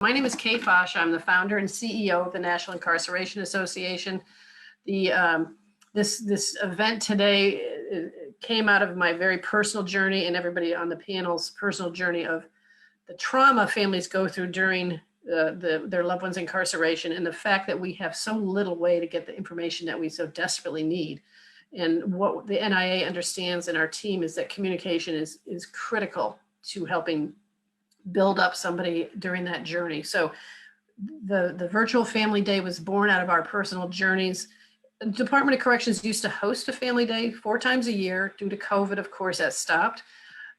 My name is Kay Fosh. I'm the founder and CEO of the National Incarceration Association. This event today came out of my very personal journey and everybody on the panel's personal journey of the trauma families go through during their loved ones' incarceration, and the fact that we have so little way to get the information that we so desperately need. And what the NIA understands in our team is that communication is critical to helping build up somebody during that journey. So the virtual family day was born out of our personal journeys. The Department of Corrections used to host a family day 4 times a year. Due to COVID, of course, that stopped.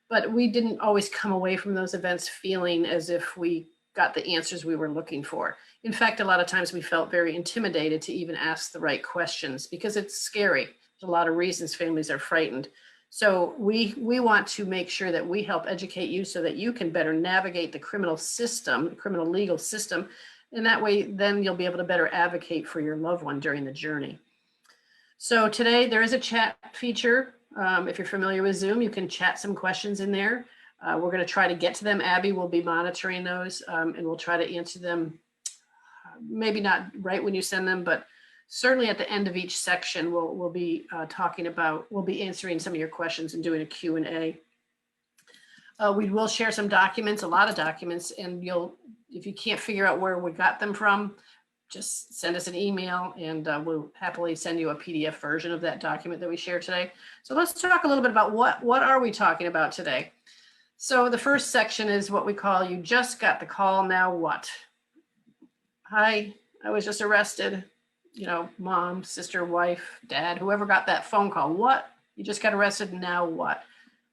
But we didn't always come away from those events feeling as if we got the answers we were looking for. In fact, a lot of times we felt very intimidated to even ask the right questions because it's scary. There's a lot of reasons families are frightened. So we want to make sure that we help educate you so that you can better navigate the criminal system, the criminal legal system. And that way, then you'll be able to better advocate for your loved one during the journey. So today there is a chat feature. If you're familiar with Zoom, you can chat some questions in there. We're going to try to get to them. Abby will be monitoring those and we'll try to answer them. Maybe not right when you send them, but certainly at the end of each section, we'll be we'll be answering some of your questions and doing a Q&A. We will share some documents, a lot of documents, and if you can't figure out where we got them from, just send us an email and we'll happily send you a PDF version of that document that we shared today. So let's talk a little bit about what are we talking about today. So the first section is what we call, you just got the call, now what? Hi, I was just arrested. You know, mom, sister, wife, dad, whoever got that phone call. What? You just got arrested, now what?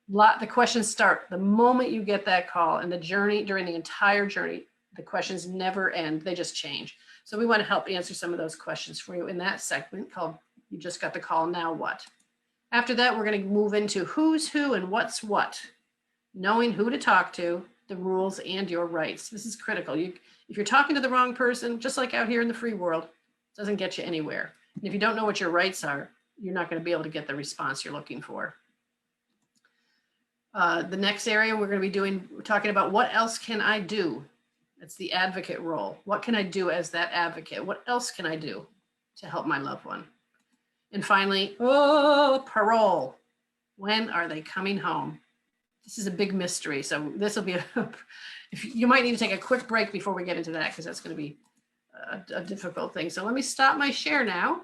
The questions start the moment you get that call, and the journey, during the entire journey, the questions never end, they just change. So we want to help answer some of those questions for you in that segment called You Just Got the Call, Now What? After that, we're going to move into who's who and what's what. Knowing who to talk to, the rules, and your rights. This is critical. If you're talking to the wrong person, just like out here in the free world, doesn't get you anywhere. And if you don't know what your rights are, you're not going to be able to get the response you're looking for. The next area we're going to be talking about what else can I do? That's the advocate role. What can I do as that advocate? What else can I do to help my loved one? And finally, parole. When are they coming home? This is a big mystery. So this will be you might need to take a quick break before we get into that, because that's going to be a difficult thing. So let me stop my share now.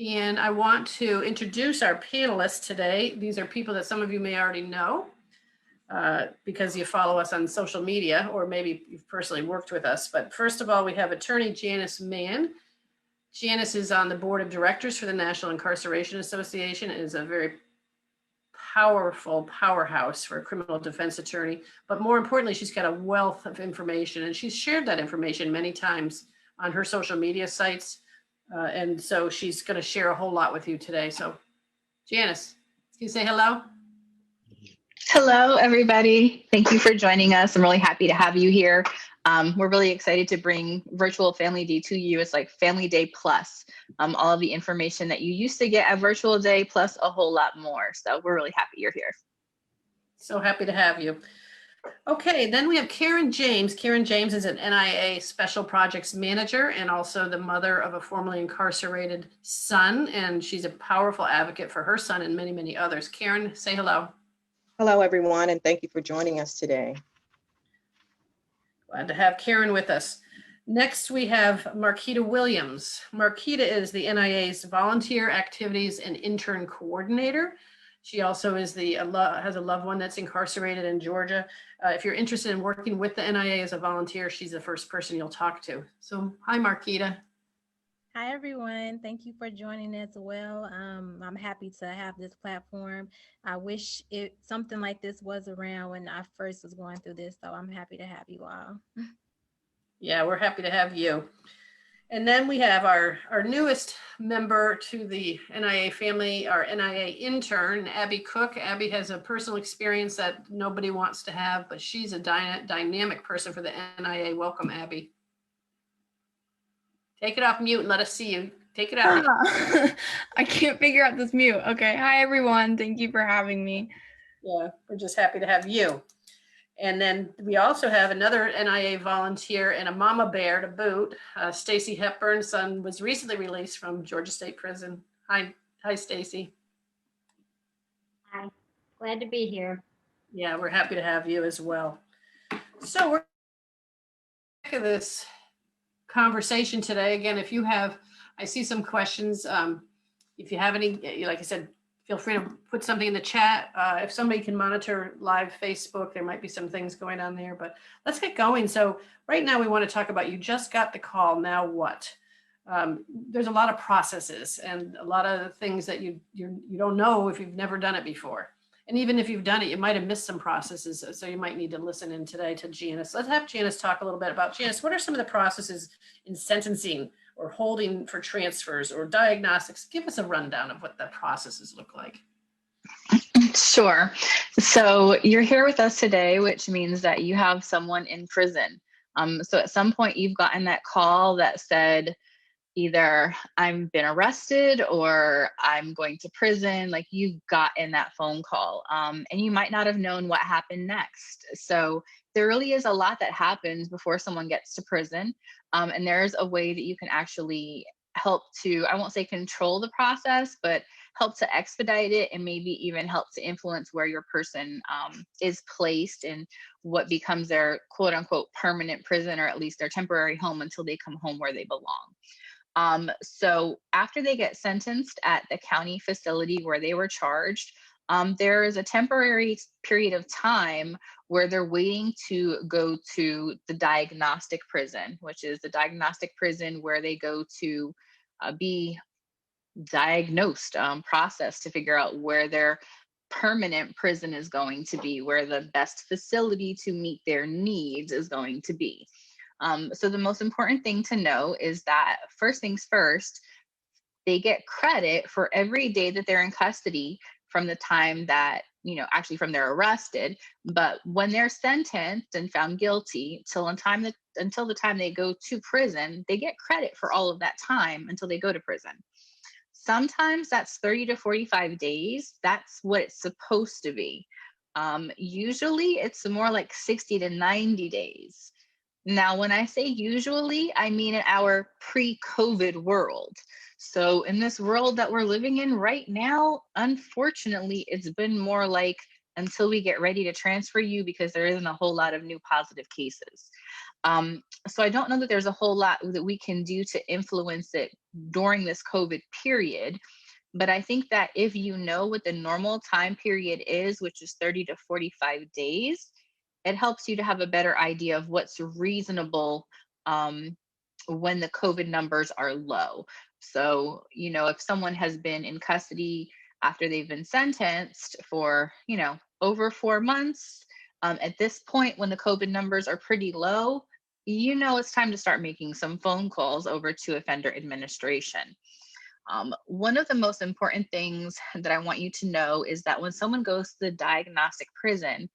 And I want to introduce our panelists today. These are people that some of you may already know because you follow us on social media, or maybe you've personally worked with us. But first of all, we have attorney Janice Mann. Janice is on the board of directors for the National Incarceration Association and is a very powerful powerhouse for a criminal defense attorney, but more importantly, she's got a wealth of information, and she's shared that information many times on her social media sites. And so she's going to share a whole lot with you today. So Janice, can you say hello? Hello, everybody. Thank you for joining us. I'm really happy to have you here. We're really excited to bring Virtual Family Day to you. It's like Family Day Plus, all of the information that you used to get at Virtual Day, plus a whole lot more. So we're really happy you're here. So happy to have you. Okay, then we have Karen James. Karen James is an NIA Special Projects Manager and also the mother of a formerly incarcerated son, and she's a powerful advocate for her son and many, many others. Karen, say hello. Hello, everyone, and thank you for joining us today. Glad to have Karen with us. Next, we have Marquita Williams. Marquita is the NIA's Volunteer Activities and Intern Coordinator. She also is has a loved one that's incarcerated in Georgia. If you're interested in working with the NIA as a volunteer, she's the first person you'll talk to. So, hi, Marquita. Hi, everyone. Thank you for joining as well. I'm happy to have this platform. I wish something like this was around when I first was going through this, so I'm happy to have you all. Yeah, we're happy to have you. And then we have our newest member to the NIA family, our NIA intern, Abby Cook. Abby has a personal experience that nobody wants to have, but she's a dynamic person for the NIA. Welcome, Abby. Take it off mute and let us see you. Take it out. I can't figure out this mute. Okay. Hi, everyone. Thank you for having me. Yeah, we're just happy to have you. And then we also have another NIA volunteer and a mama bear to boot. Stacy Hepburn's son was recently released from Georgia State Prison. Hi, Stacy. Hi, glad to be here. Yeah, we're happy to have you as well. So we're back at this conversation today. Again, if you have, I see some questions. If you have any, like I said, feel free to put something in the chat. If somebody can monitor live Facebook, there might be some things going on there, but let's get going. So right now we want to talk about, you just got the call, now what? There's a lot of processes and a lot of things that you don't know if you've never done it before. And even if you've done it, you might have missed some processes. So you might need to listen in today to Janice. Let's have Janice talk a little bit about, Janice, what are some of the processes in sentencing or holding for transfers or diagnostics? Give us a rundown of what the processes look like. Sure. So you're here with us today, which means that you have someone in prison. So at some point you've gotten that call that said, either I've been arrested or I'm going to prison. Like, you've gotten that phone call, and you might not have known what happened next. So there really is a lot that happens before someone gets to prison. And there's a way that you can actually help to, I won't say control the process, but help to expedite it, and maybe even help to influence where your person is placed and what becomes their quote unquote permanent prison, or at least their temporary home until they come home where they belong. So after they get sentenced at the county facility where they were charged, there is a temporary period of time where they're waiting to go to the diagnostic prison, which is the diagnostic prison where they go to be diagnosed, processed to figure out where their permanent prison is going to be, where the best facility to meet their needs is going to be. So the most important thing to know is that, first things first, they get credit for every day that they're in custody from the time that, actually from they're arrested, but when they're sentenced and found guilty until the time they go to prison, they get credit for all of that time until they go to prison. Sometimes that's 30 to 45 days. That's what it's supposed to be. Usually it's more like 60 to 90 days. Now, when I say usually, I mean in our pre-COVID world. So in this world that we're living in right now, unfortunately, it's been more like until we get ready to transfer you, because there isn't a whole lot of new positive cases. So I don't know that there's a whole lot that we can do to influence it during this COVID period. But I think that if you know what the normal time period is, which is 30 to 45 days, it helps you to have a better idea of what's reasonable when the COVID numbers are low. So, if someone has been in custody after they've been sentenced for, over 4 months, at this point, when the COVID numbers are pretty low, it's time to start making some phone calls over to offender administration. One of the most important things that I want you to know is that when someone goes to the diagnostic prison,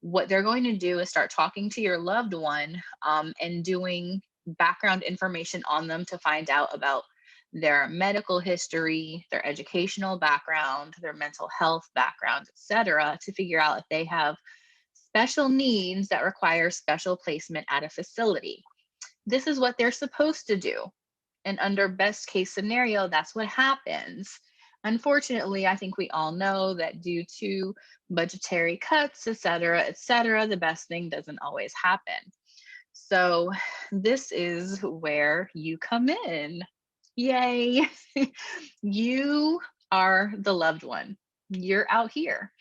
what they're going to do is start talking to your loved one and doing background information on them to find out about their medical history, their educational background, their mental health background, etc., to figure out if they have special needs that require special placement at a facility. This is what they're supposed to do. And under best case scenario, that's what happens. Unfortunately, I think we all know that due to budgetary cuts, et cetera, the best thing doesn't always happen. So this is where you come in. Yay. You are the loved one. You're out here.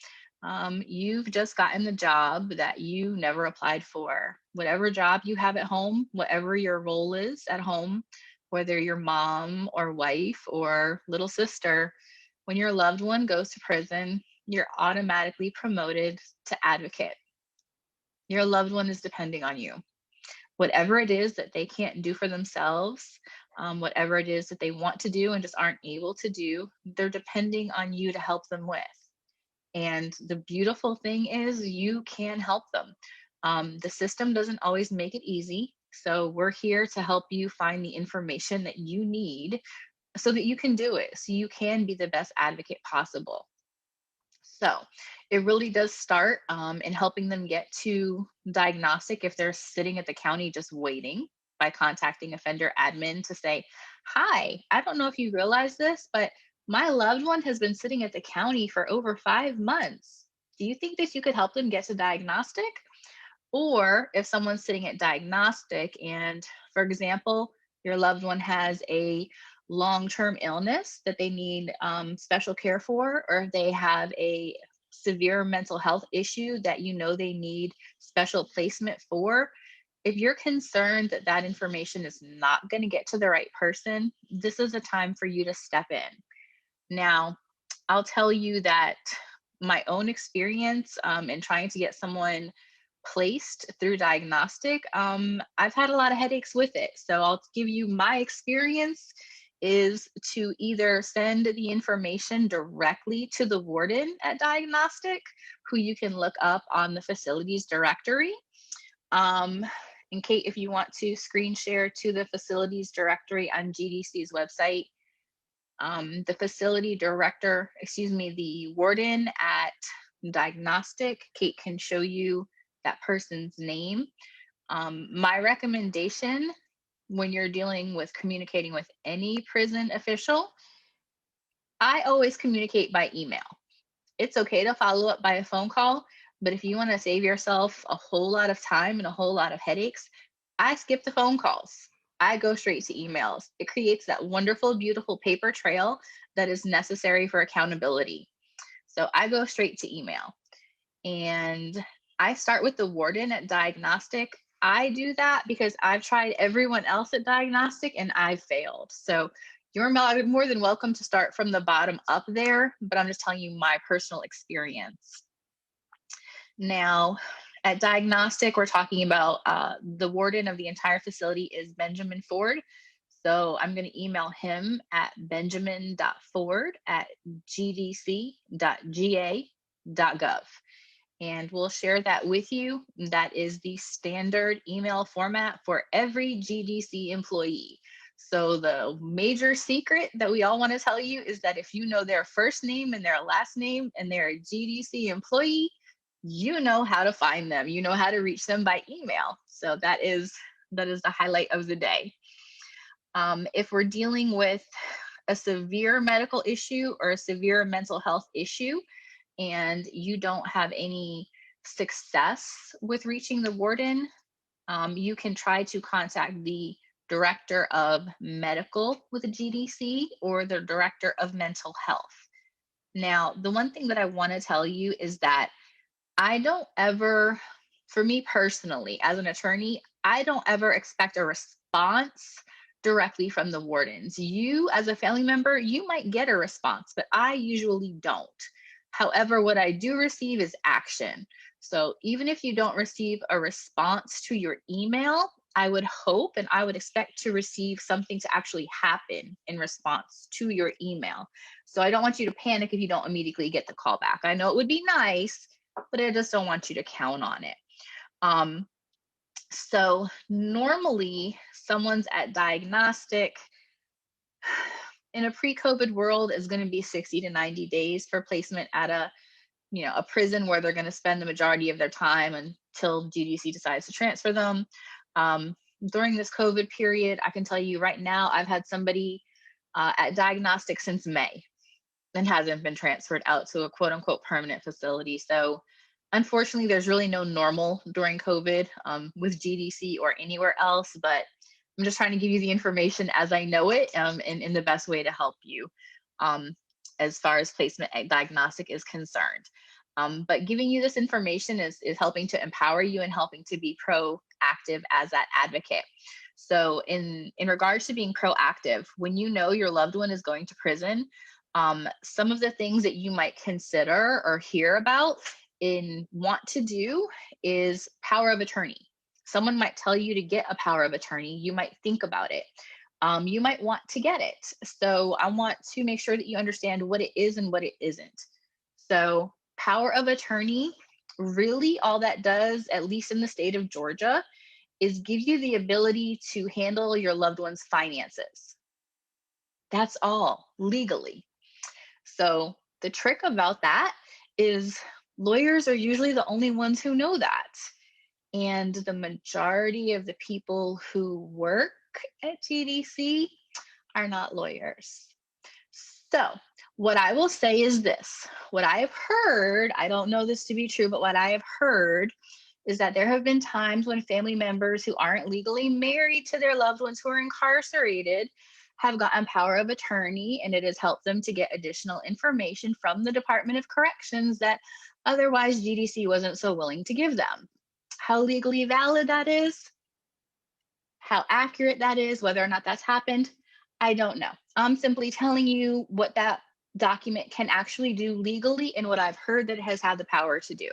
You've just gotten the job that you never applied for. Whatever job you have at home, whatever your role is at home, whether you're mom or wife or little sister, when your loved one goes to prison, you're automatically promoted to advocate. Your loved one is depending on you. Whatever it is that they can't do for themselves, whatever it is that they want to do and just aren't able to do, they're depending on you to help them with. And the beautiful thing is you can help them. The system doesn't always make it easy. So we're here to help you find the information that you need so that you can do it, so you can be the best advocate possible. So it really does start in helping them get to diagnostic if they're sitting at the county just waiting, by contacting offender admin to say, hi, I don't know if you realize this, but my loved one has been sitting at the county for over 5 months. Do you think that you could help them get to diagnostic? Or if someone's sitting at diagnostic and, for example, your loved one has a long-term illness that they need special care for, or if they have a severe mental health issue that you know they need special placement for, if you're concerned that that information is not going to get to the right person, this is a time for you to step in. Now, I'll tell you that my own experience in trying to get someone placed through diagnostic, I've had a lot of headaches with it. So I'll give you my experience is to either send the information directly to the warden at diagnostic, who you can look up on the facilities directory. And Kate, if you want to screen share to the facilities directory on GDC's website, the facility director, the warden at diagnostic, Kate can show you that person's name. My recommendation when you're dealing with communicating with any prison official, I always communicate by email. It's okay to follow up by a phone call, but if you want to save yourself a whole lot of time and a whole lot of headaches, I skip the phone calls. I go straight to emails. It creates that wonderful, beautiful paper trail that is necessary for accountability. So I go straight to email. And I start with the warden at diagnostic. I do that because I've tried everyone else at diagnostic and I've failed. So you're more than welcome to start from the bottom up there, but I'm just telling you my personal experience. Now, at diagnostic, we're talking about the warden of the entire facility is Benjamin Ford. So I'm going to email him at benjamin.ford@gdc.ga.gov. And we'll share that with you. That is the standard email format for every GDC employee. So the major secret that we all want to tell you is that if you know their first name and their last name and they're a GDC employee, you know how to find them. You know how to reach them by email. So that is the highlight of the day. If we're dealing with a severe medical issue or a severe mental health issue, and you don't have any success with reaching the warden, you can try to contact the director of medical with a GDC or the director of mental health. Now, the one thing that I want to tell you is that I don't ever, for me personally, as an attorney, I don't ever expect a response directly from the wardens. You, as a family member, you might get a response, but I usually don't. However, what I do receive is action. So even if you don't receive a response to your email, I would hope and I would expect to receive something to actually happen in response to your email. So I don't want you to panic if you don't immediately get the call back. I know it would be nice, but I just don't want you to count on it. So normally someone's at diagnostic in a pre-COVID world is going to be 60 to 90 days for placement at a prison where they're going to spend the majority of their time until GDC decides to transfer them. During this COVID period, I can tell you right now, I've had somebody at diagnostic since May and hasn't been transferred out to a quote unquote permanent facility. So unfortunately, there's really no normal during COVID with GDC or anywhere else, but I'm just trying to give you the information as I know it in the best way to help you as far as placement at diagnostic is concerned. But giving you this information is helping to empower you and helping to be proactive as that advocate. So in regards to being proactive, when you know your loved one is going to prison, some of the things that you might consider or hear about and want to do is power of attorney. Someone might tell you to get a power of attorney. You might think about it. You might want to get it. So I want to make sure that you understand what it is and what it isn't. So power of attorney, really all that does, at least in the state of Georgia, is give you the ability to handle your loved one's finances. That's all legally. So the trick about that is lawyers are usually the only ones who know that. And the majority of the people who work at GDC are not lawyers. So what I will say is this, what I have heard, I don't know this to be true, but what I have heard is that there have been times when family members who aren't legally married to their loved ones who are incarcerated have gotten power of attorney, and it has helped them to get additional information from the Department of Corrections that otherwise GDC wasn't so willing to give them. How legally valid that is, how accurate that is, whether or not that's happened, I don't know. I'm simply telling you what that document can actually do legally and what I've heard that it has had the power to do.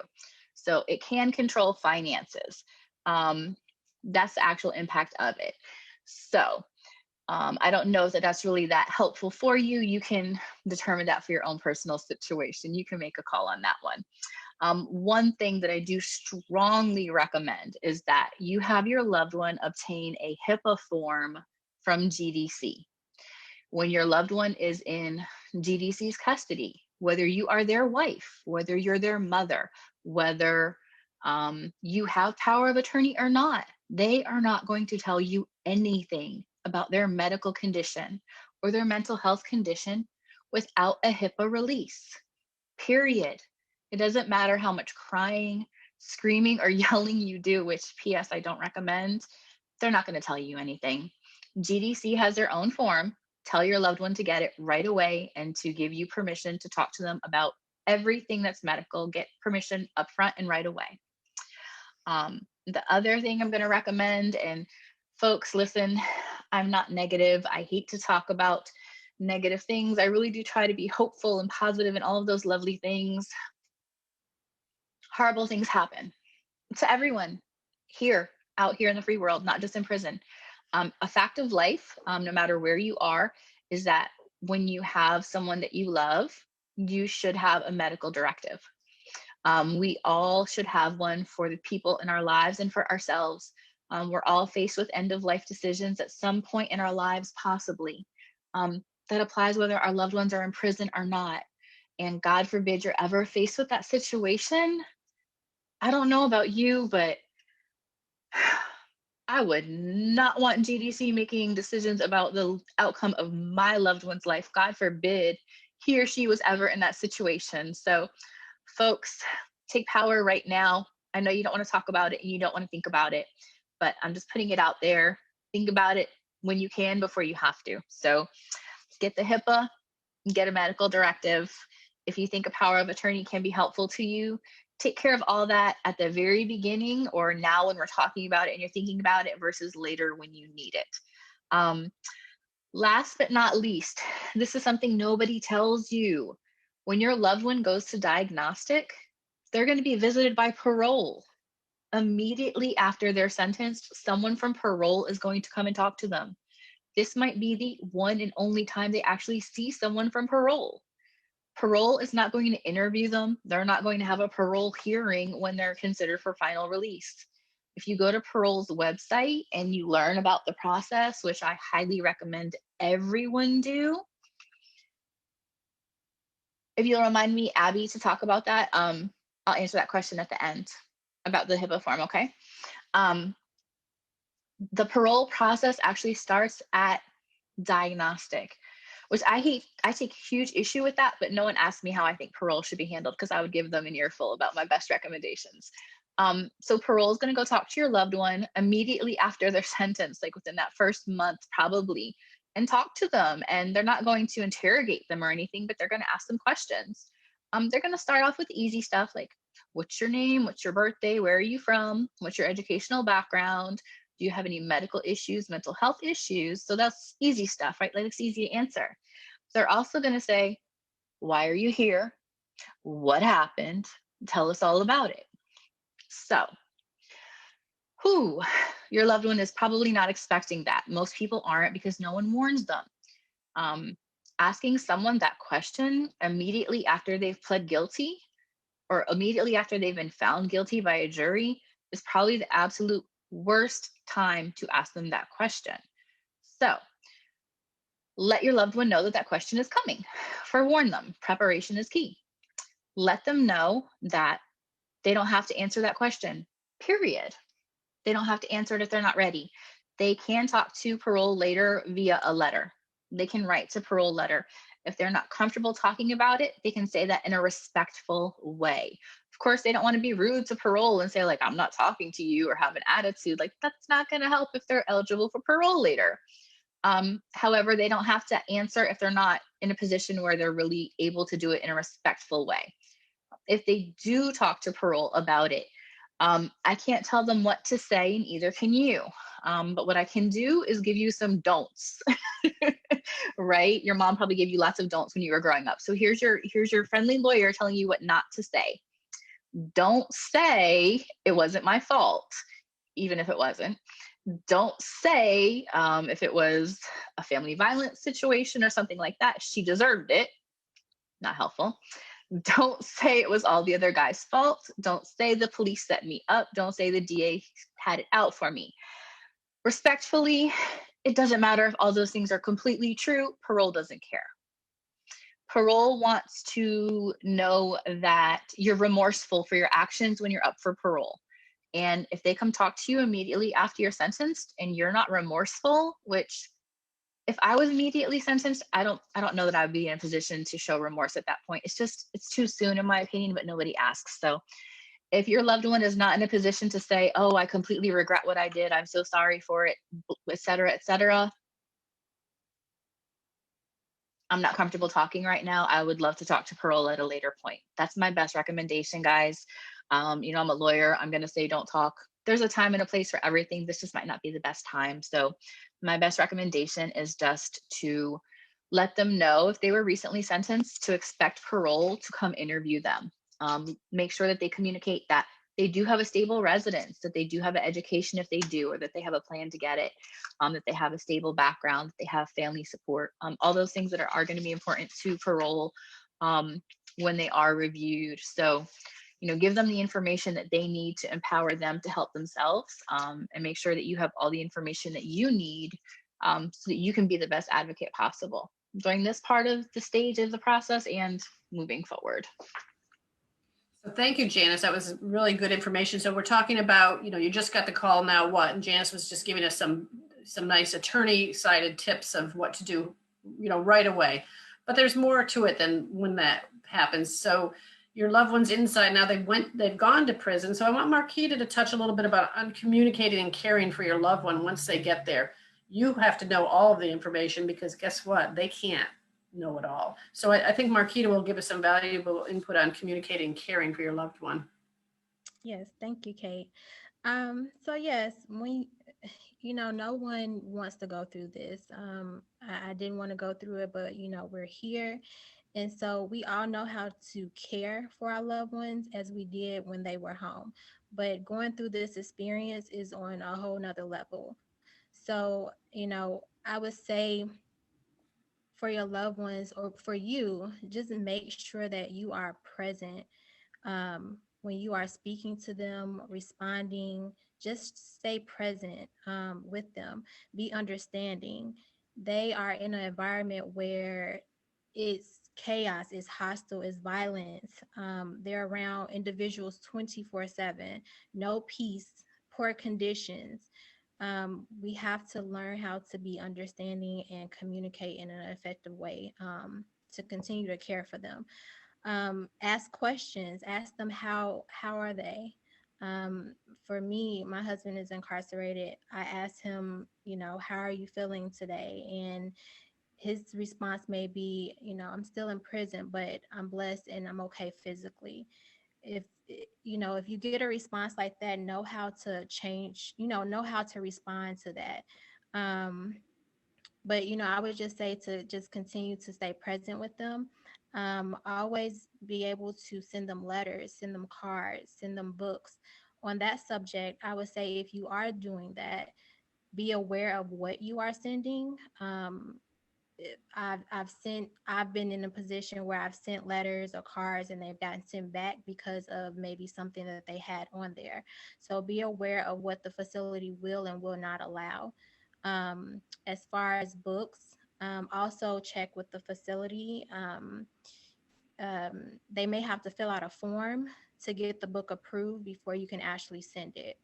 So it can control finances. That's the actual impact of it. So I don't know that that's really that helpful for you. You can determine that for your own personal situation. You can make a call on that one. One thing that I do strongly recommend is that you have your loved one obtain a Hipaa form from GDC. When your loved one is in GDC's custody, whether you are their wife, whether you're their mother, whether you have power of attorney or not, they are not going to tell you anything about their medical condition or their mental health condition without a Hipaa release, period. It doesn't matter how much crying, screaming, or yelling you do, which PS I don't recommend. They're not going to tell you anything. GDC has their own form. Tell your loved one to get it right away and to give you permission to talk to them about everything that's medical. Get permission upfront and right away. The other thing I'm going to recommend, and folks, listen, I'm not negative. I hate to talk about negative things. I really do try to be hopeful and positive and all of those lovely things. Horrible things happen to everyone here, out here in the free world, not just in prison. A fact of life, no matter where you are, is that when you have someone that you love, you should have a medical directive. We all should have one for the people in our lives and for ourselves. We're all faced with end of life decisions at some point in our lives, possibly. That applies whether our loved ones are in prison or not. And God forbid you're ever faced with that situation. I don't know about you, but I would not want GDC making decisions about the outcome of my loved one's life. God forbid he or she was ever in that situation. So folks, take power right now. I know you don't want to talk about it and you don't want to think about it, but I'm just putting it out there. Think about it when you can before you have to. So get the Hipaa, get a medical directive. If you think a power of attorney can be helpful to you, take care of all that at the very beginning or now when we're talking about it and you're thinking about it versus later when you need it. Last but not least, this is something nobody tells you. When your loved one goes to diagnostic, they're going to be visited by parole. Immediately after they're sentenced, someone from parole is going to come and talk to them. This might be the one and only time they actually see someone from parole. Parole is not going to interview them. They're not going to have a parole hearing when they're considered for final release. If you go to parole's website and you learn about the process, which I highly recommend everyone do. If you'll remind me, Abby, to talk about that, I'll answer that question at the end about the Hipaa form, okay? The parole process actually starts at diagnostic, which I take huge issue with that, but no one asked me how I think parole should be handled because I would give them an earful about my best recommendations. So parole is going to go talk to your loved one immediately after their sentence, like within that first month probably, and talk to them. And they're not going to interrogate them or anything, but they're going to ask them questions. They're going to start off with easy stuff like, what's your name? What's your birthday? Where are you from? What's your educational background? Do you have any medical issues, mental health issues? So that's easy stuff, right? Like it's easy to answer. They're also going to say, why are you here? What happened? Tell us all about it. So, your loved one is probably not expecting that. Most people aren't because no one warns them. Asking someone that question immediately after they've pled guilty or immediately after they've been found guilty by a jury is probably the absolute worst time to ask them that question. So let your loved one know that that question is coming. Forewarn them. Preparation is key. let them know that they don't have to answer that question, period. They don't have to answer it if they're not ready. They can talk to parole later via a letter. They can write to parole letter. If they're not comfortable talking about it, they can say that in a respectful way. Of course, they don't want to be rude to parole and say, like, I'm not talking to you, or have an attitude. Like, that's not going to help if they're eligible for parole later. However, they don't have to answer if they're not in a position where they're really able to do it in a respectful way. If they do talk to parole about it, I can't tell them what to say, and either can you. But what I can do is give you some don'ts, right? Your mom probably gave you lots of don'ts when you were growing up. So here's your friendly lawyer telling you what not to say. Don't say it wasn't my fault, even if it wasn't. Don't say if it was a family violence situation or something like that, she deserved it. Not helpful. Don't say it was all the other guy's fault. Don't say the police set me up. Don't say the DA had it out for me. Respectfully, it doesn't matter if all those things are completely true. Parole doesn't care. Parole wants to know that you're remorseful for your actions when you're up for parole. And if they come talk to you immediately after you're sentenced and you're not remorseful, which if I was immediately sentenced, I don't know that I would be in a position to show remorse at that point. It's too soon in my opinion, but nobody asks. So if your loved one is not in a position to say, oh, I completely regret what I did, I'm so sorry for it, et cetera, I'm not comfortable talking right now. I would love to talk to parole at a later point. That's my best recommendation, guys. I'm a lawyer. I'm going to say don't talk. There's a time and a place for everything. This just might not be the best time. So my best recommendation is just to let them know if they were recently sentenced to expect parole to come interview them. Make sure that they communicate that they do have a stable residence, that they do have an education if they do, or that they have a plan to get it, that they have a stable background, that they have family support, all those things that are going to be important to parole when they are reviewed. So, give them the information that they need to empower them to help themselves, and make sure that you have all the information that you need so that you can be the best advocate possible during this part of the stage of the process and moving forward. So thank you, Janice. That was really good information. So we're talking about, you just got the call, now what? And Janice was just giving us some nice attorney-sided tips of what to do, right away. But there's more to it than when that happens. So your loved one's inside now, they've gone to prison. So I want Marquita to touch a little bit about uncommunicating and caring for your loved one once they get there. You have to know all of the information because guess what? They can't know it all. So I think Marquita will give us some valuable input on communicating and caring for your loved one. Yes, thank you, Kate. So yes, no one wants to go through this. I didn't want to go through it, but we're here. And so we all know how to care for our loved ones as we did when they were home. But going through this experience is on a whole nother level. So, I would say for your loved ones or for you, just make sure that you are present when you are speaking to them, responding. Just stay present with them. Be understanding. They are in an environment where it's chaos, it's hostile, it's violence. They're around individuals 24/7, no peace, poor conditions. We have to learn how to be understanding and communicate in an effective way to continue to care for them. Ask questions. Ask them how are they. For me, my husband is incarcerated. I asked him, how are you feeling today? And his response may be, I'm still in prison, but I'm blessed and I'm okay physically. If you get a response like that, know how to change, know how to respond to that. But I would just say to just continue to stay present with them. Always be able to send them letters, send them cards, send them books. On that subject, I would say if you are doing that, be aware of what you are sending. I've been in a position where I've sent letters or cards and they've gotten sent back because of maybe something that they had on there. So be aware of what the facility will and will not allow. As far as books, also check with the facility. they may have to fill out a form to get the book approved before you can actually send it.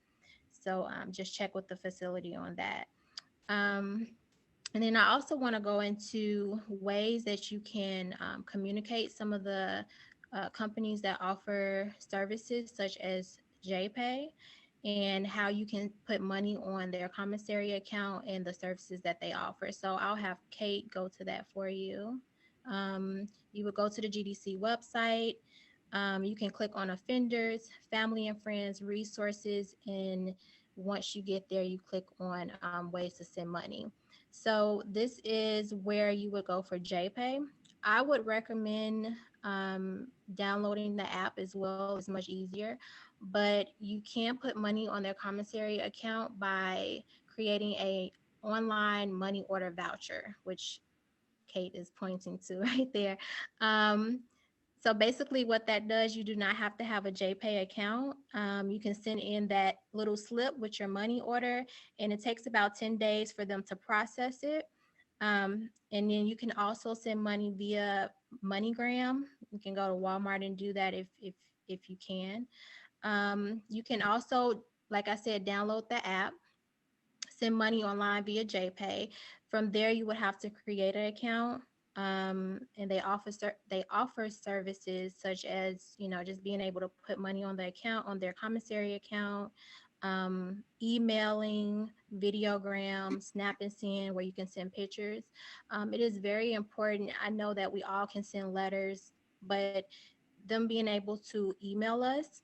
So just check with the facility on that. And then I also want to go into ways that you can communicate some of the companies that offer services such as JPay, and how you can put money on their commissary account and the services that they offer. So I'll have Kate go to that for you. You would go to the GDC website. You can click on offenders, family and friends, resources, and once you get there, you click on ways to send money. So this is where you would go for JPay. I would recommend downloading the app as well. It's much easier, but you can put money on their commissary account by creating a online money order voucher, which Kate is pointing to right there. So basically what that does, you do not have to have a JPay account. You can send in that little slip with your money order, and it takes about 10 days for them to process it. And then you can also send money via MoneyGram. You can go to Walmart and do that if you can. You can also, like I said, download the app, send money online via JPay. From there, you would have to create an account. And they offer services such as, you know, just being able to put money on the account, on their commissary account, emailing, videogram, snap and send, where you can send pictures. It is very important. I know that we all can send letters, but them being able to email us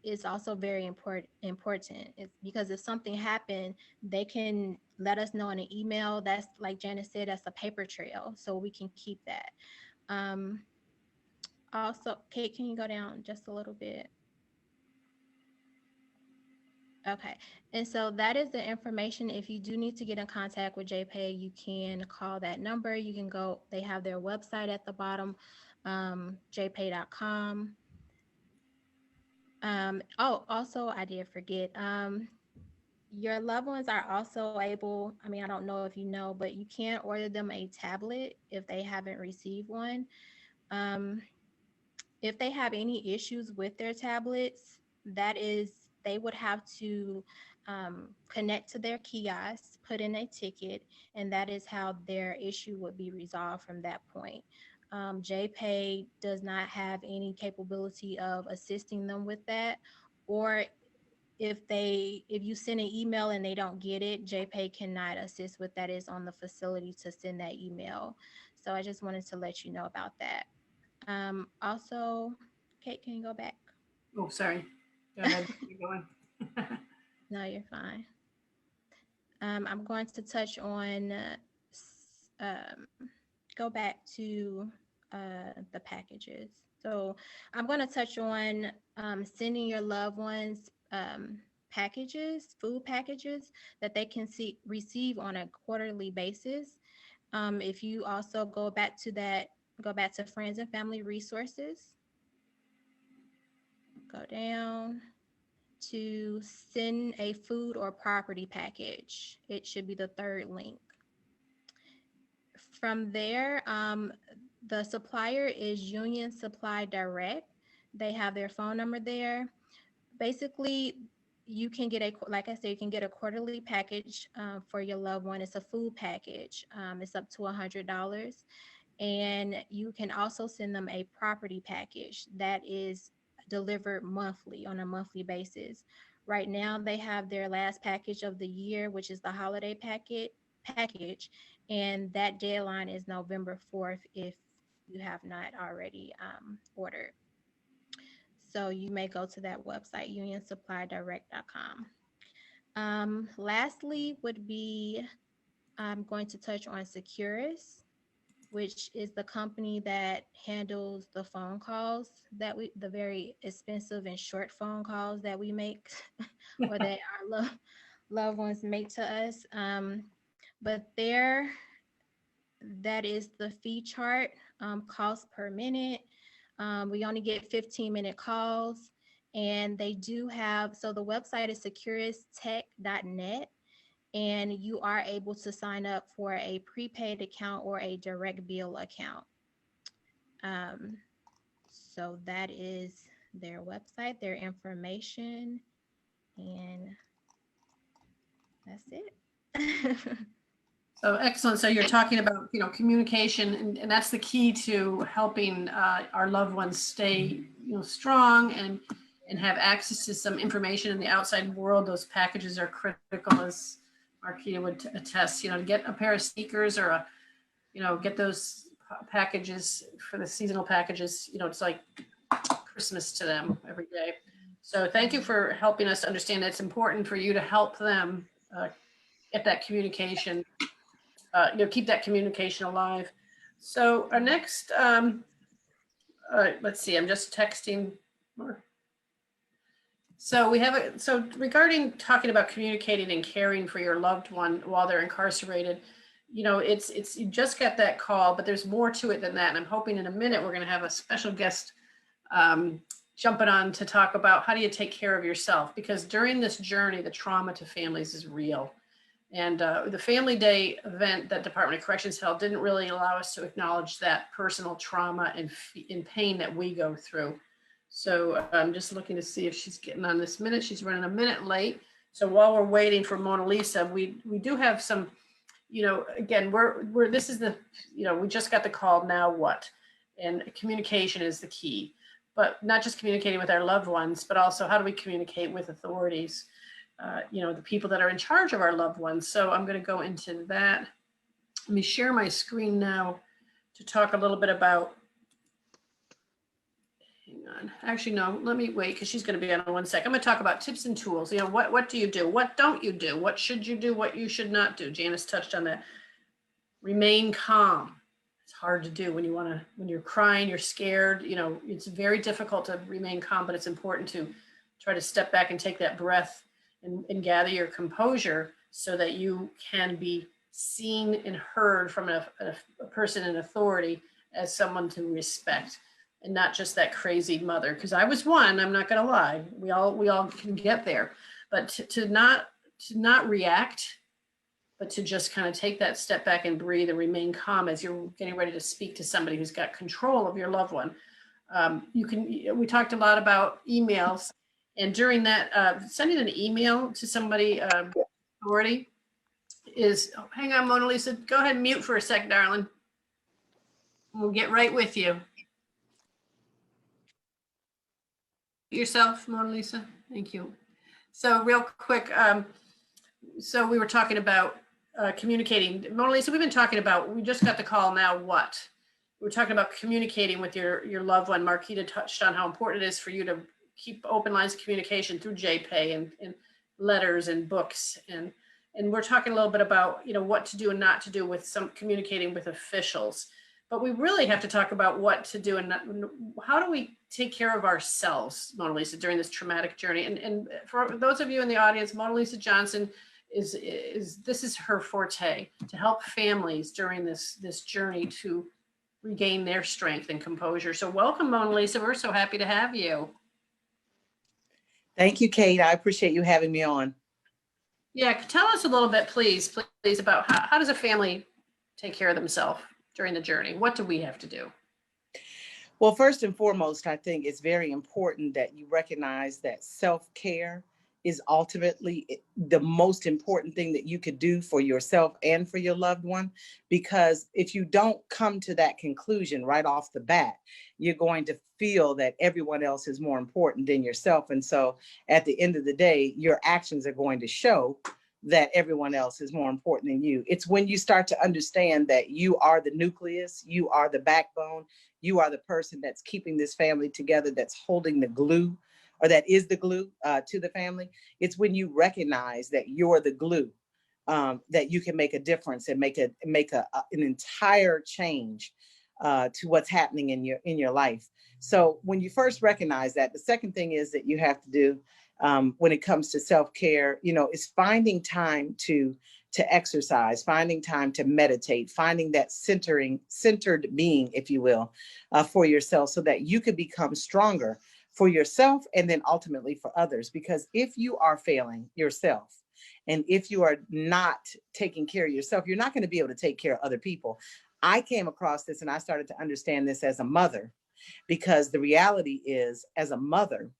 is also very important. It's because if something happened, they can let us know in an email. That's, like Janice said, that's a paper trail, so we can keep that. Also, Kate, can you go down just a little bit? Okay, and so that is the information. If you do need to get in contact with JPay, you can call that number. You can go, they have their website at the bottom, jpay.com. Oh, also, I did forget. Your loved ones are also able, I mean, I don't know if you know, but you can order them a tablet if they haven't received one. If they have any issues with their tablets, that is, they would have to connect to their kiosk, put in a ticket, and that is how their issue would be resolved from that point. JPay does not have any capability of assisting them with that, or if you send an email and they don't get it, JPay cannot assist with that. It's on the facility to send that email. So I just wanted to let you know about that. Also, Kate, can you go back? Oh, sorry. Go ahead. Keep going. No, you're fine. I'm going to touch on, go back to the packages. So I'm going to touch on sending your loved ones packages, food packages that they can receive on a quarterly basis. If you also go back to friends and family resources, go down to send a food or property package. It should be the third link. From there, the supplier is Union Supply Direct. They have their phone number there. Basically, you can get like I said, you can get a quarterly package for your loved one. It's a food package. It's up to $100. And you can also send them a property package that is delivered monthly, on a monthly basis. Right now, they have their last package of the year, which is the holiday package, and that deadline is November 4th if you have not already ordered. So you may go to that website, unionsupplydirect.com. Lastly would be, I'm going to touch on Securus, which is the company that handles the phone calls the very expensive and short phone calls that we make or that our loved ones make to us. But that is the fee chart, cost per minute. We only get 15-minute calls, and they do have, so the website is securustech.net, and you are able to sign up for a prepaid account or a direct bill account. So that is their website, their information, and that's it. So excellent. So you're talking about, communication, and that's the key to helping our loved ones stay, strong and have access to some information in the outside world. Those packages are critical, as Marquita would attest. To get a pair of sneakers or get those packages for the seasonal packages. It's like Christmas to them every day. So thank you for helping us understand that it's important for you to help them get that communication. Keep that communication alive. So our next, let's see, I'm just texting more. So regarding talking about communicating and caring for your loved one while they're incarcerated, it's you just got that call, but there's more to it than that. And I'm hoping in a minute we're going to have a special guest jumping on to talk about how do you take care of yourself, because during this journey, the trauma to families is real. And the Family Day event that Department of Corrections held didn't really allow us to acknowledge that personal trauma and pain that we go through. So I'm just looking to see if she's getting on this minute. She's running a minute late. So while we're waiting for Mona Lisa, we do have some, again, this is the, we just got the call, now what? And communication is the key, but not just communicating with our loved ones, but also how do we communicate with authorities? The people that are in charge of our loved ones. So I'm going to go into that. Let me share my screen now to talk a little bit about, hang on. Actually, no, let me wait because she's going to be on in 1 sec. I'm going to talk about tips and tools. What do you do? What don't you do? What should you do? What you should not do? Janice touched on that. Remain calm. It's hard to do when you're crying, you're scared, it's very difficult to remain calm, but it's important to try to step back and take that breath and gather your composure so that you can be seen and heard from a person in authority as someone to respect, and not just that crazy mother. Because I was one, I'm not going to lie. We all can get there, but to not react, but to just kind of take that step back and breathe and remain calm as you're getting ready to speak to somebody who's got control of your loved one. We talked a lot about emails. And during that, sending an email to somebody, authority is, hang on, Mona Lisa, go ahead and mute for a sec, darling. We'll get right with you. Yourself, Mona Lisa, thank you. So real quick, so we were talking about communicating. Mona Lisa, we've been talking about, we just got the call, now what? We're talking about communicating with your loved one. Marquita touched on how important it is for you to keep open lines of communication through JPay and letters and books. And we're talking a little bit about, what to do and not to do with some communicating with officials. But we really have to talk about what to do and how do we take care of ourselves, Mona Lisa, during this traumatic journey. And for those of you in the audience, Mona Lisa Johnson this is her forte, to help families during this journey to regain their strength and composure. So welcome, Mona Lisa. We're so happy to have you. Thank you, Kate. I appreciate you having me on. Yeah, tell us a little bit, please, about how does a family take care of themselves during the journey? What do we have to do? Well, first and foremost, I think it's very important that you recognize that self-care is ultimately the most important thing that you could do for yourself and for your loved one. Because if you don't come to that conclusion right off the bat, you're going to feel that everyone else is more important than yourself. And so at the end of the day, your actions are going to show that everyone else is more important than you. It's when you start to understand that you are the nucleus, you are the backbone, you are the person that's keeping this family together, that's holding the glue, or that is the glue to the family. It's when you recognize that you're the glue, that you can make a difference and make an entire change to what's happening in your life. So when you first recognize that, the second thing is that you have to do when it comes to self-care, is finding time to exercise, finding time to meditate, finding that centered being, if you will, for yourself, so that you could become stronger for yourself and then ultimately for others. Because if you are failing yourself and if you are not taking care of yourself, you're not going to be able to take care of other people. I came across this and I started to understand this as a mother, because the reality is, as a mother,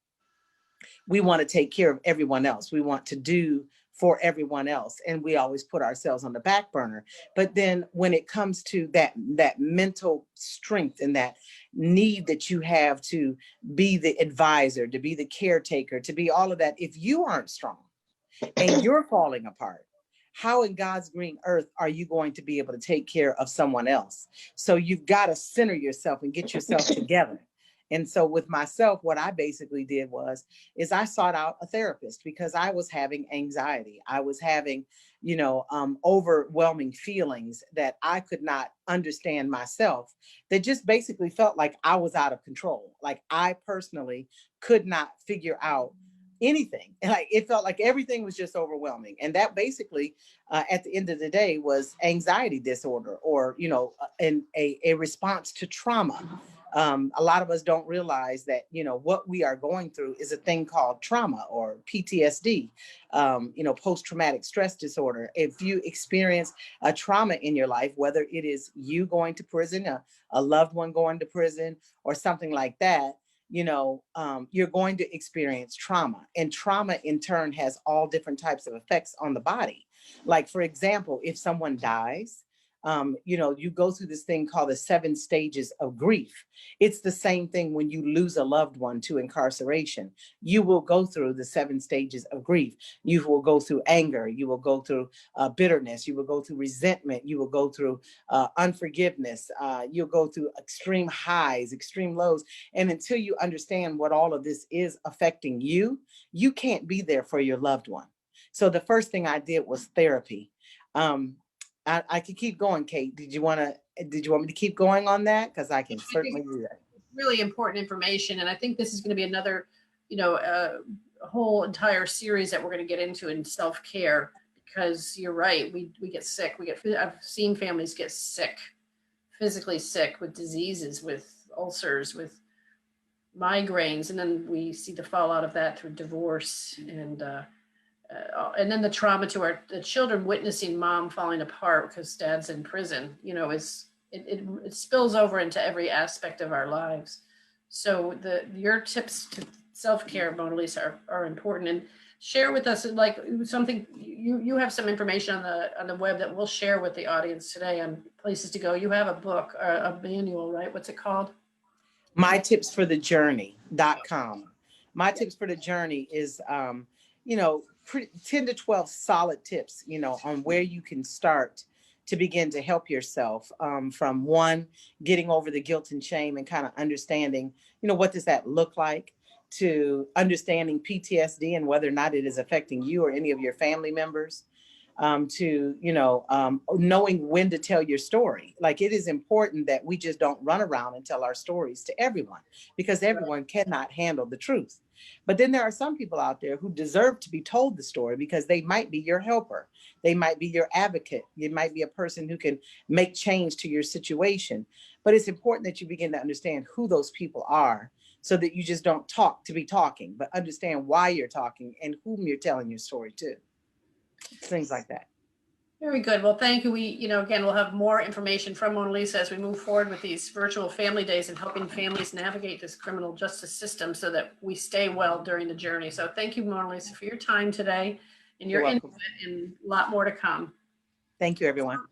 we want to take care of everyone else. We want to do for everyone else. And we always put ourselves on the back burner. But then when it comes to that mental strength and that need that you have to be the advisor, to be the caretaker, to be all of that, if you aren't strong and you're falling apart, how in God's green earth are you going to be able to take care of someone else? So you've got to center yourself and get yourself together. And so with myself, what I basically did is I sought out a therapist because I was having anxiety. I was having, overwhelming feelings that I could not understand myself, that just basically felt like I was out of control. Like I personally could not figure out anything. And like it felt like everything was just overwhelming. And that basically, at the end of the day, was anxiety disorder, or a response to trauma. A lot of us don't realize that what we are going through is a thing called trauma, or PTSD, post-traumatic stress disorder. If you experience a trauma in your life, whether it is you going to prison, a loved one going to prison, or something like that, you're going to experience trauma. And trauma in turn has all different types of effects on the body. Like, for example, if someone dies, you go through this thing called the 7 stages of grief. It's the same thing when you lose a loved one to incarceration. You will go through the 7 stages of grief. You will go through anger. You will go through bitterness. You will go through resentment. You will go through unforgiveness. You'll go through extreme highs, extreme lows. And until you understand what all of this is affecting you, you can't be there for your loved one. So the first thing I did was therapy. I could keep going, Kate. Did you want me to keep going on that? Because I can certainly do that. Really important information. And I think this is going to be another, a whole entire series that we're going to get into in self-care, because you're right. We get sick. I've seen families get sick, physically sick, with diseases, with ulcers, with migraines. And then we see the fallout of that through divorce and then the trauma to the children, witnessing mom falling apart because dad's in prison, it spills over into every aspect of our lives. So your tips to self-care, Mona Lisa, are important. And share with us, like, something, you have some information on the web that we'll share with the audience today on places to go. You have a book, or a manual, right? What's it called? mytipsforthejourney.com. My tips for the journey is, 10 to 12 solid tips, on where you can start to begin to help yourself, from one, getting over the guilt and shame and kind of understanding, what does that look like, to understanding PTSD and whether or not it is affecting you or any of your family members, to, knowing when to tell your story. Like, it is important that we just don't run around and tell our stories to everyone, because everyone cannot handle the truth. But then there are some people out there who deserve to be told the story, because they might be your helper. They might be your advocate. You might be a person who can make change to your situation. But it's important that you begin to understand who those people are, so that you just don't talk to be talking, but understand why you're talking and whom you're telling your story to. Things like that. Very good. Well, thank you. We, again, we'll have more information from Mona Lisa as we move forward with these virtual family days and helping families navigate this criminal justice system so that we stay well during the journey. So thank you, Mona Lisa, for your time today and your input, and a lot more to come. Thank you, everyone.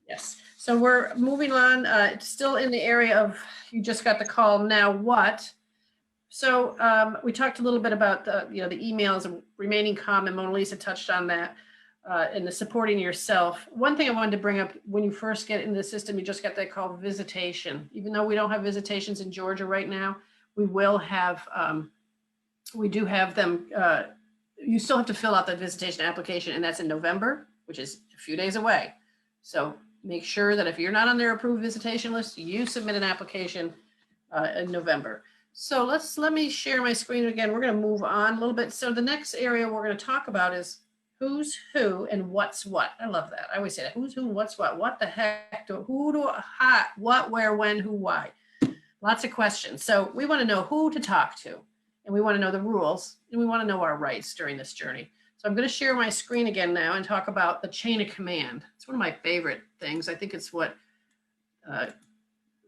Yes. So we're moving on, still in the area of, you just got the call, now what? So we talked a little bit about the emails and remaining calm, and Mona Lisa touched on that. And the supporting yourself. One thing I wanted to bring up, when you first get in the system, you just got that called visitation. Even though we don't have visitations in Georgia right now, we will have, we do have them. You still have to fill out the visitation application, and that's in November, which is a few days away. So make sure that if you're not on their approved visitation list, you submit an application in November. So let me share my screen again. We're going to move on a little bit. So the next area we're going to talk about is who's who and what's what. I love that. I always say that. Who's who, what's what. What the heck? What, where, when, who, why. Lots of questions. So we want to know who to talk to, and we want to know the rules, and we want to know our rights during this journey. So I'm going to share my screen again now and talk about the chain of command. It's one of my favorite things. I think it's what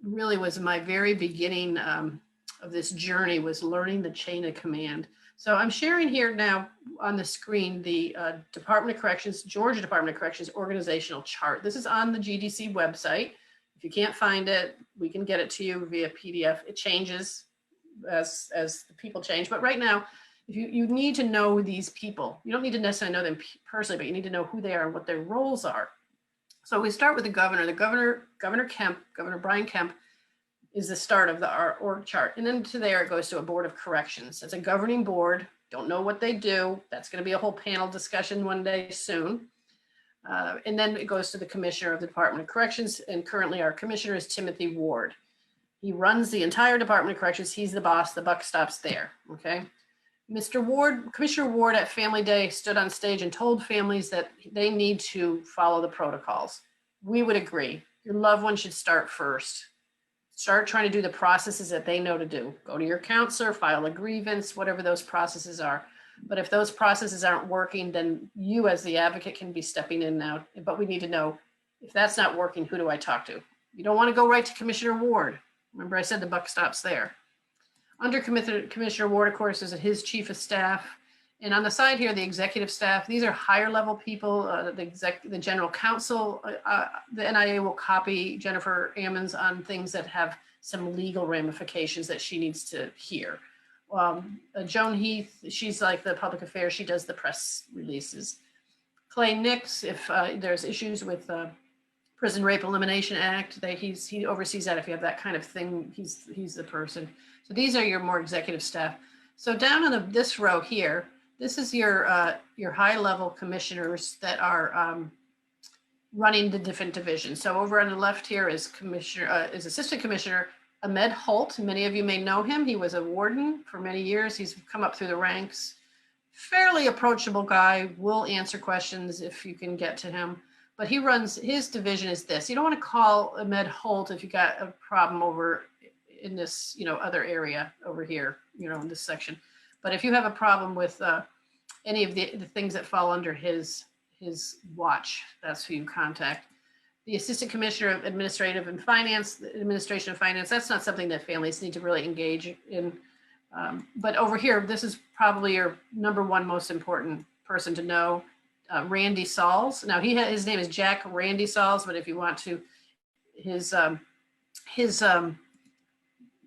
really was my very beginning of this journey, was learning the chain of command. So I'm sharing here now on the screen the Department of Corrections, Georgia Department of Corrections organizational chart. This is on the GDC website. If you can't find it, we can get it to you via PDF. It changes as the people change. But right now, if you need to know these people. You don't need to necessarily know them personally, but you need to know who they are and what their roles are. So we start with the governor. Governor Kemp, Governor Brian Kemp, is the start of our org chart. And then to there, it goes to a board of corrections. It's a governing board. Don't know what they do. That's going to be a whole panel discussion one day soon. And then it goes to the commissioner of the Department of Corrections. And currently our commissioner is Timothy Ward. He runs the entire Department of Corrections. He's the boss. The buck stops there. Okay. Mr. Ward, Commissioner Ward at Family Day stood on stage and told families that they need to follow the protocols. We would agree. Your loved one should start first. Start trying to do the processes that they know to do. Go to your counselor, file a grievance, whatever those processes are. But if those processes aren't working, then you as the advocate can be stepping in now. But we need to know, if that's not working, who do I talk to? You don't want to go right to Commissioner Ward. Remember I said the buck stops there. Under Commissioner Ward, of course, is his chief of staff. And on the side here, the executive staff, these are higher level people, the general counsel. The NIA will copy Jennifer Ammons on things that have some legal ramifications that she needs to hear. Joan Heath, she's like the public affairs, she does the press releases. Clay Nix, if there's issues with Prison Rape Elimination Act, he oversees that. If you have that kind of thing, he's the person. So these are your more executive staff. So down on this row here, this is your high-level commissioners that are running the different divisions. So over on the left here is Assistant Commissioner Ahmed Holt. Many of you may know him. He was a warden for many years. He's come up through the ranks. Fairly approachable guy. Will answer questions if you can get to him. But he runs, his division is this. You don't want to call Ahmed Holt if you got a problem over in this, other area over here, in this section. But if you have a problem with any of the things that fall under his watch, that's who you contact. The Assistant Commissioner of Administration of Finance, that's not something that families need to really engage in. But over here, this is probably your number one most important person to know, Randy Sauls. Now his name is Jack Randy Sauls, but if you want to, his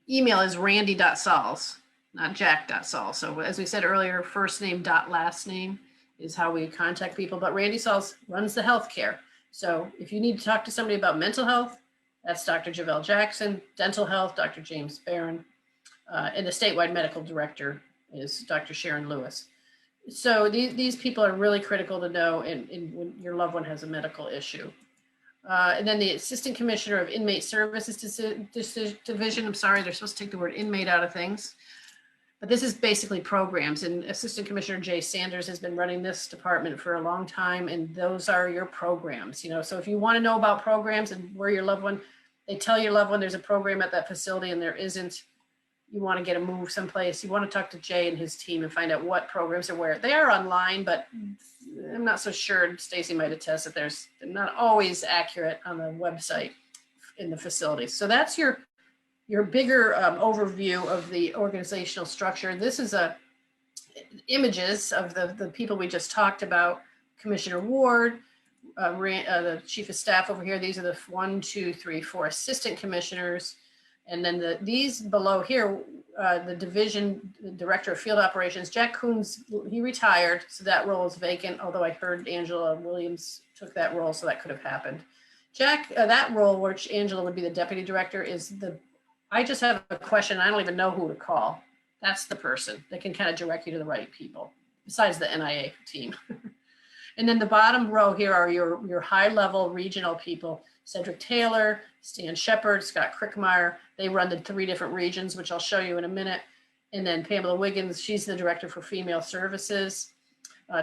email is randy.sauls, not jack.sauls. So as we said earlier, first name dot last name is how we contact people, but Randy Sauls runs the healthcare. So if you need to talk to somebody about mental health, that's Dr. Javelle Jackson. Dental health, Dr. James Barron. And the statewide medical director is Dr. Sharon Lewis. So these people are really critical to know when your loved one has a medical issue. And then the Assistant Commissioner of Inmate Services Division, I'm sorry, they're supposed to take the word inmate out of things. But this is basically programs, and Assistant Commissioner Jay Sanders has been running this department for a long time, and those are your programs. So if you want to know about programs and where your loved one, they tell your loved one there's a program at that facility and there isn't, you want to get a move someplace, you want to talk to Jay and his team and find out what programs are where. They are online, but I'm not so sure, Stacy might attest that they're not always accurate on the website in the facility. So that's your bigger overview of the organizational structure. This is images of the people we just talked about. Commissioner Ward, the chief of staff over here. These are the 1, 2, 3, 4 assistant commissioners. And then these below here, the division the director of field operations, Jack Coons, he retired, so that role is vacant, although I heard Angela Williams took that role, so that could have happened. Jack, that role, which Angela would be the deputy director, I just have a question. I don't even know who to call. That's the person that can kind of direct you to the right people, besides the NIA team. And then the bottom row here are your high-level regional people. Cedric Taylor, Stan Shepard, Scott Crickmeyer. They run the 3 different regions, which I'll show you in a minute. And then Pamela Wiggins, she's the director for female services.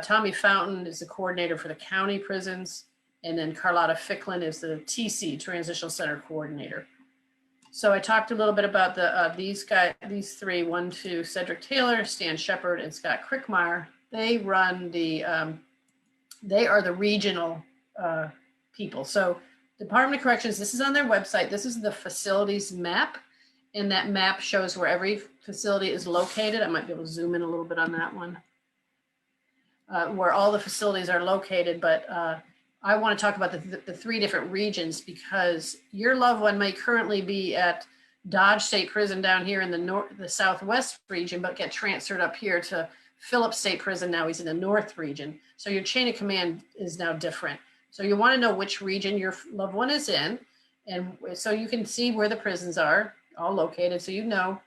Tommy Fountain is the coordinator for the county prisons. And then Carlotta Ficklin is the TC, Transitional Center Coordinator. So I talked a little bit about these 3, 1, 2, Cedric Taylor, Stan Shepard, and Scott Crickmeyer. They run they are the regional people. So Department of Corrections, this is on their website. This is the facilities map. And that map shows where every facility is located. I might be able to zoom in a little bit on that one. Where all the facilities are located, but I want to talk about the 3 different regions, because your loved one may currently be at Dodge State Prison down here in the Southwest region, but get transferred up here to Phillips State Prison. Now he's in the North region. So your chain of command is now different. So you want to know which region your loved one is in. And so you can see where the prisons are all located. So you know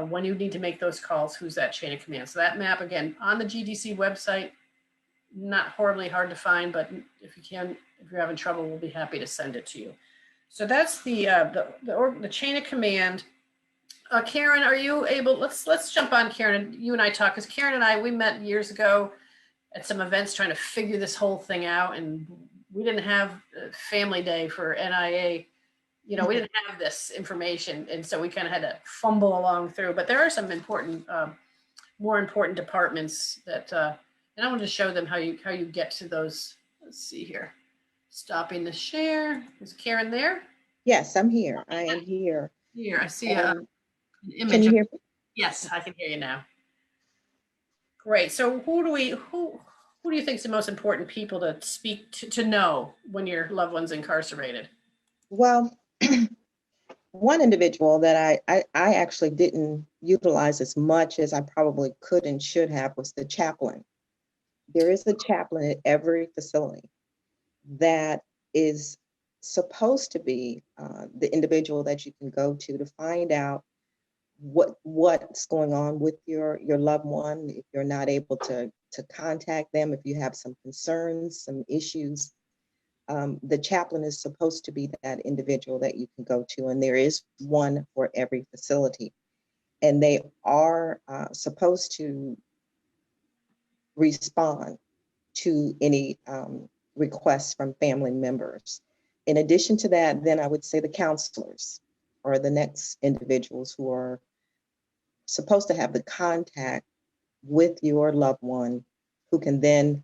when you need to make those calls, who's that chain of command. So that map, again, on the GDC website, not horribly hard to find, but if you're having trouble, we'll be happy to send it to you. So that's the chain of command. Karen, are you able, let's jump on, Karen, you and I talk, because Karen and I, we met years ago at some events trying to figure this whole thing out, and we didn't have family day for NIA. You know, we didn't have this information, and so we kind of had to fumble along through, but there are some important, more important departments that, and I want to show them how you get to those. Let's see here. Stopping the share. Is Karen there? Yes, I'm here. I am here. Here, I see an image. Can you hear me? Yes, I can hear you now. Great. So who do you think is the most important people to speak to know when your loved one's incarcerated? Well, one individual that I actually didn't utilize as much as I probably could and should have was the chaplain. There is a chaplain at every facility that is supposed to be the individual that you can go to find out what's going on with your loved one. If you're not able to contact them, if you have some concerns, some issues, the chaplain is supposed to be that individual that you can go to, and there is one for every facility. And they are supposed to respond to any requests from family members. In addition to that, then I would say the counselors are the next individuals who are supposed to have the contact with your loved one, who can then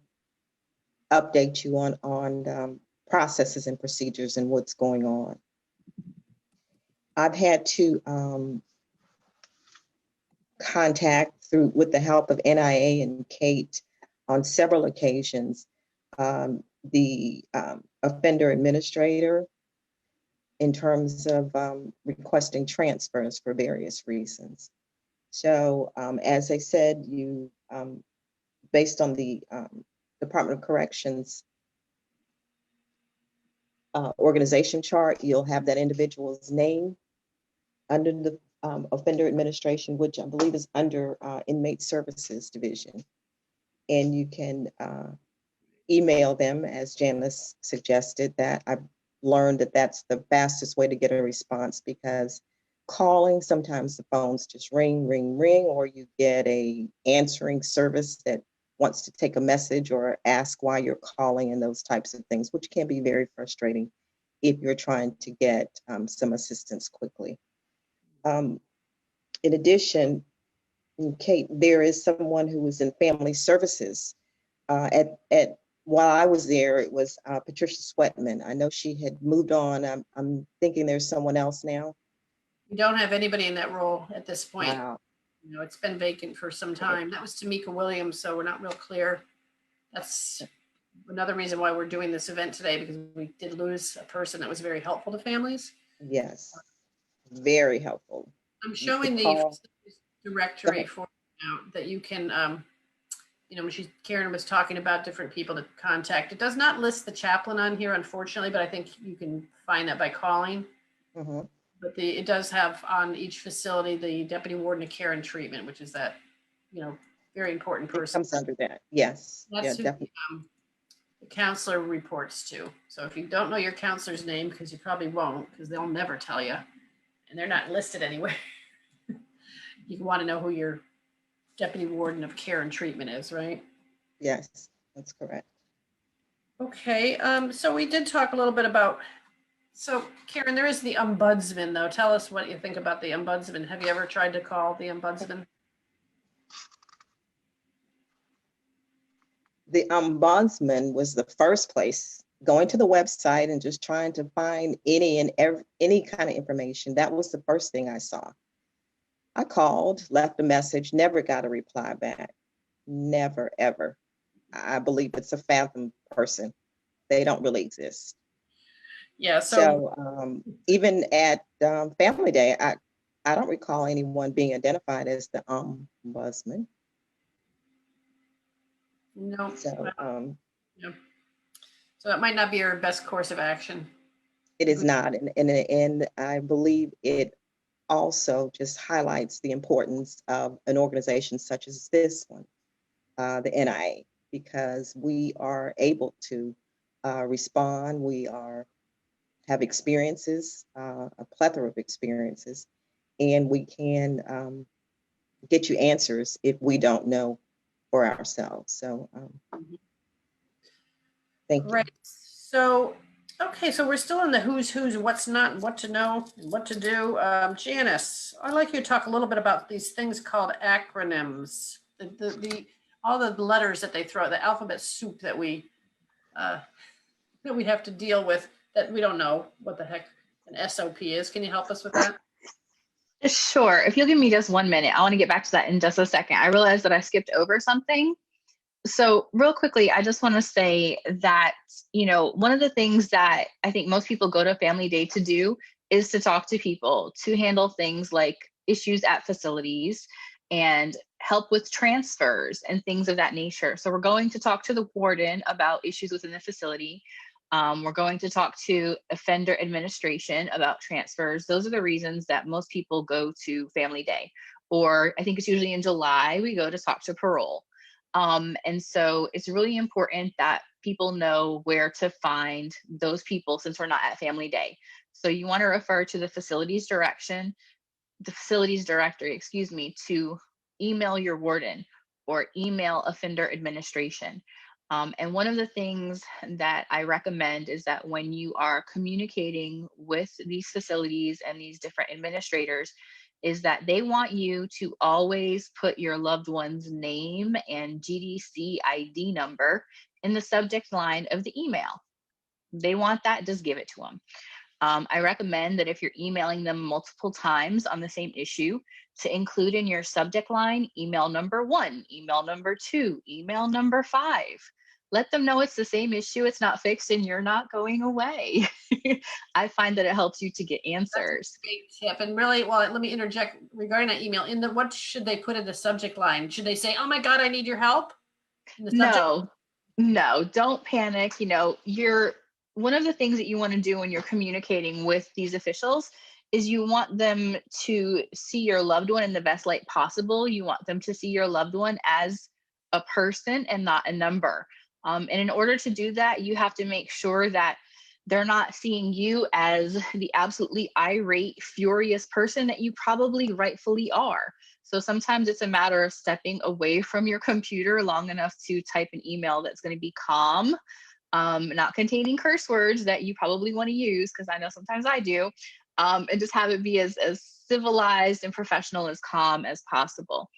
update you on processes and procedures and what's going on. I've had to contact with the help of NIA and Kate on several occasions, the offender administrator in terms of requesting transfers for various reasons. So as I said, you, based on the Department of Corrections organization chart, you'll have that individual's name under the offender administration, which I believe is under inmate services division. And you can email them, as Janice suggested. That I've learned that that's the fastest way to get a response, because calling, sometimes the phones just ring, ring, ring, or you get a answering service that wants to take a message or ask why you're calling and those types of things, which can be very frustrating if you're trying to get some assistance quickly. In addition, Kate, there is someone who was in family services. While I was there, it was Patricia Sweatman. I know she had moved on. I'm thinking there's someone else now. We don't have anybody in that role at this point. Wow. You know, it's been vacant for some time. That was Tamika Williams, so we're not real clear. That's another reason why we're doing this event today, because we did lose a person that was very helpful to families. Yes, very helpful. I'm showing the directory for you now that you can, you know, Karen was talking about different people to contact. It does not list the chaplain on here, unfortunately, but I think you can find that by calling. Mm-hmm. But it does have on each facility the deputy warden of care and treatment, which is that, you know, very important person. It comes under that, yes. That's yeah, who definitely. The counselor reports to. So if you don't know your counselor's name, because you probably won't, because they'll never tell you, and they're not listed anywhere, you want to know who your deputy warden of care and treatment is, right? Yes, that's correct. Okay, so we did talk a little bit about, so Karen, there is the ombudsman though. Tell us what you think about the ombudsman. Have you ever tried to call the ombudsman? The ombudsman was the first place going to the website and just trying to find any kind of information. That was the first thing I saw. I called, left a message, never got a reply back. Never, ever. I believe it's a phantom person. They don't really exist. Yeah. So even at Family Day, I don't recall anyone being identified as the ombudsman. No. So Yeah. So that might not be our best course of action. it is not, and I believe it also just highlights the importance of an organization such as this one, the NIA, because we are able to respond. We have experiences, a plethora of experiences, and we can get you answers if we don't know for ourselves. So thank you. Right. So, okay, so we're still in the who's, what's not, what to know, and what to do. Janice, I'd like you to talk a little bit about these things called acronyms, all the letters that they throw, the alphabet soup that we have to deal with, that we don't know what the heck an SOP is. Can you help us with that? Sure. If you'll give me just 1 minute, I want to get back to that in just a second. I realized that I skipped over something. So real quickly, I just want to say that, one of the things that I think most people go to Family Day to do is to talk to people, to handle things like issues at facilities and help with transfers and things of that nature. So we're going to talk to the warden about issues within the facility. We're going to talk to offender administration about transfers. Those are the reasons that most people go to Family Day. Or I think it's usually in July, we go to talk to parole. And so it's really important that people know where to find those people since we're not at Family Day. So you want to refer to the facilities director, to email your warden or email offender administration. And one of the things that I recommend is that when you are communicating with these facilities and these different administrators, is that they want you to always put your loved one's name and GDC ID number in the subject line of the email. They want that, just give it to them. I recommend that if you're emailing them multiple times on the same issue, to include in your subject line email number 1, email number 2, email number 5. Let them know it's the same issue, it's not fixed, and you're not going away. I find that it helps you to get answers. That's a great tip. And really, well, let me interject regarding that email. What should they put in the subject line? Should they say, "Oh my God, I need your help"? No, don't panic. One of the things that you want to do when you're communicating with these officials is you want them to see your loved one in the best light possible. You want them to see your loved one as a person and not a number. And in order to do that, you have to make sure that they're not seeing you as the absolutely irate, furious person that you probably rightfully are. So sometimes it's a matter of stepping away from your computer long enough to type an email that's going to be calm, not containing curse words that you probably want to use, because I know sometimes I do, and just have it be as civilized and professional, as calm as possible.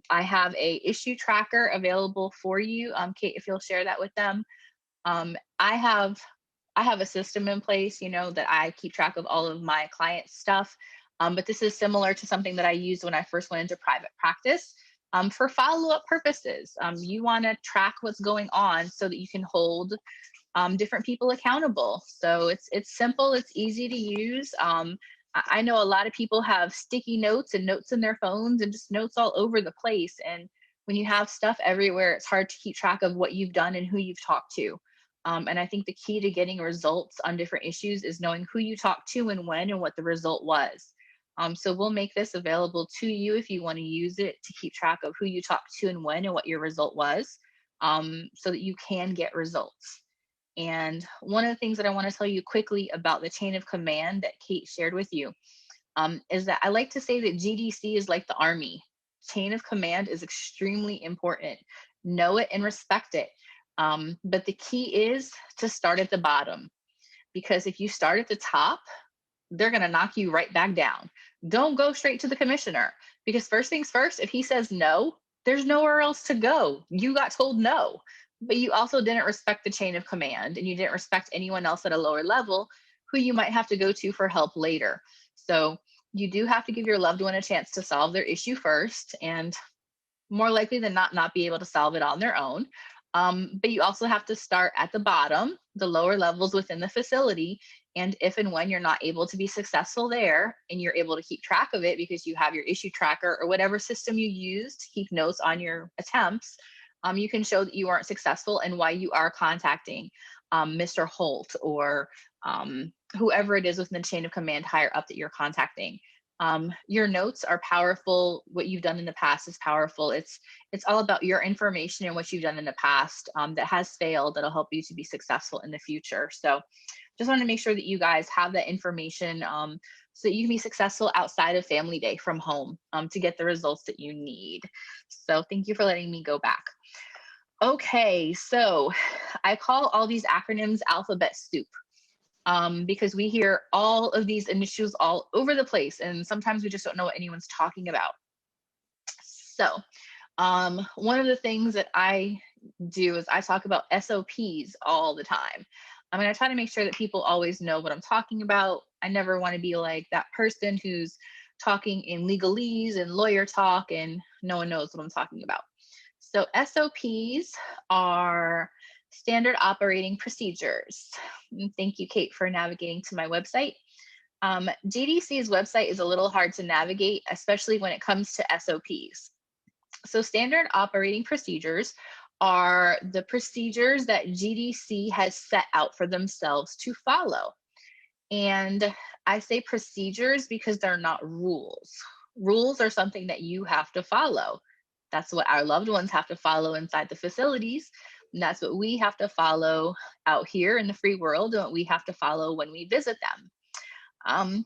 I have a issue tracker available for you. Kate, if you'll share that with them. I have a system in place, that I keep track of all of my clients' stuff. But this is similar to something that I used when I first went into private practice. For follow-up purposes, you want to track what's going on so that you can hold different people accountable. So it's simple, it's easy to use. I know a lot of people have sticky notes and notes in their phones and just notes all over the place. And when you have stuff everywhere, it's hard to keep track of what you've done and who you've talked to. And I think the key to getting results on different issues is knowing who you talked to and when and what the result was. So we'll make this available to you if you want to use it to keep track of who you talked to and when and what your result was, so that you can get results. And one of the things that I want to tell you quickly about the chain of command that Kate shared with you is that I like to say that GDC is like the Army. Chain of command is extremely important. Know it and respect it. But the key is to start at the bottom, because if you start at the top, they're going to knock you right back down. Don't go straight to the commissioner, because first things first, if he says no, there's nowhere else to go. You got told no. but you also didn't respect the chain of command, and you didn't respect anyone else at a lower level who you might have to go to for help later. So you do have to give your loved one a chance to solve their issue first, and more likely than not be able to solve it on their own. But you also have to start at the bottom, the lower levels within the facility. And if and when you're not able to be successful there, and you're able to keep track of it because you have your issue tracker or whatever system you use to keep notes on your attempts, you can show that you aren't successful and why you are contacting Mr. Holt or whoever it is within the chain of command higher up that you're contacting. Your notes are powerful. What you've done in the past is powerful. It's all about your information and what you've done in the past that has failed, that'll help you to be successful in the future. So just want to make sure that you guys have that information so that you can be successful outside of Family Day from home to get the results that you need. So thank you for letting me go back. Okay, so I call all these acronyms alphabet soup. Because we hear all of these initials all over the place, and sometimes we just don't know what anyone's talking about. So one of the things that I do is I talk about SOPs all the time. I'm going to try to make sure that people always know what I'm talking about. I never want to be like that person who's talking in legalese and lawyer talk and no one knows what I'm talking about. So SOPs are standard operating procedures. And thank you, Kate, for navigating to my website. GDC's website is a little hard to navigate, especially when it comes to SOPs. So standard operating procedures are the procedures that GDC has set out for themselves to follow. And I say procedures because they're not rules. Rules are something that you have to follow. That's what our loved ones have to follow inside the facilities. And that's what we have to follow out here in the free world, and what we have to follow when we visit them.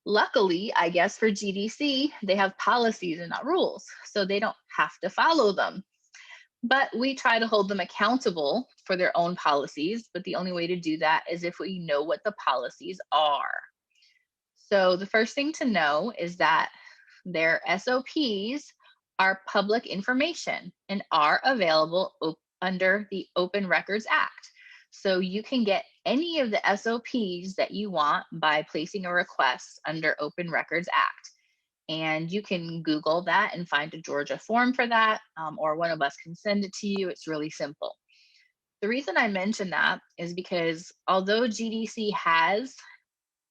Luckily, I guess for GDC, they have policies and not rules, so they don't have to follow them. But we try to hold them accountable for their own policies, but the only way to do that is if we know what the policies are. So the first thing to know is that their SOPs are public information and are available under the Open Records Act. So you can get any of the SOPs that you want by placing a request under Open Records Act. And you can Google that and find a Georgia form for that, or one of us can send it to you. It's really simple. The reason I mention that is because although GDC has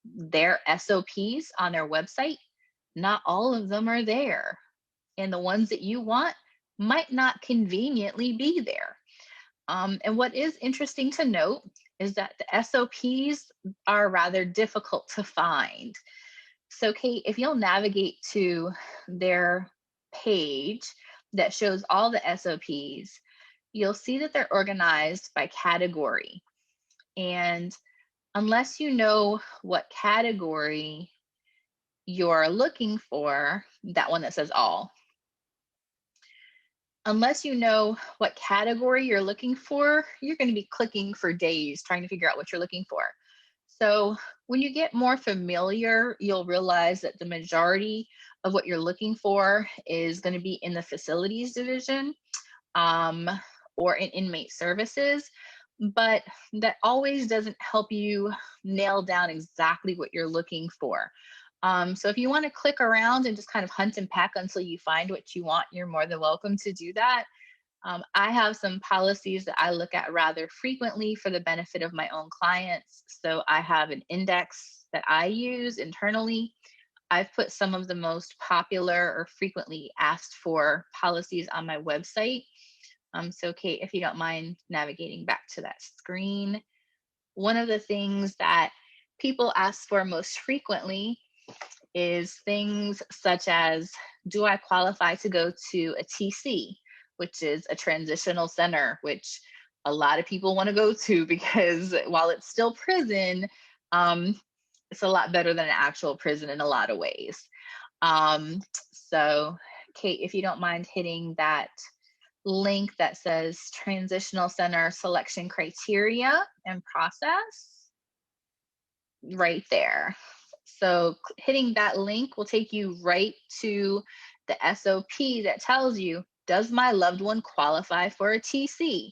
their SOPs on their website, not all of them are there. And the ones that you want might not conveniently be there. And what is interesting to note is that the SOPs are rather difficult to find. So Kate, if you'll navigate to their page that shows all the SOPs, you'll see that they're organized by category. And unless you know what category you're looking for, that one that says all, unless you know what category you're looking for, you're going to be clicking for days trying to figure out what you're looking for. So when you get more familiar, you'll realize that the majority of what you're looking for is going to be in the facilities division or in inmate services, but that always doesn't help you nail down exactly what you're looking for. So if you want to click around and just kind of hunt and peck until you find what you want, you're more than welcome to do that. I have some policies that I look at rather frequently for the benefit of my own clients. So I have an index that I use internally. I've put some of the most popular or frequently asked for policies on my website. So Kate, if you don't mind navigating back to that screen. One of the things that people ask for most frequently is things such as, do I qualify to go to a TC, which is a transitional center, which a lot of people want to go to because while it's still prison, it's a lot better than an actual prison in a lot of ways. So Kate, if you don't mind hitting that link that says Transitional Center Selection Criteria and Process right there. So hitting that link will take you right to the SOP that tells you, does my loved one qualify for a TC?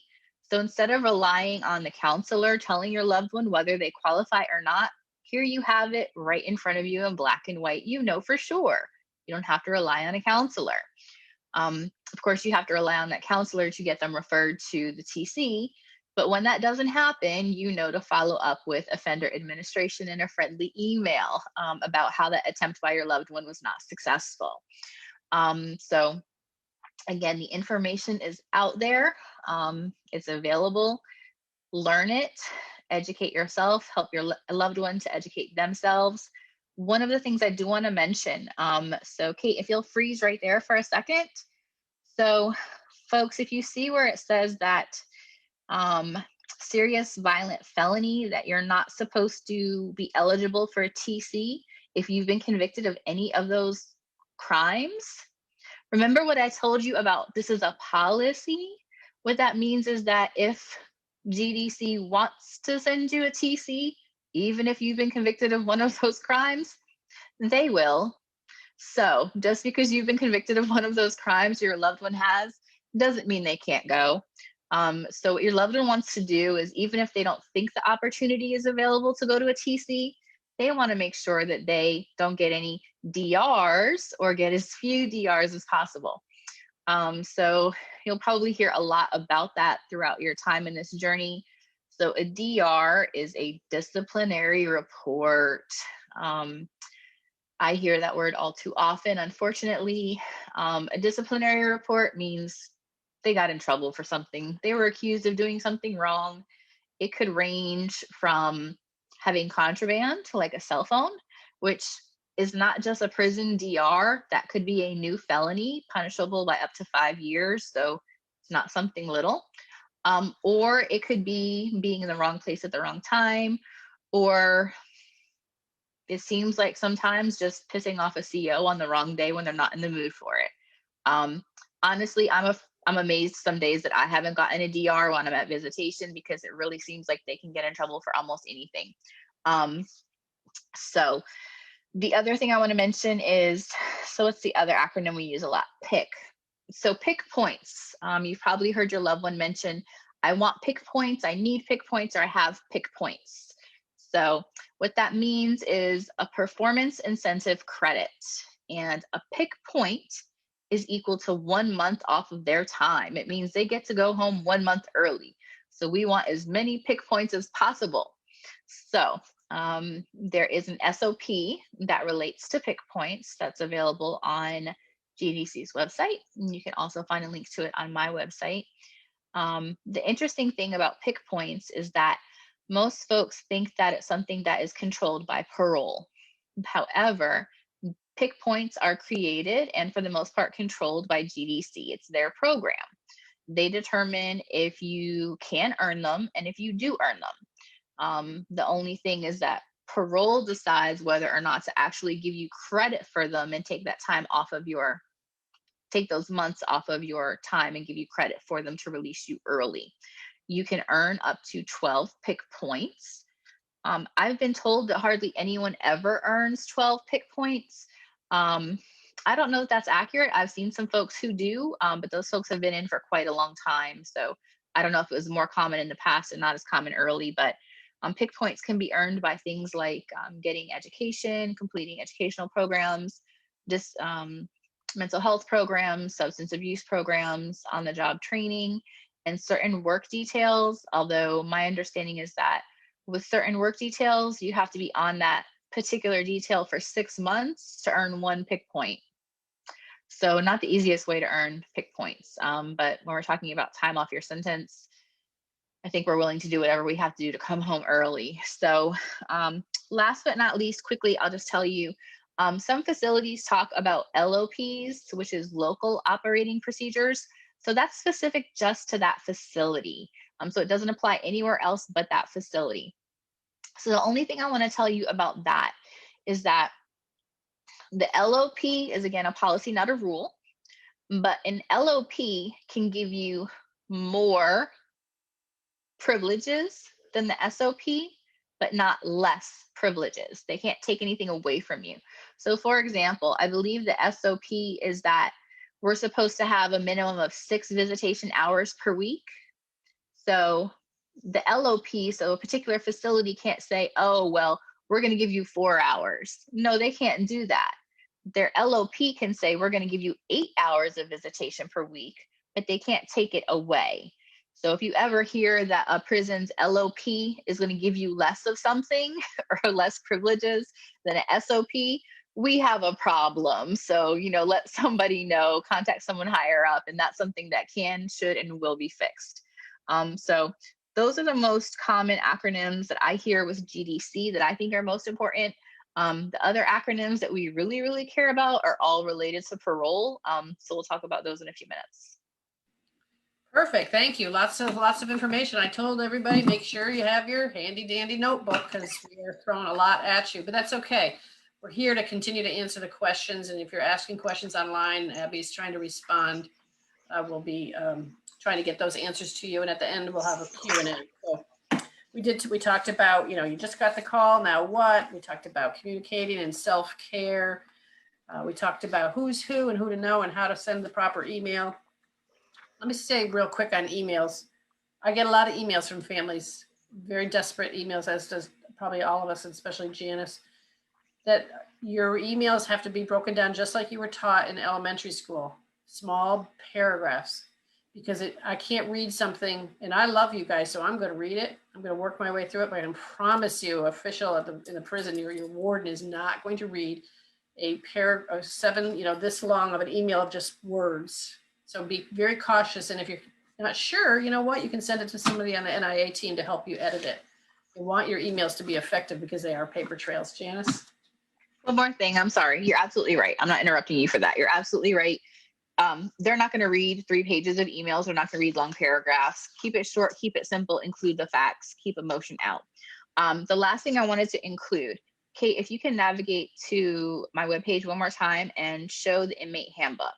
So instead of relying on the counselor telling your loved one whether they qualify or not, here you have it right in front of you in black and white. You know for sure. You don't have to rely on a counselor. Of course, you have to rely on that counselor to get them referred to the TC. But when that doesn't happen, you know to follow up with offender administration in a friendly email about how that attempt by your loved one was not successful. So again, the information is out there. It's available. Learn it, educate yourself, help your loved one to educate themselves. One of the things I do want to mention, so Kate, if you'll freeze right there for a second. So folks, if you see where it says that serious violent felony, that you're not supposed to be eligible for a TC if you've been convicted of any of those crimes. Remember what I told you about this is a policy? What that means is that if GDC wants to send you a TC, even if you've been convicted of one of those crimes, they will. So just because you've been convicted of one of those crimes your loved one has, doesn't mean they can't go. So what your loved one wants to do is, even if they don't think the opportunity is available to go to a TC, they want to make sure that they don't get any DRs or get as few DRs as possible. So you'll probably hear a lot about that throughout your time in this journey. So a DR is a disciplinary report. I hear that word all too often, unfortunately. A disciplinary report means they got in trouble for something. They were accused of doing something wrong. It could range from having contraband, like a cell phone, which is not just a prison DR. That could be a new felony, punishable by up to 5 years. So it's not something little. Or it could be being in the wrong place at the wrong time, or it seems like sometimes just pissing off a CO on the wrong day when they're not in the mood for it. Honestly, I'm amazed some days that I haven't gotten a DR when I'm at visitation, because it really seems like they can get in trouble for almost anything. So the other thing I want to mention is, so what's the other acronym we use a lot? PIC. So PIC points. You've probably heard your loved one mention, I want PIC points, I need PIC points, or I have PIC points. So what that means is a performance incentive credit, and a PIC point is equal to 1 month off of their time. It means they get to go home 1 month early. So we want as many PIC points as possible. So there is an SOP that relates to PIC points that's available on GDC's website. And you can also find a link to it on my website. The interesting thing about PIC points is that most folks think that it's something that is controlled by parole. However, PIC points are created and for the most part controlled by GDC. It's their program. They determine if you can earn them and if you do earn them. The only thing is that parole decides whether or not to actually give you credit for them and take that time off of your, take those months off of your time and give you credit for them to release you early. You can earn up to 12 PIC points. I've been told that hardly anyone ever earns 12 PIC points. I don't know if that's accurate. I've seen some folks who do, but those folks have been in for quite a long time. So I don't know if it was more common in the past and not as common early, but PIC points can be earned by things like getting education, completing educational programs, mental health programs, substance abuse programs, on-the-job training, and certain work details. Although my understanding is that with certain work details, you have to be on that particular detail for 6 months to earn 1 PIC point. So not the easiest way to earn PIC points. But when we're talking about time off your sentence, I think we're willing to do whatever we have to do to come home early. So last but not least, quickly, I'll just tell you, some facilities talk about LOPs, which is local operating procedures. So that's specific just to that facility. So it doesn't apply anywhere else but that facility. So the only thing I want to tell you about that is that the LOP is, again, a policy, not a rule, but an LOP can give you more privileges than the SOP, but not less privileges. They can't take anything away from you. So for example, I believe the SOP is that we're supposed to have a minimum of 6 visitation hours per week. So the LOP, so a particular facility can't say, oh, well, we're going to give you 4 hours. No, they can't do that. Their LOP can say, we're going to give you 8 hours of visitation per week, but they can't take it away. So if you ever hear that a prison's LOP is going to give you less of something or less privileges than an SOP, we have a problem. So, let somebody know, contact someone higher up, and that's something that can, should, and will be fixed. So those are the most common acronyms that I hear with GDC that I think are most important. The other acronyms that we really, really care about are all related to parole. So we'll talk about those in a few minutes. Perfect. Thank you. Lots of information. I told everybody, make sure you have your handy dandy notebook because we are throwing a lot at you, but that's okay. We're here to continue to answer the questions. And if you're asking questions online, Abby's trying to respond. We'll be trying to get those answers to you. And at the end, we'll have a Q&A. So we talked about, you just got the call, now what? We talked about communicating and self-care. We talked about who's who and who to know and how to send the proper email. Let me say real quick on emails. I get a lot of emails from families, very desperate emails, as does probably all of us, especially Janice, that your emails have to be broken down just like you were taught in elementary school, small paragraphs, because I can't read something, and I love you guys, so I'm going to read it. I'm going to work my way through it, but I can promise you, official in the prison, your warden is not going to read a paragraph, 7, this long of an email of just words. So be very cautious. And if you're not sure, you know what, you can send it to somebody on the NIA team to help you edit it. You want your emails to be effective because they are paper trails. Janice? One more thing. I'm sorry. You're absolutely right. I'm not interrupting you for that. You're absolutely right. They're not going to read 3 pages of emails. They're not going to read long paragraphs. Keep it short, keep it simple, include the facts, keep emotion out. The last thing I wanted to include, Kate, if you can navigate to my webpage one more time and show the inmate handbook.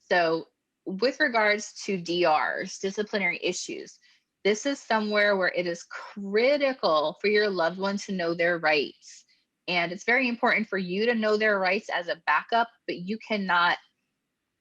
So with regards to DRs, disciplinary issues, this is somewhere where it is critical for your loved one to know their rights. And it's very important for you to know their rights as a backup, but you cannot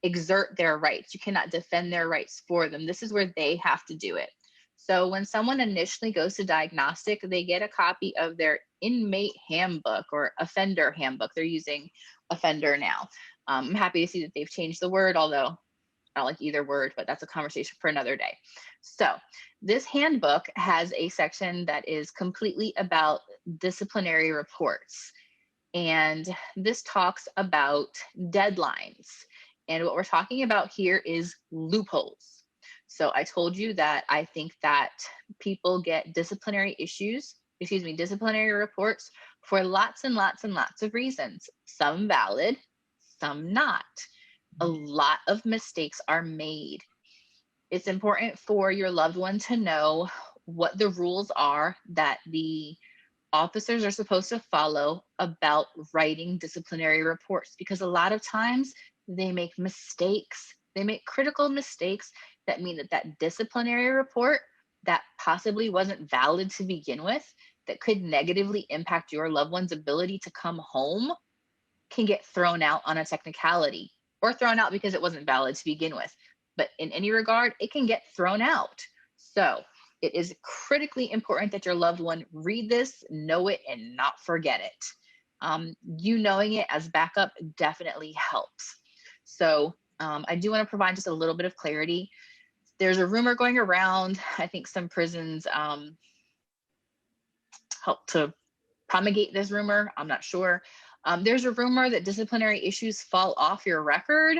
exert their rights. You cannot defend their rights for them. This is where they have to do it. So when someone initially goes to diagnostic, they get a copy of their inmate handbook or offender handbook. They're using offender now. I'm happy to see that they've changed the word, although I don't like either word, but that's a conversation for another day. So this handbook has a section that is completely about disciplinary reports. And this talks about deadlines. And what we're talking about here is loopholes. So I told you that I think that people get disciplinary reports for lots and lots and lots of reasons, some valid, some not. A lot of mistakes are made. It's important for your loved one to know what the rules are that the officers are supposed to follow about writing disciplinary reports, because a lot of times they make mistakes. They make critical mistakes that mean that disciplinary report that possibly wasn't valid to begin with, that could negatively impact your loved one's ability to come home, can get thrown out on a technicality, or thrown out because it wasn't valid to begin with. But in any regard, it can get thrown out. So it is critically important that your loved one read this, know it, and not forget it. You knowing it as backup definitely helps. So I do want to provide just a little bit of clarity. There's a rumor going around. I think some prisons help to promulgate this rumor. I'm not sure. There's a rumor that disciplinary issues fall off your record.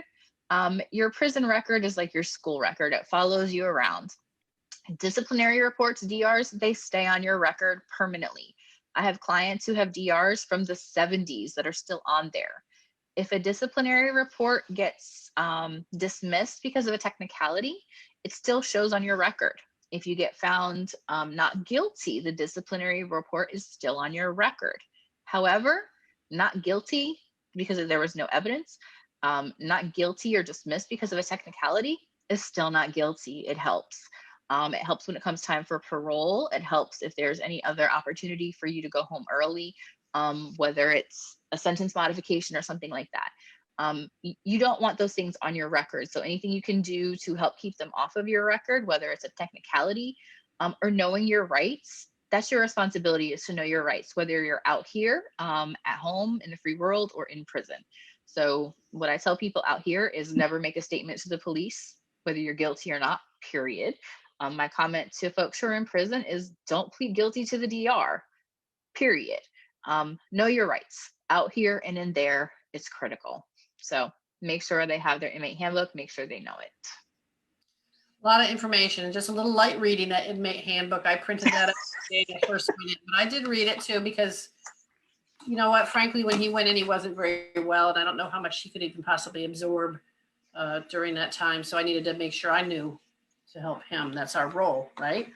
Your prison record is like your school record. It follows you around. Disciplinary reports, DRs, they stay on your record permanently. I have clients who have DRs from the 70s that are still on there. If a disciplinary report gets dismissed because of a technicality, it still shows on your record. If you get found not guilty, the disciplinary report is still on your record. However, not guilty because there was no evidence, not guilty or dismissed because of a technicality is still not guilty. It helps. It helps when it comes time for parole. It helps if there's any other opportunity for you to go home early, whether it's a sentence modification or something like that. You don't want those things on your record. So anything you can do to help keep them off of your record, whether it's a technicality or knowing your rights, that's your responsibility, is to know your rights, whether you're out here, at home, in the free world, or in prison. So what I tell people out here is never make a statement to the police, whether you're guilty or not, period. My comment to folks who are in prison is don't plead guilty to the DR, period. Know your rights out here and in there. It's critical. So make sure they have their inmate handbook, make sure they know it. A lot of information and just a little light reading, that inmate handbook. I printed that up the day I first read it, but I did read it too, because you know what, frankly, when he went in, he wasn't very well, and I don't know how much he could even possibly absorb during that time. So I needed to make sure I knew to help him. That's our role, right?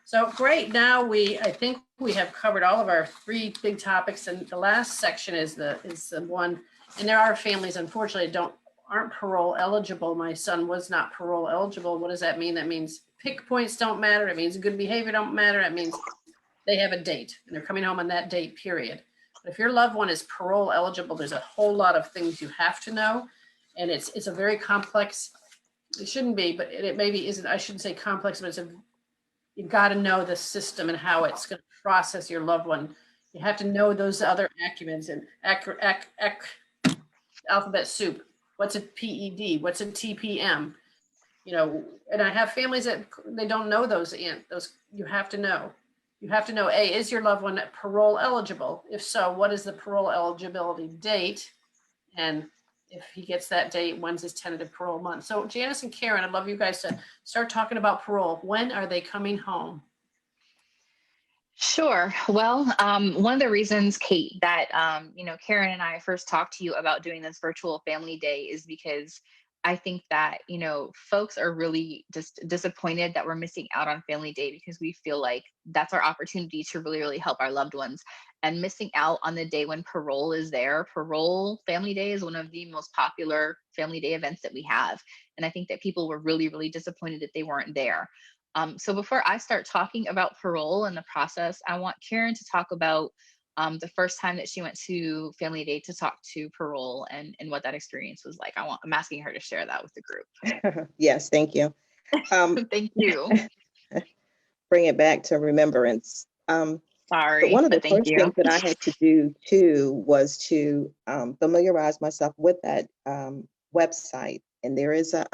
So great. Now I think we have covered all of our 3 big topics, and the last section is the one. And there are families, unfortunately, aren't parole eligible. My son was not parole eligible. What does that mean? That means pick points don't matter. It means good behavior don't matter. It means they have a date and they're coming home on that date, period. But if your loved one is parole eligible, there's a whole lot of things you have to know. And it's a very complex, it shouldn't be, but it maybe isn't, I shouldn't say complex, but you've got to know the system and how it's going to process your loved one. You have to know those other acronyms and alphabet soup. What's a PED? What's a TPM? You know, and I have families that they don't know those. You have to know. You have to know, A, is your loved one parole eligible? If so, what is the parole eligibility date? And if he gets that date, when's his tentative parole month? So Janice and Karen, I'd love you guys to start talking about parole. When are they coming home? Sure. Well, one of the reasons, Kate, that Karen and I first talked to you about doing this virtual family day is because I think that folks are really just disappointed that we're missing out on family day, because we feel like that's our opportunity to really, really help our loved ones. And missing out on the day when parole is there. Parole family day is one of the most popular family day events that we have, and I think that people were really, really disappointed that they weren't there. So before I start talking about parole and the process, I want Karen to talk about the first time that she went to Family Day to talk to parole and what that experience was like. I'm asking her to share that with the group. Yes, thank you. Thank you. Bring it back to remembrance. Sorry, but one of the thank first you. things that I had to do too was to familiarize myself with that website. And there is a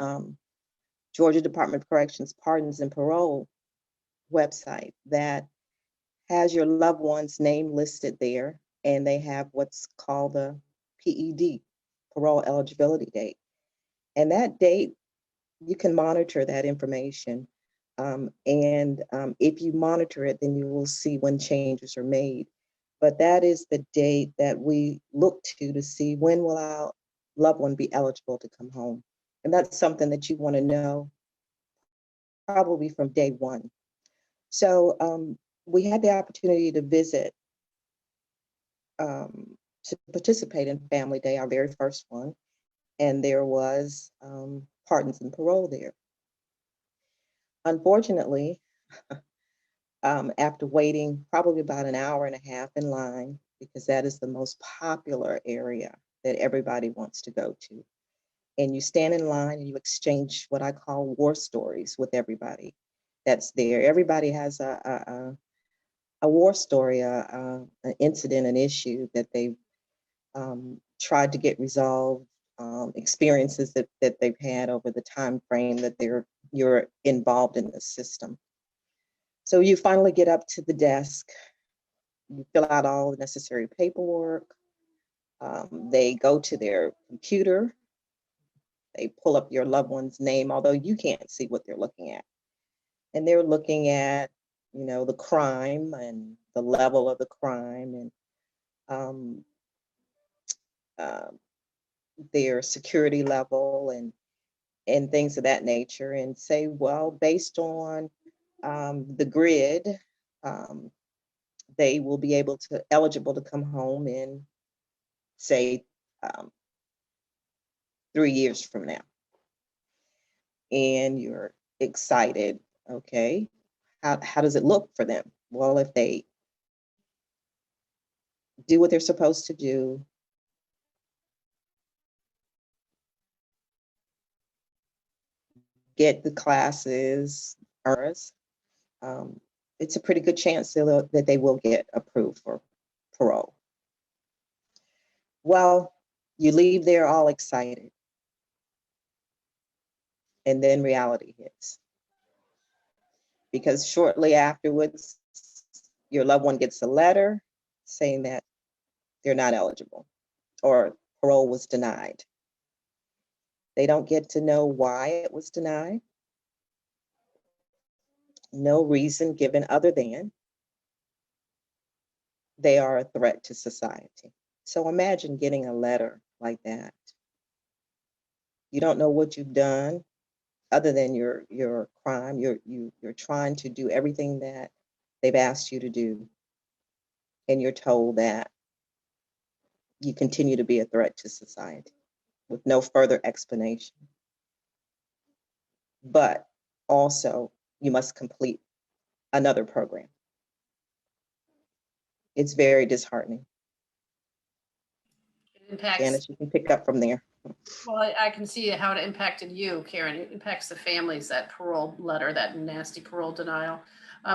Georgia Department of Corrections Pardons and Parole website that has your loved one's name listed there, and they have what's called the PED, parole eligibility date. And that date, you can monitor that information. If you monitor it, then you will see when changes are made. But that is the date that we look to see when will our loved one be eligible to come home. And that's something that you want to know probably from day one. So we had the opportunity to visit, to participate in Family Day, our very first one. And there was pardons and parole there. Unfortunately, after waiting probably about an hour and a half in line, because that is the most popular area that everybody wants to go to. And you stand in line and you exchange what I call war stories with everybody that's there. Everybody has a war story, an incident, an issue that they've tried to get resolved, experiences that they've had over the time frame that you're involved in the system. So you finally get up to the desk, you fill out all the necessary paperwork. They go to their computer, they pull up your loved one's name, although you can't see what they're looking at. And they're looking at, the crime and the level of the crime and their security level and things of that nature, and say, well, based on the grid, they will be eligible to come home in, say, 3 years from now. And you're excited. Okay, how does it look for them? Well, if they do what they're supposed to do, get the classes, it's a pretty good chance that they will get approved for parole. Well, you leave there all excited, and then reality hits. Because shortly afterwards, your loved one gets a letter saying that they're not eligible or parole was denied. They don't get to know why it was denied. No reason given other than they are a threat to society. So imagine getting a letter like that. You don't know what you've done other than your crime. You're trying to do everything that they've asked you to do, and you're told that you continue to be a threat to society with no further explanation. But also, you must complete another program. It's very disheartening. It impacts, Janice, you can pick up from there. well, I can see how it impacted you, Karen. It impacts the families, that parole letter, that nasty parole denial.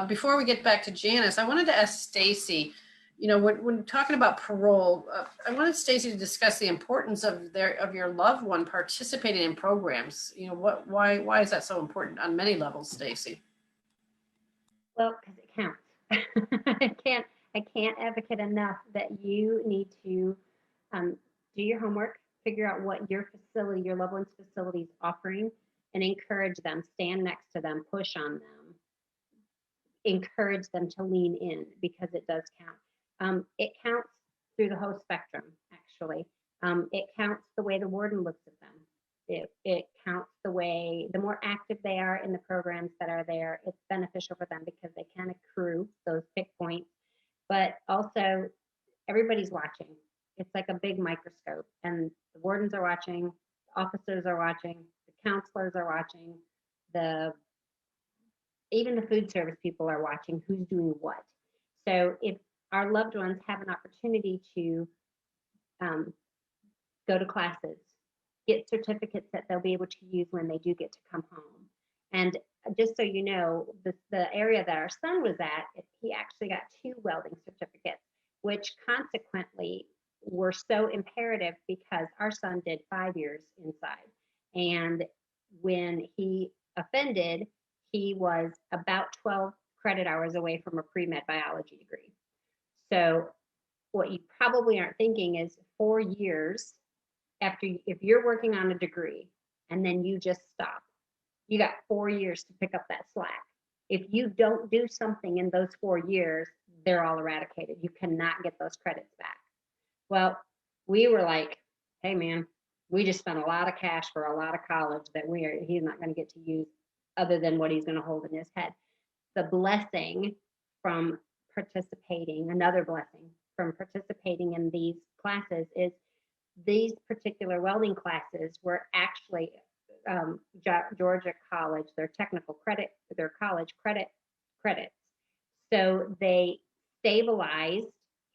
Before we get back to Janice, I wanted to ask Stacy, you know, when talking about parole, I wanted Stacy to discuss the importance of your loved one participating in programs. You know, why is that so important on many levels, Stacy? Well, because it counts. I can't advocate enough that you need to do your homework, figure out what your facility, your loved one's facility is offering, and encourage them, stand next to them, push on them, encourage them to lean in, because it does count. It counts through the whole spectrum, actually. It counts the way the warden looks at them. It counts the way, the more active they are in the programs that are there, it's beneficial for them because they can accrue those pick points. But also, everybody's watching. It's like a big microscope, and the wardens are watching, the officers are watching, the counselors are watching, even the food service people are watching who's doing what. So if our loved ones have an opportunity to go to classes, get certificates that they'll be able to use when they do get to come home. And just so you know, the area that our son was at, he actually got 2 welding certificates, which consequently were so imperative because our son did 5 years inside. And when he offended, he was about 12 credit hours away from a pre-med biology degree. So what you probably aren't thinking is 4 years after, if you're working on a degree and then you just stop, you got 4 years to pick up that slack. If you don't do something in those 4 years, they're all eradicated. You cannot get those credits back. Well, we were like, hey man, we just spent a lot of cash for a lot of college that he's not going to get to use other than what he's going to hold in his head. The blessing from participating, another blessing from participating in these classes is these particular welding classes were actually Georgia College, their technical credit, their college credits. So they stabilized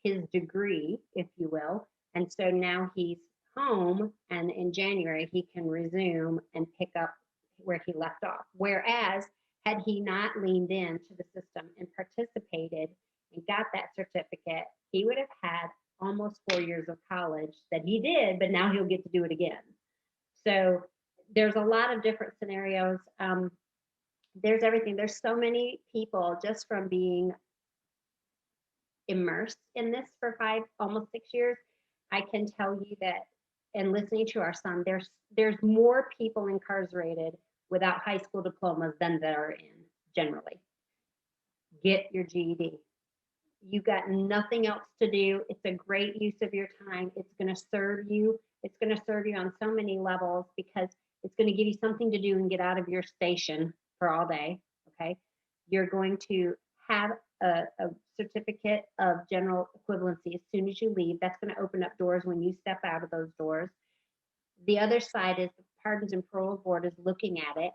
his degree, if you will. And so now he's home, and in January he can resume and pick up where he left off. Whereas had he not leaned into the system and participated and got that certificate, he would have had almost 4 years of college that he did, but now he'll get to do it again. So there's a lot of different scenarios. There's everything. There's so many people just from being immersed in this for almost 6 years. I can tell you that, and listening to our son, there's more people incarcerated without high school diplomas than there are in generally. Get your GED. You got nothing else to do. It's a great use of your time. It's going to serve you. It's going to serve you on so many levels because it's going to give you something to do and get out of your station for all day. Okay. You're going to have a certificate of general equivalency as soon as you leave. That's going to open up doors when you step out of those doors. The other side is the Pardons and Parole Board is looking at it.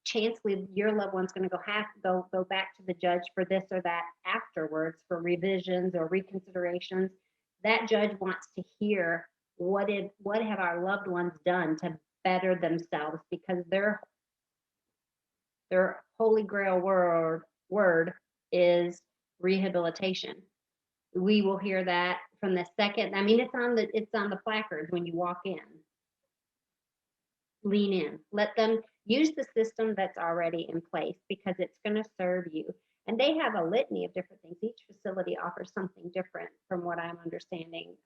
Chancellor, your loved one's going to go back to the judge for this or that afterwards for revisions or reconsiderations. That judge wants to hear what have our loved ones done to better themselves, because their holy grail word is rehabilitation. We will hear that from the second. I mean, it's on the placards when you walk in. Lean in. Let them use the system that's already in place because it's going to serve you. And they have a litany of different things. Each facility offers something different from what I'm understanding.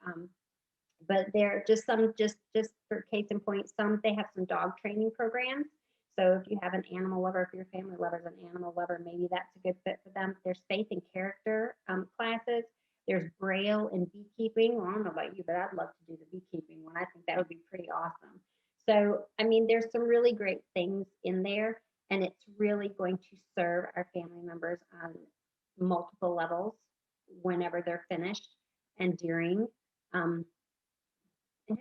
But they're just for case in point, they have some dog training programs. So if you have an animal lover, if your family lover is an animal lover, maybe that's a good fit for them. There's faith and character classes. There's Braille and beekeeping. Well, I don't know about you, but I'd love to do the beekeeping one. I think that would be pretty awesome. So, I mean, there's some really great things in there, and it's really going to serve our family members on multiple levels whenever they're finished and during. And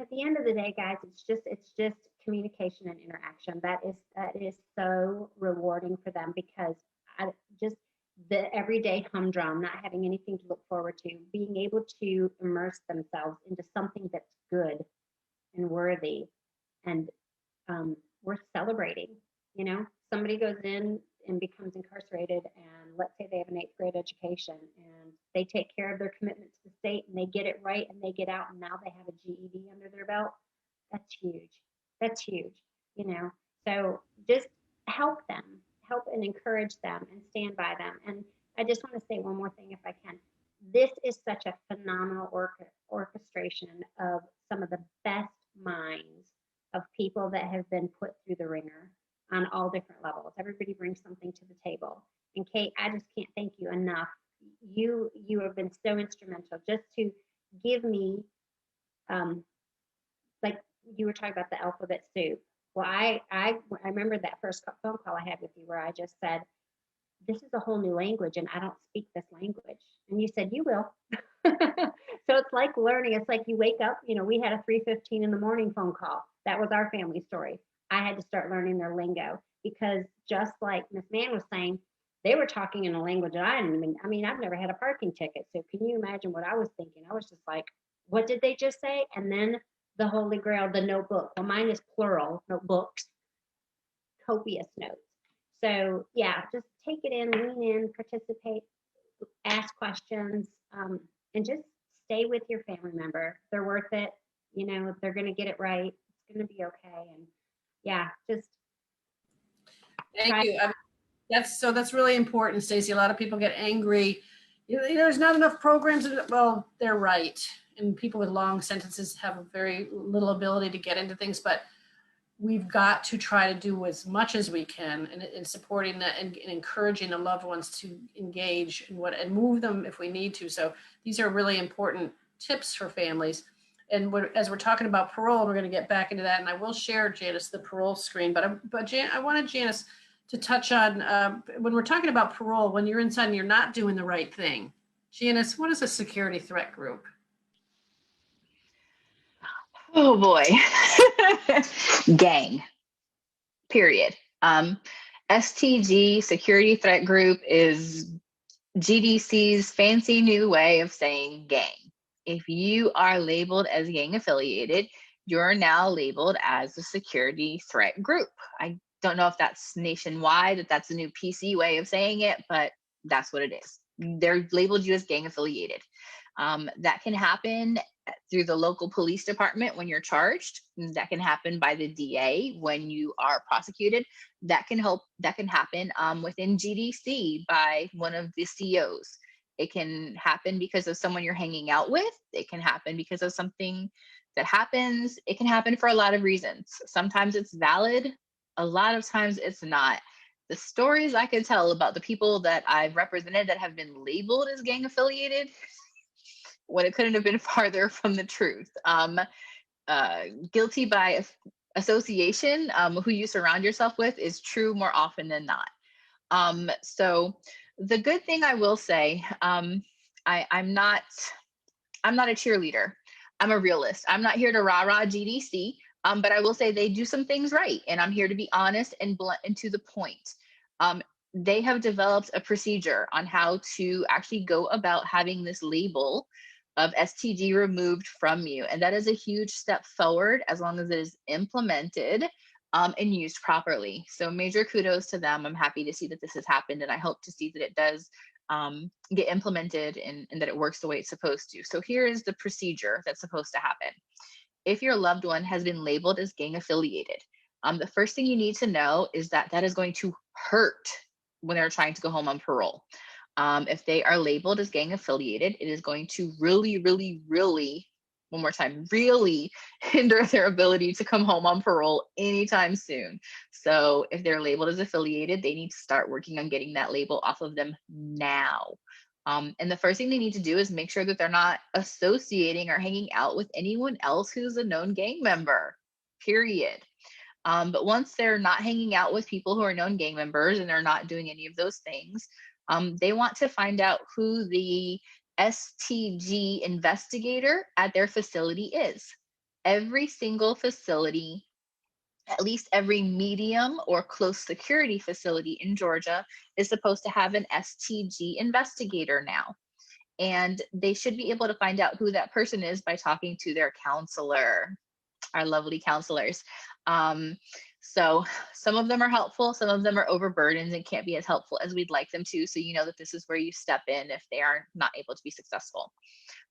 at the end of the day, guys, it's just communication and interaction. That is so rewarding for them because the everyday humdrum, not having anything to look forward to, being able to immerse themselves into something that's good and worthy and worth celebrating. You know, somebody goes in and becomes incarcerated, and let's say they have an 8th grade education and they take care of their commitment to the state and they get it right and they get out and now they have a GED under their belt. That's huge, you know. So just help and encourage them and stand by them. And I just want to say one more thing if I can. This is such a phenomenal orchestration of some of the best minds of people that have been put through the ringer on all different levels. Everybody brings something to the table. And Kate, I just can't thank you enough. You have been so instrumental just to give me, like you were talking about the alphabet soup. Well, I remember that first phone call I had with you where I just said, this is a whole new language and I don't speak this language. And you said, you will. So it's like learning. It's like you wake up, you know, we had a 3:15 in the morning phone call. That was our family story. I had to start learning their lingo because just like Miss Mann was saying, they were talking in a language that I've never had a parking ticket. So can you imagine what I was thinking? I was just like, what did they just say? And then the Holy Grail, the notebook. Well, mine is plural, notebooks, copious notes. So yeah, just take it in, lean in, participate, ask questions, and just stay with your family member. They're worth it. You know, they're going to get it right. It's going to be okay. And yeah, just. Thank you. That's really important, Stacey. A lot of people get angry. You know, there's not enough programs. Well, they're right. And people with long sentences have very little ability to get into things, but we've got to try to do as much as we can in supporting that and encouraging the loved ones to engage and move them if we need to. So these are really important tips for families. And as we're talking about parole, we're going to get back into that. And I will share, Janice, the parole screen. But I wanted Janice to touch on when we're talking about parole, when you're inside and you're not doing the right thing. Janice, what is a security threat group? Oh boy. Gang. Period. STG, security threat group, is GDC's fancy new way of saying gang. If you are labeled as gang affiliated, you're now labeled as a security threat group. I don't know if that's nationwide, if that's a new PC way of saying it, but that's what it is. They're labeled you as gang affiliated. That can happen through the local police department when you're charged. That can happen by the DA when you are prosecuted. That can happen within GDC by one of the COs. It can happen because of someone you're hanging out with. It can happen because of something that happens. It can happen for a lot of reasons. Sometimes it's valid. A lot of times it's not. The stories I can tell about the people that I've represented that have been labeled as gang affiliated, when it couldn't have been farther from the truth. Guilty by association, who you surround yourself with, is true more often than not. So the good thing I will say, I'm not a cheerleader. I'm a realist. I'm not here to rah-rah GDC, but I will say they do some things right. And I'm here to be honest and blunt and to the point. They have developed a procedure on how to actually go about having this label of STG removed from you. And that is a huge step forward as long as it is implemented and used properly. So major kudos to them. I'm happy to see that this has happened, and I hope to see that it does get implemented and that it works the way it's supposed to. So here is the procedure that's supposed to happen. If your loved one has been labeled as gang affiliated, the first thing you need to know is that that is going to hurt when they're trying to go home on parole. If they are labeled as gang affiliated, it is going to really, really, really, one more time, really hinder their ability to come home on parole anytime soon. So if they're labeled as affiliated, they need to start working on getting that label off of them now. And the first thing they need to do is make sure that they're not associating or hanging out with anyone else who's a known gang member, period. But once they're not hanging out with people who are known gang members and they're not doing any of those things, they want to find out who the STG investigator at their facility is. Every single facility, at least every medium or close security facility in Georgia, is supposed to have an STG investigator now. And they should be able to find out who that person is by talking to their counselor, our lovely counselors. So some of them are helpful, some of them are overburdened and can't be as helpful as we'd like them to. So you know that this is where you step in if they are not able to be successful.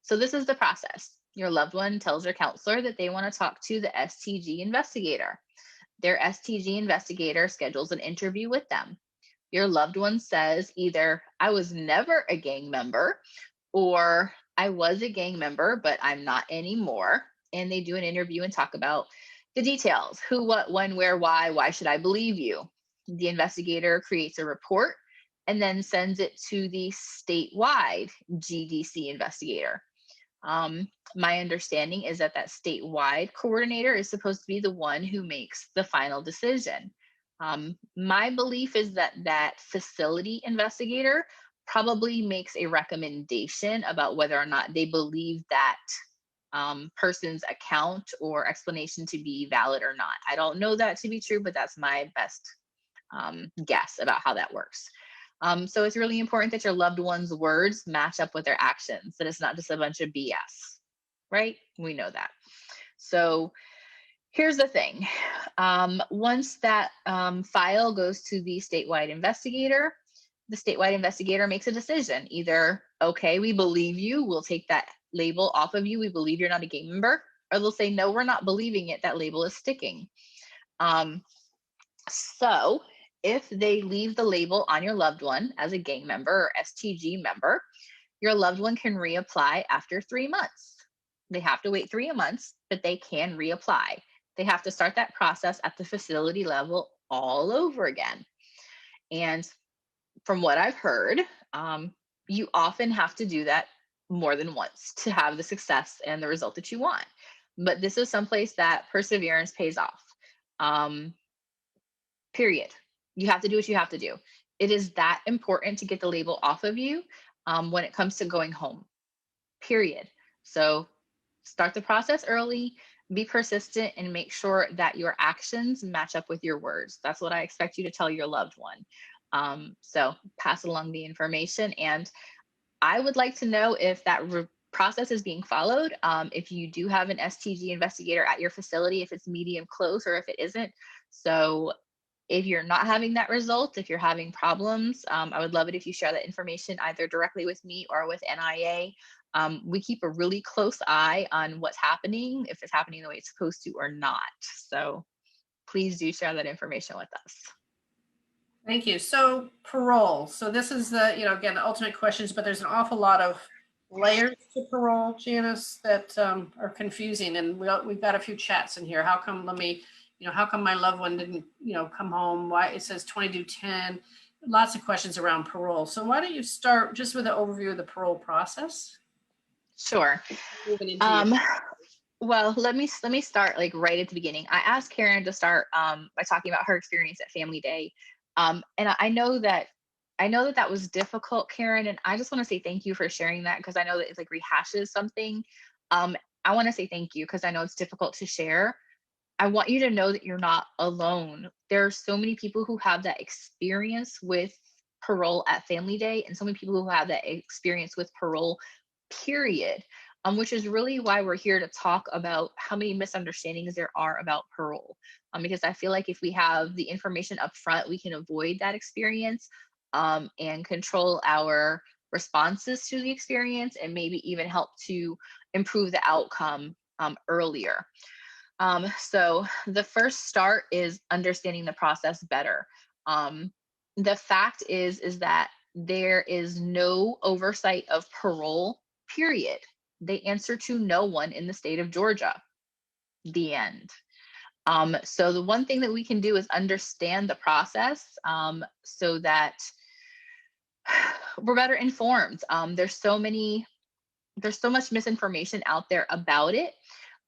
So this is the process. Your loved one tells their counselor that they want to talk to the STG investigator. Their STG investigator schedules an interview with them. Your loved one says either, I was never a gang member, or I was a gang member, but I'm not anymore. And they do an interview and talk about the details: who, what, when, where, why should I believe you? The investigator creates a report and then sends it to the statewide GDC investigator. My understanding is that that statewide coordinator is supposed to be the one who makes the final decision. My belief is that that facility investigator probably makes a recommendation about whether or not they believe that person's account or explanation to be valid or not. I don't know that to be true, but that's my best guess about how that works. So it's really important that your loved one's words match up with their actions, that it's not just a bunch of BS, right? We know that. So here's the thing. Once that file goes to the statewide investigator makes a decision. Either, okay, we believe you, we'll take that label off of you, we believe you're not a gang member, or they'll say, no, we're not believing it, that label is sticking. So if they leave the label on your loved one as a gang member or STG member, your loved one can reapply after 3 months. They have to wait 3 months, but they can reapply. They have to start that process at the facility level all over again. And from what I've heard, you often have to do that more than once to have the success and the result that you want. But this is someplace that perseverance pays off. Period. You have to do what you have to do. It is that important to get the label off of you when it comes to going home. Period. So start the process early, be persistent, and make sure that your actions match up with your words. That's what I expect you to tell your loved one. So pass along the information. And I would like to know if that process is being followed. If you do have an STG investigator at your facility, if it's medium close or if it isn't. So if you're not having that result, if you're having problems, I would love it if you share that information either directly with me or with NIA. We keep a really close eye on what's happening, if it's happening the way it's supposed to or not. So please do share that information with us. Thank you. So parole. So this is the, again, the ultimate questions, but there's an awful lot of layers to parole, Janice, that are confusing. And we've got a few chats in here. How come, how come my loved one didn't, come home? Why it says 20-10, lots of questions around parole. So why don't you start just with an overview of the parole process? Sure. Well, let me start like right at the beginning. I asked Karen to start by talking about her experience at Family Day. And I know that was difficult, Karen, and I just want to say thank you for sharing that, because I know that it's like rehashes something. I want to say thank you because I know it's difficult to share. I want you to know that you're not alone. There are so many people who have that experience with parole at Family Day, and so many people who have that experience with parole, period. which is really why we're here to talk about how many misunderstandings there are about parole. Because I feel like if we have the information up front, we can avoid that experience and control our responses to the experience, and maybe even help to improve the outcome earlier. So the first start is understanding the process better. The fact is that there is no oversight of parole, period. They answer to no one in the state of Georgia. The end. So the one thing that we can do is understand the process so that we're better informed. There's so much misinformation out there about it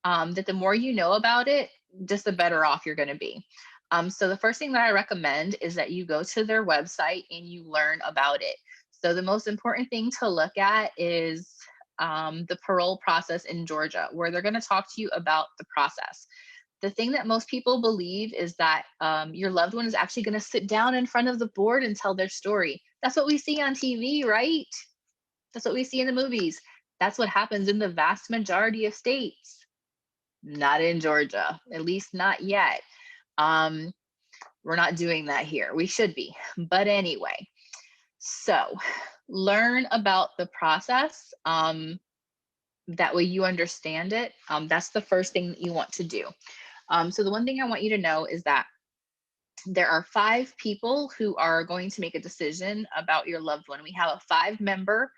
that the more you know about it, just the better off you're going to be. So the first thing that I recommend is that you go to their website and you learn about it. So the most important thing to look at is the parole process in Georgia, where they're going to talk to you about the process. The thing that most people believe is that your loved one is actually going to sit down in front of the board and tell their story. That's what we see on TV, right? That's what we see in the movies. That's what happens in the vast majority of states. Not in Georgia, at least not yet. We're not doing that here. We should be. But anyway, so learn about the process. That way you understand it. That's the first thing that you want to do. So the one thing I want you to know is that there are 5 people who are going to make a decision about your loved one. We have a 5-member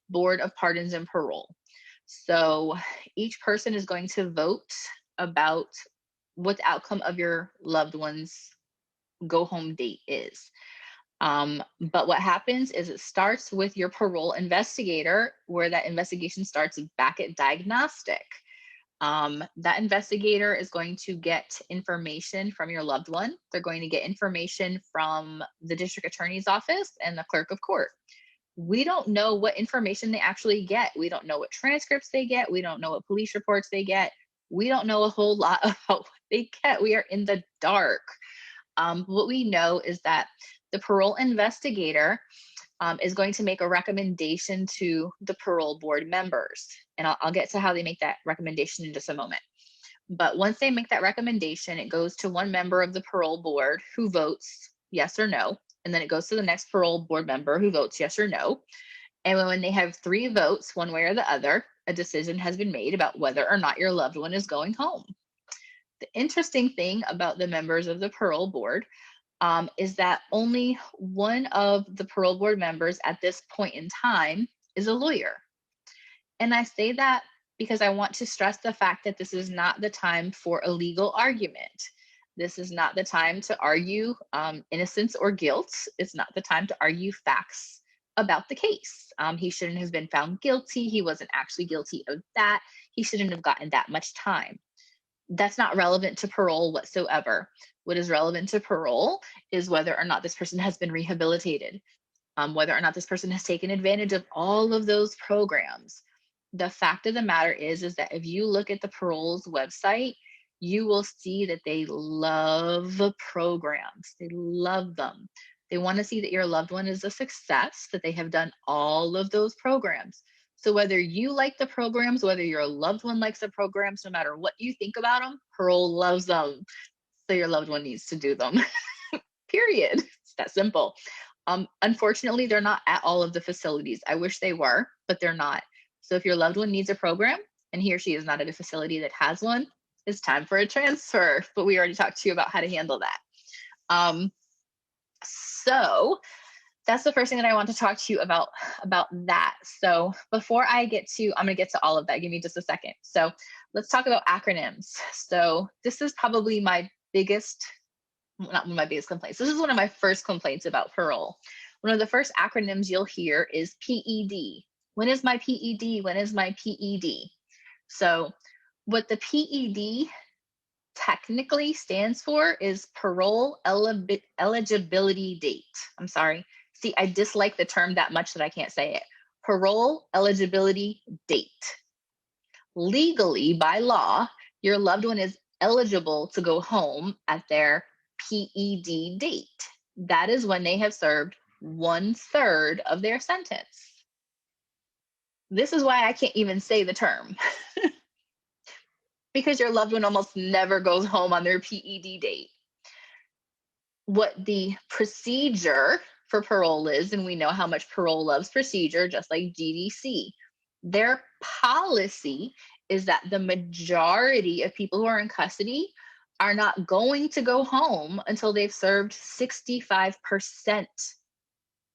board of pardons and parole. So each person is going to vote about what the outcome of your loved one's go home date is. But what happens is it starts with your parole investigator, where that investigation starts back at diagnostic. That investigator is going to get information from your loved one. They're going to get information from the district attorney's office and the clerk of court. We don't know what information they actually get. We don't know what transcripts they get. We don't know what police reports they get. We don't know a whole lot about what they get. We are in the dark. What we know is that the parole investigator is going to make a recommendation to the parole board members. And I'll get to how they make that recommendation in just a moment. But once they make that recommendation, it goes to one member of the parole board who votes yes or no. And then it goes to the next parole board member who votes yes or no. And when they have 3 votes, one way or the other, a decision has been made about whether or not your loved one is going home. The interesting thing about the members of the parole board is that only one of the parole board members at this point in time is a lawyer. And I say that because I want to stress the fact that this is not the time for a legal argument. This is not the time to argue innocence or guilt. It's not the time to argue facts about the case. He shouldn't have been found guilty. He wasn't actually guilty of that. He shouldn't have gotten that much time. That's not relevant to parole whatsoever. What is relevant to parole is whether or not this person has been rehabilitated, whether or not this person has taken advantage of all of those programs. The fact of the matter is that if you look at the parole's website, you will see that they love programs. They love them. They want to see that your loved one is a success, that they have done all of those programs. So whether you like the programs, whether your loved one likes the programs, no matter what you think about them, parole loves them. So your loved one needs to do them. Period. It's that simple. Unfortunately, they're not at all of the facilities. I wish they were, but they're not. So if your loved one needs a program and he or she is not at a facility that has one, it's time for a transfer. But we already talked to you about how to handle that. So that's the first thing that I want to talk to you about that. So before I get to, I'm going to get to all of that. Give me just a second. So let's talk about acronyms. So this is probably my biggest, not one of my biggest complaints. This is one of my first complaints about parole. One of the first acronyms you'll hear is PED. When is my PED? When is my PED? So what the PED technically stands for is parole eligibility date. I'm sorry. See, I dislike the term that much that I can't say it. Parole eligibility date. Legally, by law, your loved one is eligible to go home at their PED date. That is when they have served 1/3 of their sentence. This is why I can't even say the term. Because your loved one almost never goes home on their PED date. What the procedure for parole is, and we know how much parole loves procedure, just like GDC. Their policy is that the majority of people who are in custody are not going to go home until they've served 65%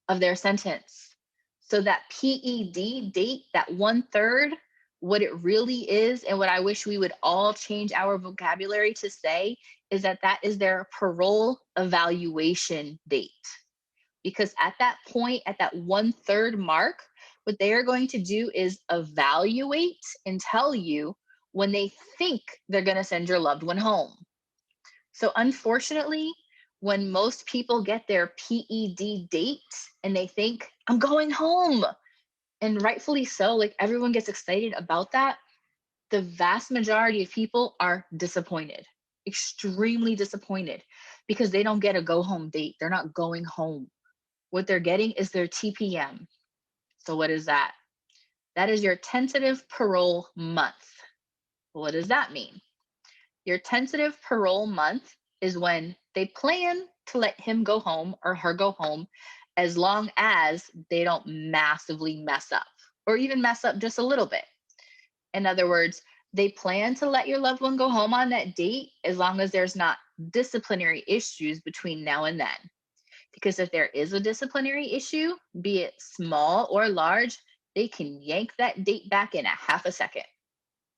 of their sentence. So that PED date, that 1/3, what it really is, and what I wish we would all change our vocabulary to say, is that that is their parole evaluation date. Because at that point, at that 1/3 mark, what they are going to do is evaluate and tell you when they think they're going to send your loved one home. So unfortunately, when most people get their PED date and they think, I'm going home, and rightfully so, like everyone gets excited about that, the vast majority of people are disappointed, extremely disappointed, because they don't get a go home date. They're not going home. What they're getting is their TPM. So what is that? That is your tentative parole month. What does that mean? Your tentative parole month is when they plan to let him go home or her go home, as long as they don't massively mess up or even mess up just a little bit. In other words, they plan to let your loved one go home on that date as long as there's not disciplinary issues between now and then. Because if there is a disciplinary issue, be it small or large, they can yank that date back in a half a second.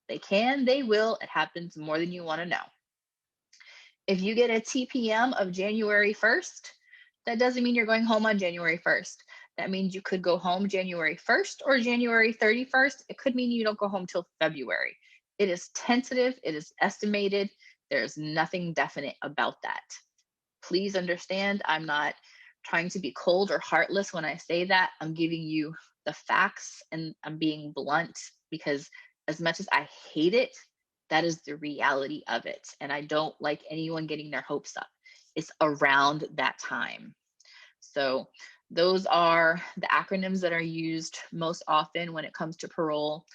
They can, they will. It happens more than you want to know. If you get a TPM of January 1st, that doesn't mean you're going home on January 1st. That means you could go home January 1st or January 31st. It could mean you don't go home till February. It is tentative. It is estimated. There's nothing definite about that. Please understand, I'm not trying to be cold or heartless when I say that. I'm giving you the facts, and I'm being blunt, because as much as I hate it, that is the reality of it. And I don't like anyone getting their hopes up. It's around that time. So those are the acronyms that are used most often when it comes to parole.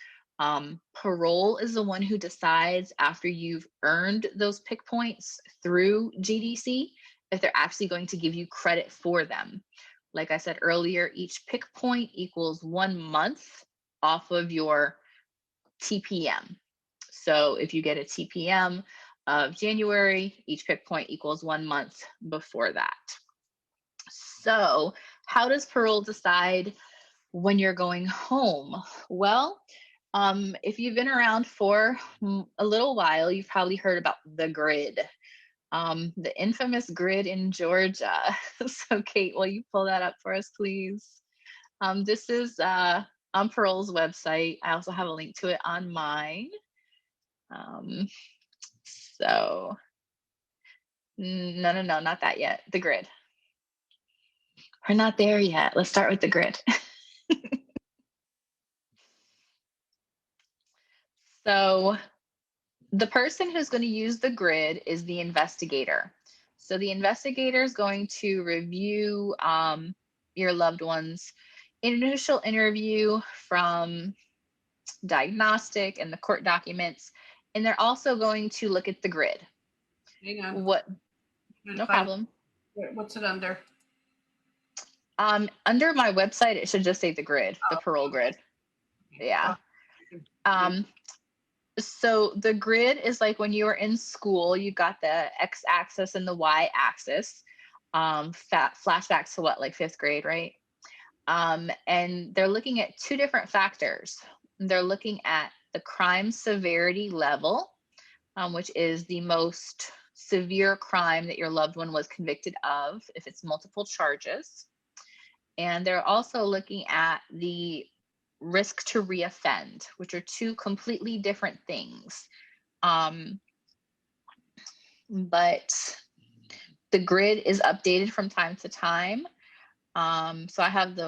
Parole is the one who decides, after you've earned those PIC points through GDC, if they're actually going to give you credit for them. Like I said earlier, each PIC point equals 1 month off of your TPM. So if you get a TPM of January, each PIC point equals 1 month before that. So how does parole decide when you're going home? Well, if you've been around for a little while, you've probably heard about the grid. The infamous grid in Georgia. So Kate, will you pull that up for us, please? This is on Parole's website. I also have a link to it on mine. So no, not that yet. The grid. We're not there yet. Let's start with the grid. So the person who's going to use the grid is the investigator. So the investigator is going to review your loved one's initial interview from diagnostic and the court documents, and they're also going to look at the grid. Hang on. What? No problem. What's it under? Under my website, it should just say the grid, the parole grid. Yeah. So the grid is like when you were in school, you got the x-axis and the y-axis. Flashbacks to what, like 5th grade, right? And they're looking at 2 different factors. They're looking at the crime severity level, which is the most severe crime that your loved one was convicted of, if it's multiple charges. And they're also looking at the risk to reoffend, which are 2 completely different things. But the grid is updated from time to time. So I have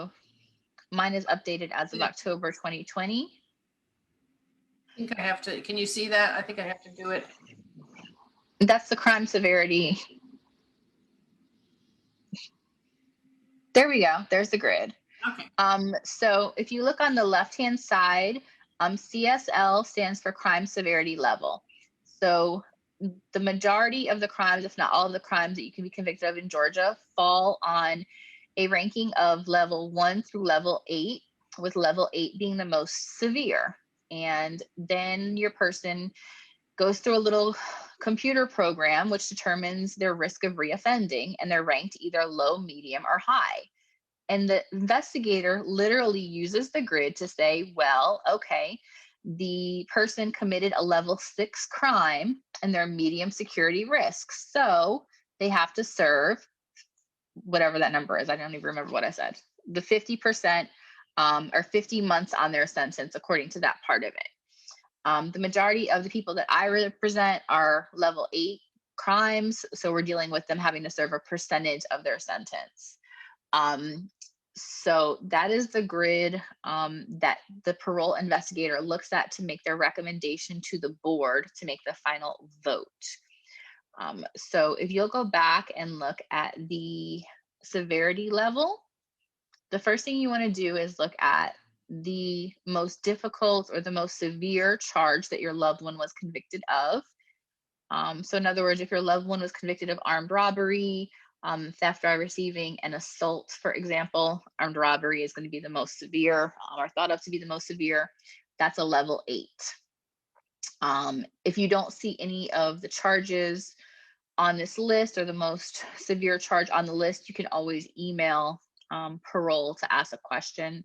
mine is updated as of October 2020. I think I have to, can you see that? I think I have to do it. That's the crime severity. There we go. There's the grid. Okay. So if you look on the left-hand side, CSL stands for crime severity level. So the majority of the crimes, if not all of the crimes that you can be convicted of in Georgia, fall on a ranking of level 1 through level 8, with level 8 being the most severe. And then your person goes through a little computer program which determines their risk of reoffending, and they're ranked either low, medium, or high. And the investigator literally uses the grid to say, well, okay, the person committed a level 6 crime and they're medium security risk. So they have to serve whatever that number is. I don't even remember what I said. The 50% or 50 months on their sentence, according to that part of it. The majority of the people that I represent are level 8 crimes. So we're dealing with them having to serve a percentage of their sentence. So that is the grid that the parole investigator looks at to make their recommendation to the board to make the final vote. So if you'll go back and look at the severity level, the first thing you want to do is look at the most difficult or the most severe charge that your loved one was convicted of. So in other words, if your loved one was convicted of armed robbery, theft by receiving, and assault, for example, armed robbery is going to be the most severe, or thought of to be the most severe. That's a level 8. If you don't see any of the charges on this list or the most severe charge on the list, you can always email parole to ask a question.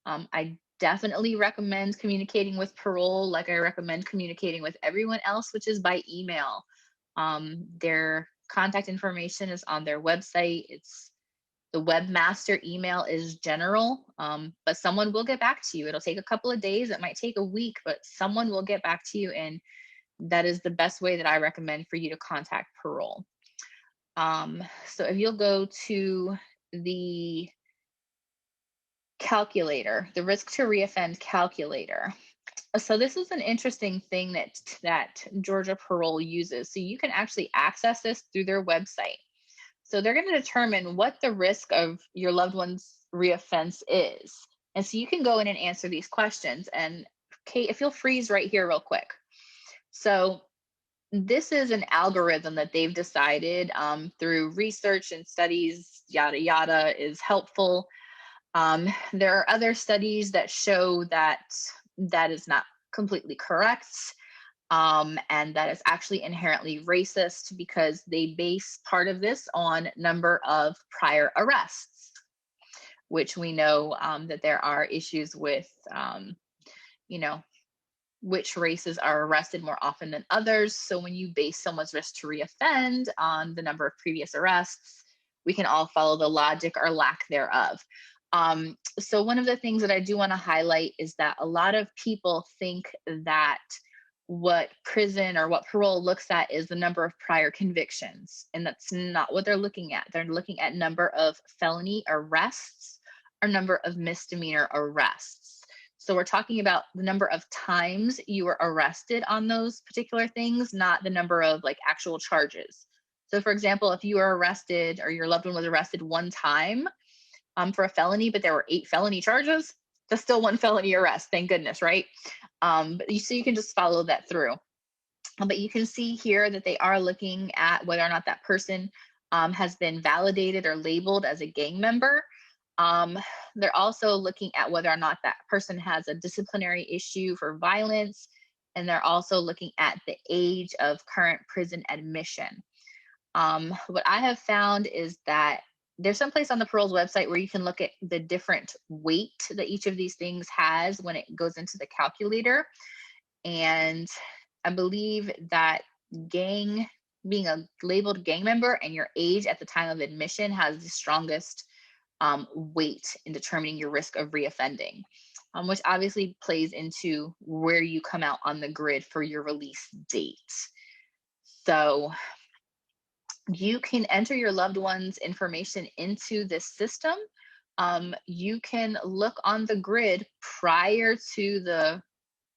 I definitely recommend communicating with parole like I recommend communicating with everyone else, which is by email. Their contact information is on their website. It's the webmaster email is general, but someone will get back to you. It'll take a couple of days. It might take a week, but someone will get back to you. And that is the best way that I recommend for you to contact parole. So if you'll go to the calculator, the risk to reoffend calculator. So this is an interesting thing that Georgia Parole uses. So you can actually access this through their website. So they're going to determine what the risk of your loved one's reoffense is. And so you can go in and answer these questions. And Kate, if you'll freeze right here real quick. So this is an algorithm that they've decided through research and studies, yada, yada, is helpful. There are other studies that show that that is not completely correct, and that is actually inherently racist because they base part of this on number of prior arrests, which we know that there are issues with, which races are arrested more often than others. So when you base someone's risk to reoffend on the number of previous arrests, we can all follow the logic or lack thereof. So one of the things that I do want to highlight is that a lot of people think that what prison or what parole looks at is the number of prior convictions, and that's not what they're looking at. They're looking at number of felony arrests or number of misdemeanor arrests. So we're talking about the number of times you were arrested on those particular things, not the number of like actual charges. So for example, if you were arrested or your loved one was arrested one time for a felony, but there were 8 felony charges, that's still one felony arrest, thank goodness, right? So you can just follow that through. But you can see here that they are looking at whether or not that person has been validated or labeled as a gang member. They're also looking at whether or not that person has a disciplinary issue for violence. And they're also looking at the age of current prison admission. What I have found is that there's some place on the parole's website where you can look at the different weight that each of these things has when it goes into the calculator. And I believe that being a labeled gang member and your age at the time of admission has the strongest weight in determining your risk of reoffending, which obviously plays into where you come out on the grid for your release date. So you can enter your loved one's information into this system. You can look on the grid prior to the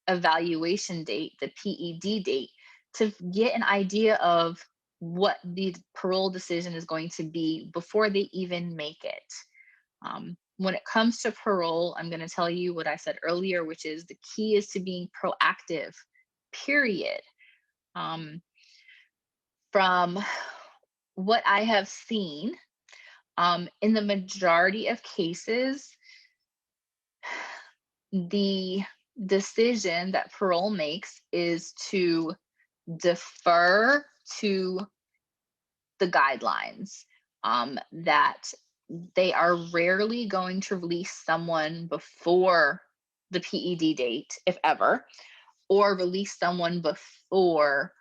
evaluation date, the PED date, to get an idea of what the parole decision is going to be before they even make it. when it comes to parole, I'm going to tell you what I said earlier, which is the key is to being proactive, period. From what I have seen, in the majority of cases, the decision that parole makes is to defer to the guidelines, that they are rarely going to release someone before the PED date, if ever, or release someone before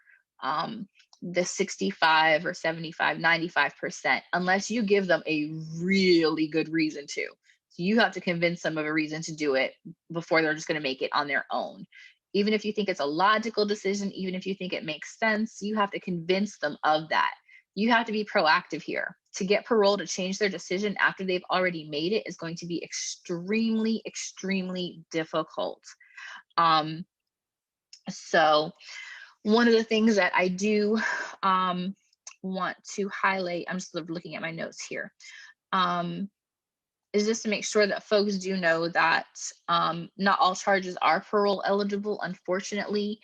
the 65 or 75, 95%, unless you give them a really good reason to. So you have to convince them of a reason to do it before they're just going to make it on their own. Even if you think it's a logical decision, even if you think it makes sense, you have to convince them of that. You have to be proactive here. To get parole to change their decision after they've already made it is going to be extremely, extremely difficult. So one of the things that I do want to highlight, I'm just looking at my notes here, is just to make sure that folks do know that not all charges are parole eligible. Unfortunately,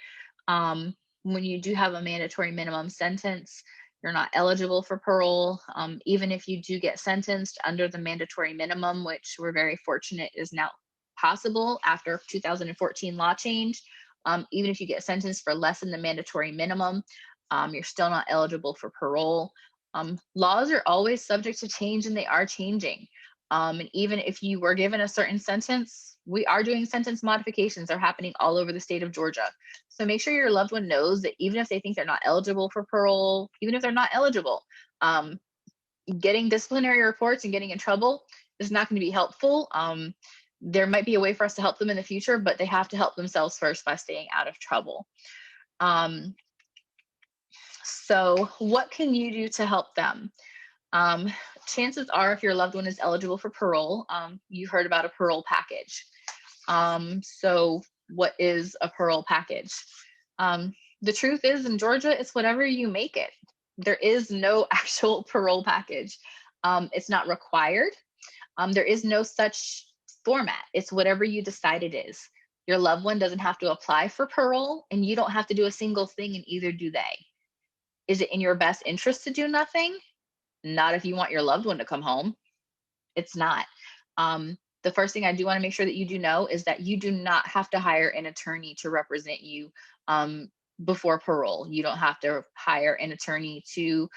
when you do have a mandatory minimum sentence, you're not eligible for parole. Even if you do get sentenced under the mandatory minimum, which we're very fortunate is now possible after 2014 law change, even if you get sentenced for less than the mandatory minimum, you're still not eligible for parole. Laws are always subject to change, and they are changing. And even if you were given a certain sentence, we are doing sentence modifications. They're happening all over the state of Georgia. So make sure your loved one knows that even if they think they're not eligible for parole, even if they're not eligible, getting disciplinary reports and getting in trouble is not going to be helpful. There might be a way for us to help them in the future, but they have to help themselves first by staying out of trouble. So what can you do to help them? Chances are, if your loved one is eligible for parole, you heard about a parole package. So what is a parole package? The truth is, in Georgia, it's whatever you make it. There is no actual parole package. It's not required. There is no such format. It's whatever you decide it is. Your loved one doesn't have to apply for parole, and you don't have to do a single thing, and either do they. Is it in your best interest to do nothing? Not if you want your loved one to come home. It's not. The first thing I do want to make sure that you do know is that you do not have to hire an attorney to represent you before parole. You don't have to hire an attorney to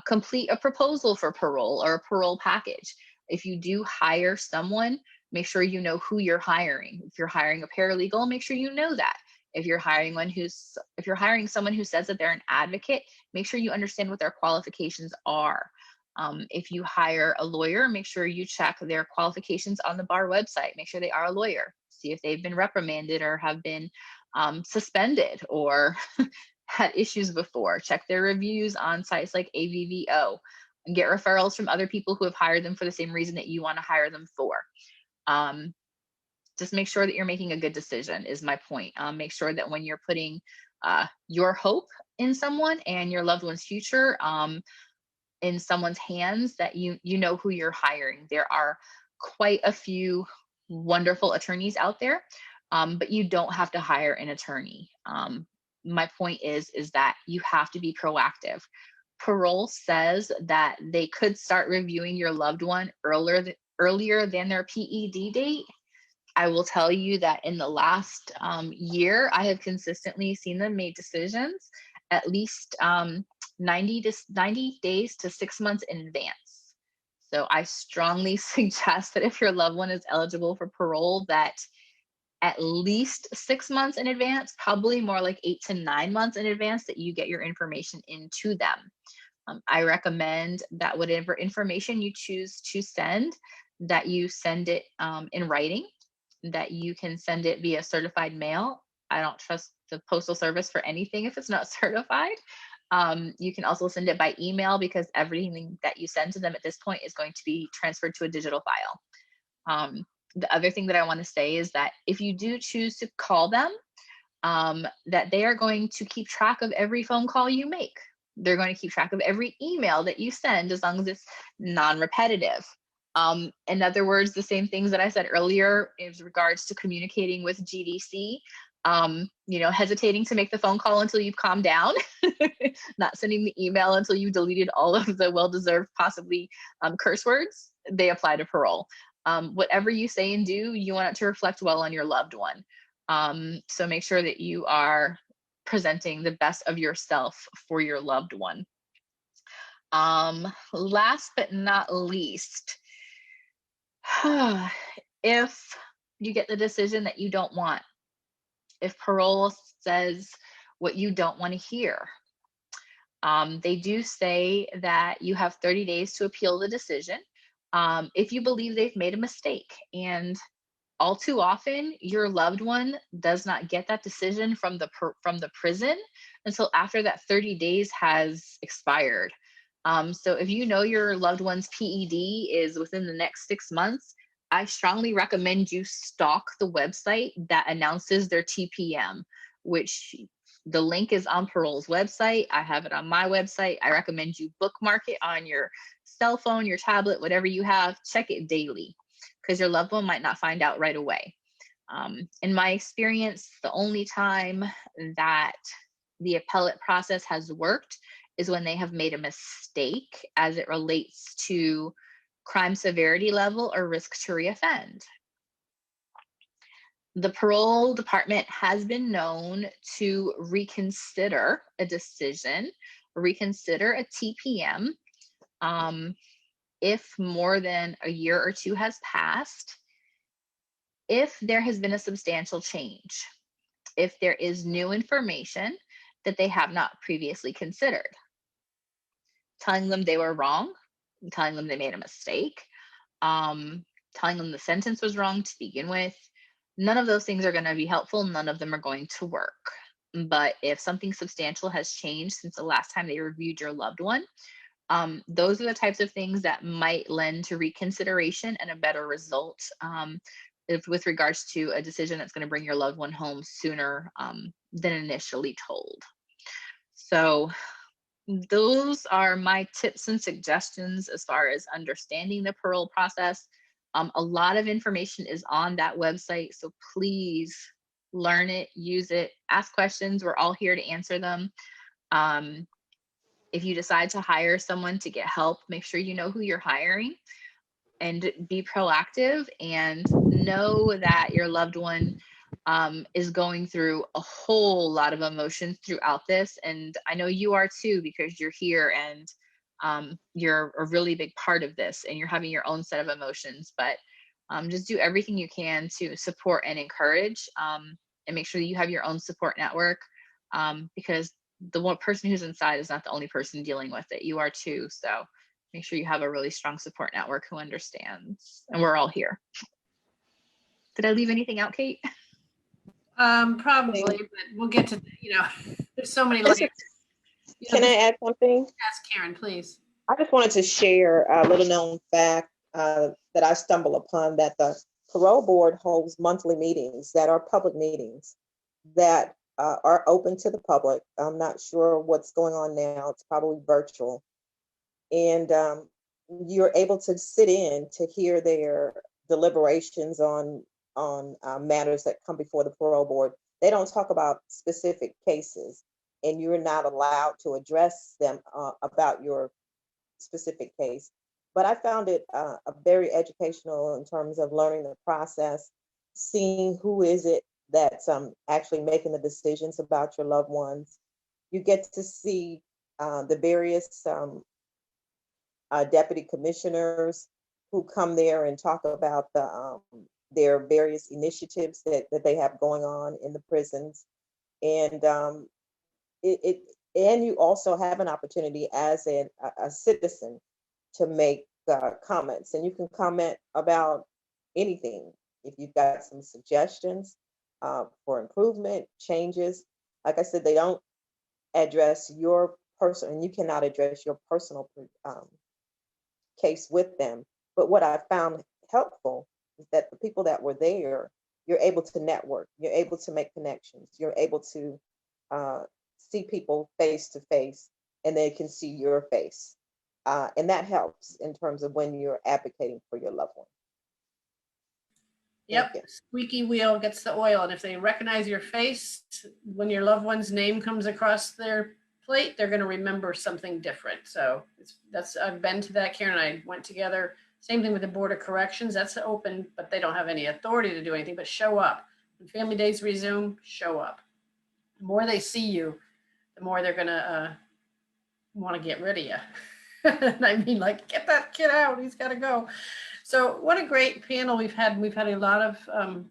complete a proposal for parole or a parole package. If you do hire someone, make sure you know who you're hiring. If you're hiring a paralegal, make sure you know that. If you're hiring someone who says that they're an advocate, make sure you understand what their qualifications are. If you hire a lawyer, make sure you check their qualifications on the bar website. Make sure they are a lawyer. See if they've been reprimanded or have been suspended or had issues before. Check their reviews on sites like AVVO and get referrals from other people who have hired them for the same reason that you want to hire them for. Just make sure that you're making a good decision is my point. Make sure that when you're putting your hope in someone and your loved one's future in someone's hands, that you know who you're hiring. There are quite a few wonderful attorneys out there, but you don't have to hire an attorney. My point is that you have to be proactive. Parole says that they could start reviewing your loved one earlier than their PED date. I will tell you that in the last year, I have consistently seen them make decisions at least 90 days to 6 months in advance. So I strongly suggest that if your loved one is eligible for parole, that at least 6 months in advance, probably more like 8 to 9 months in advance, that you get your information into them. I recommend that whatever information you choose to send, that you send it in writing, that you can send it via certified mail. I don't trust the postal service for anything if it's not certified. You can also send it by email, because everything that you send to them at this point is going to be transferred to a digital file. The other thing that I want to say is that if you do choose to call them, that they are going to keep track of every phone call you make. They're going to keep track of every email that you send, as long as it's non-repetitive. In other words, the same things that I said earlier in regards to communicating with GDC, hesitating to make the phone call until you've calmed down, not sending the email until you deleted all of the well-deserved, possibly curse words, they apply to parole. Whatever you say and do, you want it to reflect well on your loved one. So make sure that you are presenting the best of yourself for your loved one. Last but not least, if you get the decision that you don't want, if parole says what you don't want to hear, they do say that you have 30 days to appeal the decision if you believe they've made a mistake. And all too often, your loved one does not get that decision from the prison until after that 30 days has expired. So if you know your loved one's PED is within the next 6 months, I strongly recommend you stalk the website that announces their TPM, which the link is on Parole's website. I have it on my website. I recommend you bookmark it on your cell phone, your tablet, whatever you have. Check it daily, because your loved one might not find out right away. In my experience, the only time that the appellate process has worked is when they have made a mistake as it relates to crime severity level or risk to reoffend. The parole department has been known to reconsider a decision, reconsider a TPM, if more than a year or two has passed, if there has been a substantial change, if there is new information that they have not previously considered. Telling them they were wrong, telling them they made a mistake, telling them the sentence was wrong to begin with. None of those things are going to be helpful. None of them are going to work. But if something substantial has changed since the last time they reviewed your loved one, those are the types of things that might lend to reconsideration and a better result with regards to a decision that's going to bring your loved one home sooner than initially told. So those are my tips and suggestions as far as understanding the parole process. A lot of information is on that website, so please learn it, use it, ask questions. We're all here to answer them. If you decide to hire someone to get help, make sure you know who you're hiring and be proactive and know that your loved one is going through a whole lot of emotions throughout this. And I know you are too, because you're here and you're a really big part of this and you're having your own set of emotions, but just do everything you can to support and encourage and make sure that you have your own support network because the one person who's inside is not the only person dealing with it. You are too. So make sure you have a really strong support network who understands, and we're all here. Did I leave anything out, Kate? Probably, but we'll get to, there's so many layers. Can I add something? Yes, Karen, please. I just wanted to share a little known fact that I stumbled upon, that the parole board holds monthly meetings that are public meetings that are open to the public. I'm not sure what's going on now. It's probably virtual. And you're able to sit in to hear their deliberations on matters that come before the parole board. They don't talk about specific cases, and you're not allowed to address them about your specific case. But I found it very educational in terms of learning the process, seeing who is it that's actually making the decisions about your loved ones. You get to see the various deputy commissioners who come there and talk about their various initiatives that they have going on in the prisons. And and you also have an opportunity as a citizen to make comments, and you can comment about anything. If you've got some suggestions for improvement, changes, like I said, they don't address your personal, and you cannot address your personal case with them. But what I found helpful is that the people that were there, you're able to network, you're able to make connections, you're able to see people face to face, and they can see your face. And that helps in terms of when you're advocating for your loved one. Yep, Thank you. squeaky wheel gets the oil. And if they recognize your face, when your loved one's name comes across their plate, they're going to remember something different. So I've been to that. Karen and I went together. Same thing with the Board of Corrections. That's open, but they don't have any authority to do anything, but show up. When family days resume, show up. The more they see you, the more they're going to want to get rid of you. And I mean, like, get that kid out. He's got to go. So what a great panel we've had. We've had a lot of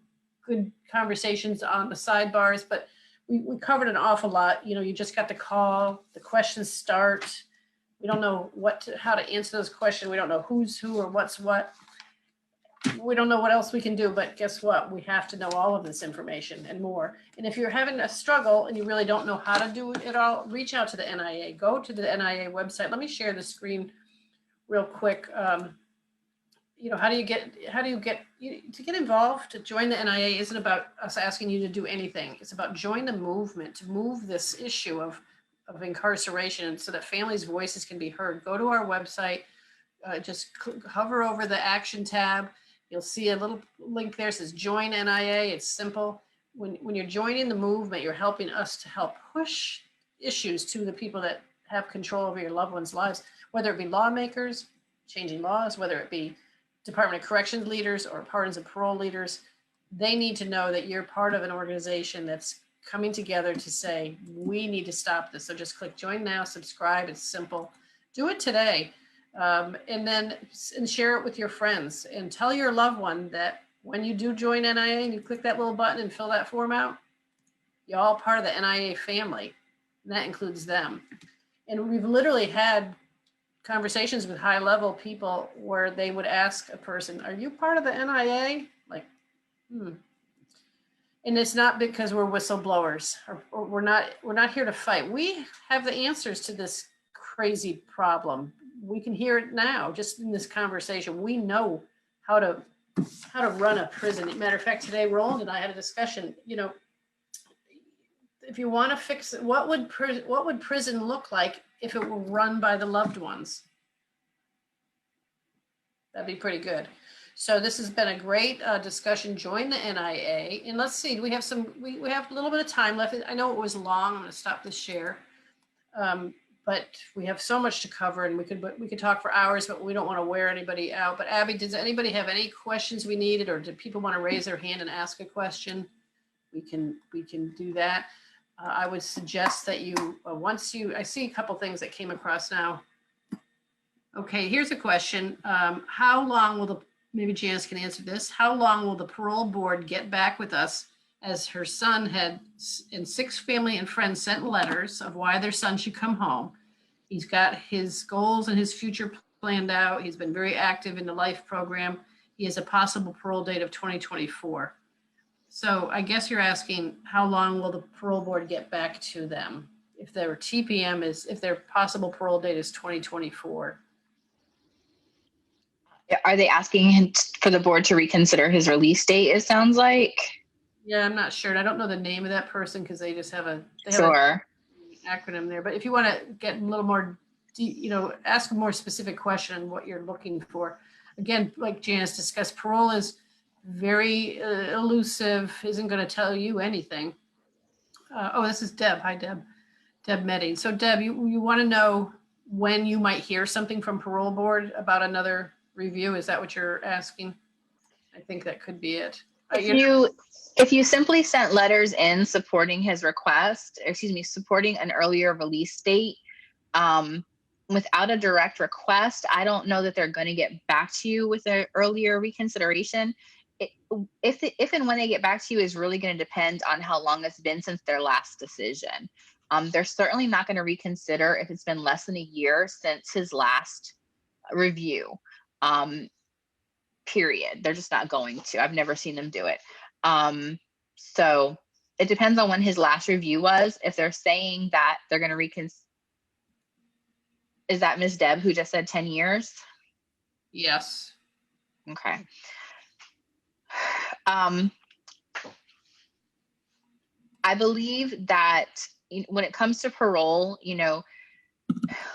good conversations on the sidebars, but we covered an awful lot. You know, you just got the call, the questions start. We don't know how to answer those questions. We don't know who's who or what's what. We don't know what else we can do, but guess what? We have to know all of this information and more. And if you're having a struggle and you really don't know how to do it all, reach out to the NIA. Go to the NIA website. Let me share the screen real quick. You know, how do you get to get involved? To join the NIA isn't about us asking you to do anything. It's about join the movement to move this issue of incarceration so that families' voices can be heard. Go to our website, just hover over the action tab. You'll see a little link there that says join NIA. It's simple. When you're joining the movement, you're helping us to help push issues to the people that have control over your loved ones' lives, whether it be lawmakers, changing laws, whether it be Department of Corrections leaders or pardons and parole leaders. They need to know that you're part of an organization that's coming together to say, we need to stop this. So just click join now, subscribe. It's simple. Do it today. And share it with your friends and tell your loved one that when you do join NIA and you click that little button and fill that form out, you're all part of the NIA family. And that includes them. And we've literally had conversations with high level people where they would ask a person, are you part of the NIA? Like, And it's not because we're whistleblowers or we're not here to fight. We have the answers to this crazy problem. We can hear it now, just in this conversation. We know how to run a prison. Matter of fact, today Roland and I had a discussion. You know, if you want to fix it, what would prison look like if it were run by the loved ones? That'd be pretty good. So this has been a great discussion. Join the NIA, and let's see. We have we have a little bit of time left. I know it was long. I'm going to stop the share. But we have so much to cover, and we could talk for hours, but we don't want to wear anybody out. But Abby, does anybody have any questions we needed, or do people want to raise their hand and ask a question? We can do that. I would suggest that you I see a couple things that came across now. Okay, here's a question. How long maybe Janice can answer this. How long will the parole board get back with us, as her son had and 6 family and friends sent letters of why their son should come home? He's got his goals and his future planned out. He's been very active in the LIFE program. He has a possible parole date of 2024. So I guess you're asking, how long will the parole board get back to them if their TPM if their possible parole date is 2024? Are they asking him for the board to reconsider his release date, it sounds like? Yeah, I'm not sure. And I don't know the name of that person because they just have an acronym there. But if you want to get a little more, ask a more specific question on what you're looking for. Again, like Janice discussed, parole is very elusive, isn't going to tell you anything. This is Deb. Hi, Deb. Deb Medding. So Deb, you want to know when you might hear something from parole board about another review? Is that what you're asking? I think that could be it. If you simply sent letters in supporting his request, supporting an earlier release date, without a direct request, I don't know that they're going to get back to you with an earlier reconsideration. If and when they get back to you is really going to depend on how long it's been since their last decision. They're certainly not going to reconsider if it's been less than a year since his last review. Period. They're just not going to. I've never seen them do it. So it depends on when his last review was. If they're saying that they're going to reconsider, is that Ms. Deb who just said 10 years? Yes. Okay. I believe that when it comes to parole,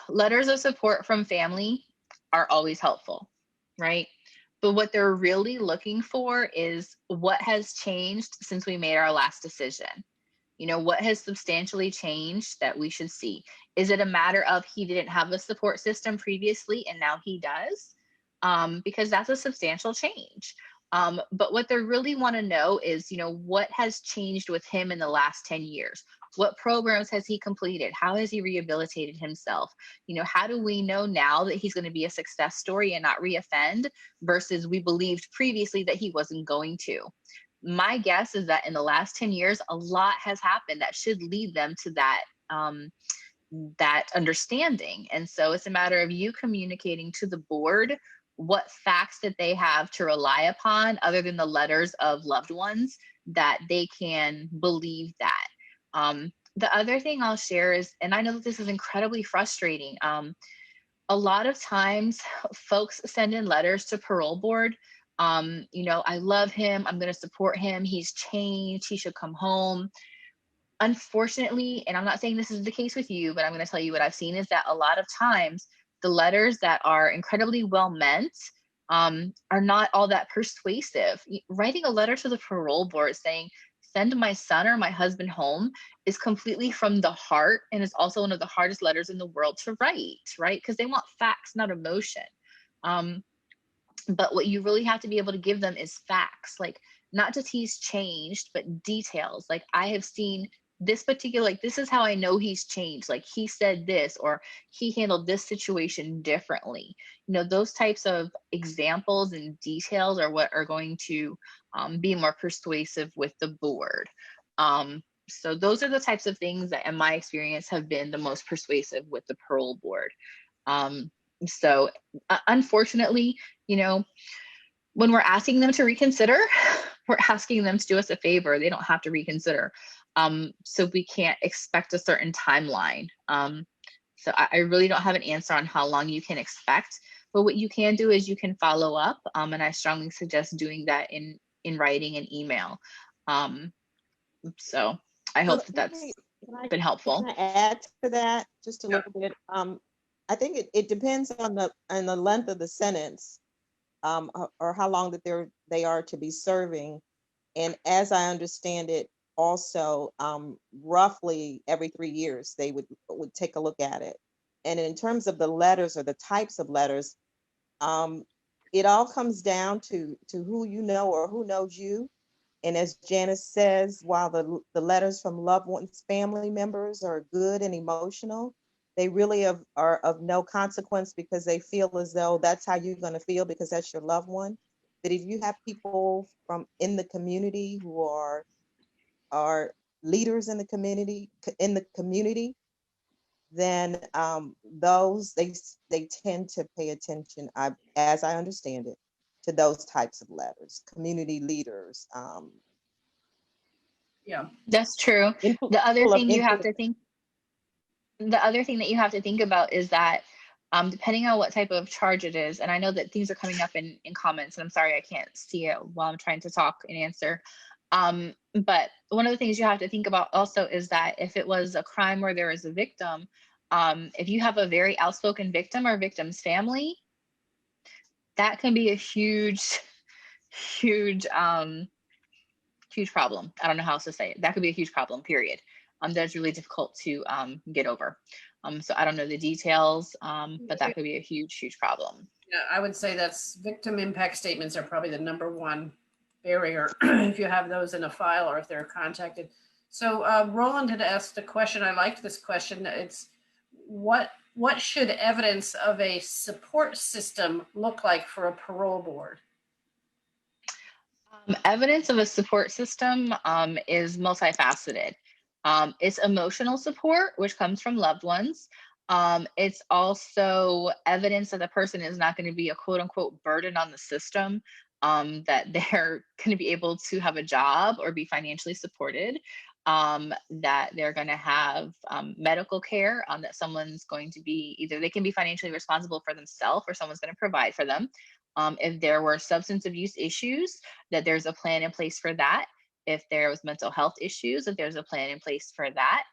Letters of support from family are always helpful, right? But what they're really looking for is what has changed since we made our last decision. You know, what has substantially changed that we should see? Is it a matter of he didn't have a support system previously and now he does? Because that's a substantial change. But what they really want to know is, you know, what has changed with him in the last 10 years? What programs has he completed? How has he rehabilitated himself? You know, how do we know now that he's going to be a success story and not reoffend versus we believed previously that he wasn't going to? My guess is that in the last 10 years, a lot has happened that should lead them to that understanding. And so it's a matter of you communicating to the board what facts that they have to rely upon other than the letters of loved ones that they can believe that. The other thing I'll share is, and I know that this is incredibly frustrating, a lot of times folks send in letters to parole board. You know, I love him, I'm going to support him, he's changed, he should come home. Unfortunately, and I'm not saying this is the case with you, but I'm going to tell you what I've seen is that a lot of times the letters that are incredibly well meant are not all that persuasive. Writing a letter to the parole board saying, send my son or my husband home is completely from the heart and is also one of the hardest letters in the world to write, right? Because they want facts, not emotion. But what you really have to be able to give them is facts, like not just he's changed, but details. Like I have seen this particular, like this is how I know he's changed. Like he said this, or he handled this situation differently. You know, those types of examples and details are what are going to be more persuasive with the board. So those are the types of things that in my experience have been the most persuasive with the parole board. So unfortunately, you know, when we're asking them to reconsider, we're asking them to do us a favor. They don't have to reconsider. So we can't expect a certain timeline. So I really don't have an answer on how long you can expect, but what you can do is you can follow up. And I strongly suggest doing that in writing and email. So I hope that that's been helpful. Can I add to that just a little bit? I think it depends on the length of the sentence, or how long that they are to be serving. And as I understand it, also roughly every 3 years they would take a look at it. And in terms of the letters or the types of letters, it all comes down to who you know or who knows you. And as Janice says, while the letters from loved ones, family members are good and emotional, they really are of no consequence because they feel as though that's how you're going to feel because that's your loved one. But if you have people from in the community who are leaders in the community, then those they tend to pay attention, as I understand it, to those types of letters, community leaders. Yeah, that's true. The other thing you have to think, the other thing that you have to think about is that depending on what type of charge it is, and I know that things are coming up in comments, and I'm sorry I can't see it while I'm trying to talk and answer. But one of the things you have to think about also is that if it was a crime where there is a victim, if you have a very outspoken victim or victim's family, that can be a huge problem. I don't know how else to say it. That could be a huge problem, period. That's really difficult to get over. So I don't know the details, but that could be a huge problem. Yeah, I would say that's victim impact statements are probably the number one barrier if you have those in a file or if they're contacted. So Roland had asked a question. I liked this question. It's what should evidence of a support system look like for a parole board? Evidence of a support system is multifaceted. It's emotional support, which comes from loved ones. It's also evidence that the person is not going to be a quote unquote burden on the system, that they're going to be able to have a job or be financially supported, that they're going to have medical care, that someone's going to be, either they can be financially responsible for themselves or someone's going to provide for them. If there were substance abuse issues, that there's a plan in place for that. If there was mental health issues, that there's a plan in place for that.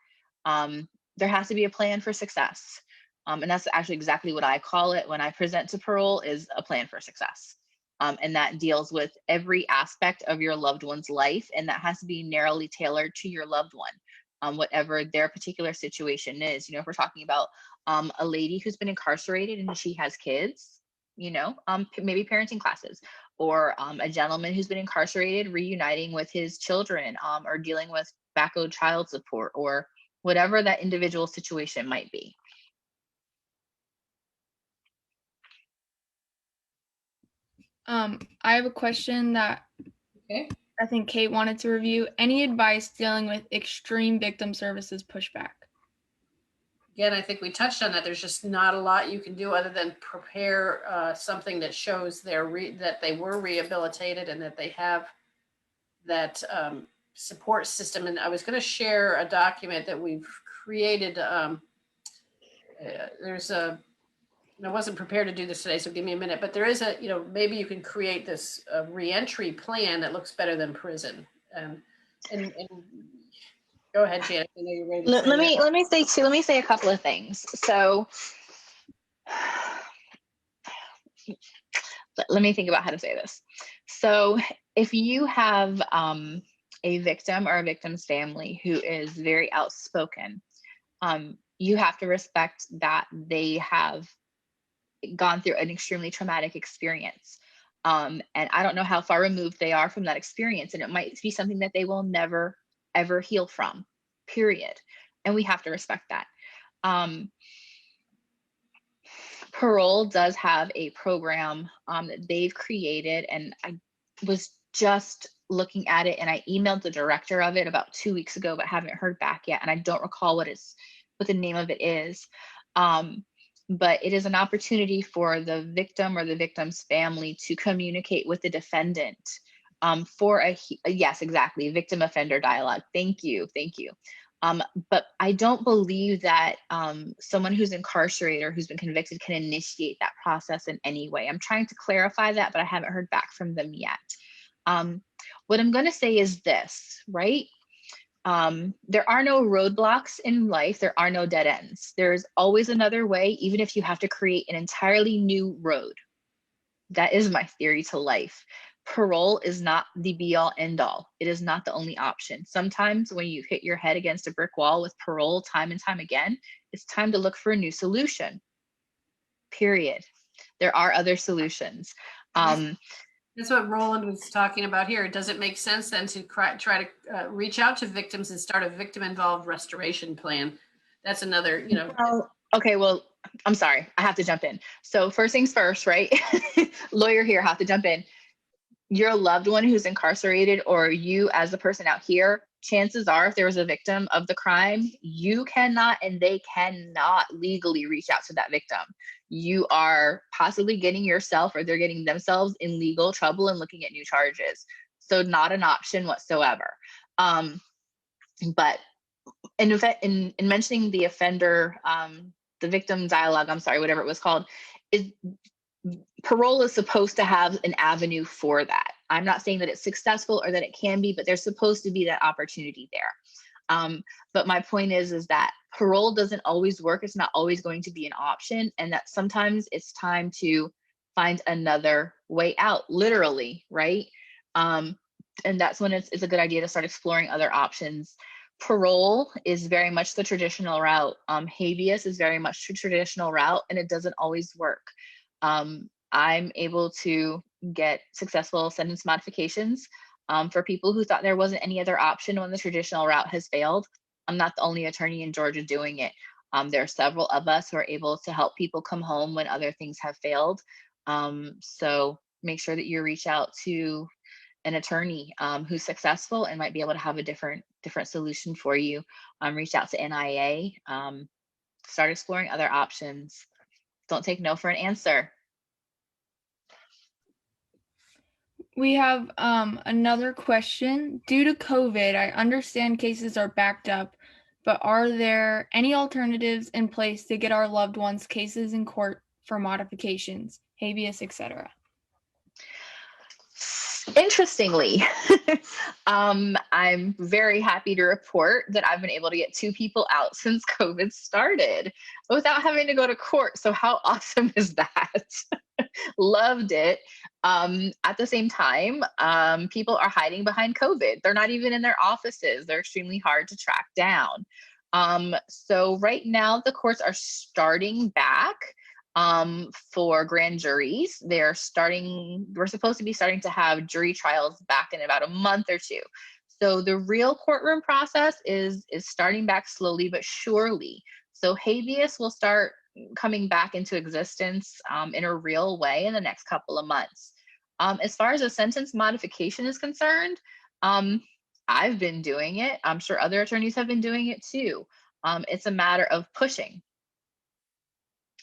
There has to be a plan for success. And that's actually exactly what I call it when I present to parole, is a plan for success. And that deals with every aspect of your loved one's life, and that has to be narrowly tailored to your loved one, whatever their particular situation is. You know, if we're talking about a lady who's been incarcerated and she has kids, you know, maybe parenting classes, or a gentleman who's been incarcerated reuniting with his children, or dealing with VACO child support, or whatever that individual situation might be. I have a question that I think Kate wanted to review. Any advice dealing with extreme victim services pushback? Again, I think we touched on that. There's just not a lot you can do other than prepare something that shows that they were rehabilitated and that they have that support system. And I was going to share a document that we've created. I wasn't prepared to do this today, so give me a minute, but there is maybe you can create this reentry plan that looks better than prison. And go ahead, Janice. I know you're ready to say Let me say a couple of things. So let me think about how to say this. So if you have a victim or a victim's family who is very outspoken, you have to respect that they have gone through an extremely traumatic experience. And I don't know how far removed they are from that experience. And it might be something that they will never, ever heal from, period. And we have to respect that. Parole does have a program that they've created. And I was just looking at it, and I emailed the director of it about 2 weeks ago, but haven't heard back yet. And I don't recall what the name of it is. But it is an opportunity for the victim or the victim's family to communicate with the defendant for yes, exactly, victim offender dialogue. Thank you. But I don't believe that someone who's incarcerated or who's been convicted can initiate that process in any way. I'm trying to clarify that, but I haven't heard back from them yet. What I'm going to say is this, right? There are no roadblocks in life. There are no dead ends. There's always another way, even if you have to create an entirely new road. That is my theory to life. Parole is not the be all end all. It is not the only option. Sometimes when you hit your head against a brick wall with parole time and time again, it's time to look for a new solution. Period. There are other solutions. That's what Roland was talking about here. Does it make sense then to try to reach out to victims and start a victim-involved restoration plan? That's another, Okay, well, I'm sorry. I have to jump in. So first things first, right? Lawyer here, have to jump in. Your loved one who's incarcerated, or you as the person out here, chances are if there was a victim of the crime, you cannot and they cannot legally reach out to that victim. You are possibly getting yourself or they're getting themselves in legal trouble and looking at new charges. So not an option whatsoever. But in mentioning the offender, the victim dialogue, I'm sorry, whatever it was called, parole is supposed to have an avenue for that. I'm not saying that it's successful or that it can be, but there's supposed to be that opportunity there. But my point is that parole doesn't always work. It's not always going to be an option, and that sometimes it's time to find another way out, literally, right? And that's when it's a good idea to start exploring other options. Parole is very much the traditional route. Habeas is very much the traditional route, and it doesn't always work. I'm able to get successful sentence modifications for people who thought there wasn't any other option when the traditional route has failed. I'm not the only attorney in Georgia doing it. There are several of us who are able to help people come home when other things have failed. So make sure that you reach out to an attorney who's successful and might be able to have a different solution for you. Reach out to NIA, start exploring other options. Don't take no for an answer. We have another question. Due to COVID, I understand cases are backed up, but are there any alternatives in place to get our loved ones' cases in court for modifications, habeas, etc.? Interestingly, I'm very happy to report that I've been able to get 2 people out since COVID started without having to go to court. So how awesome is that? Loved it. At the same time, people are hiding behind COVID. They're not even in their offices. They're extremely hard to track down. So right now the courts are starting back for grand juries. We're supposed to be starting to have jury trials back in about a month or 2. So the real courtroom process is starting back slowly but surely. So habeas will start coming back into existence in a real way in the next couple of months. As far as a sentence modification is concerned, I've been doing it. I'm sure other attorneys have been doing it too. It's a matter of pushing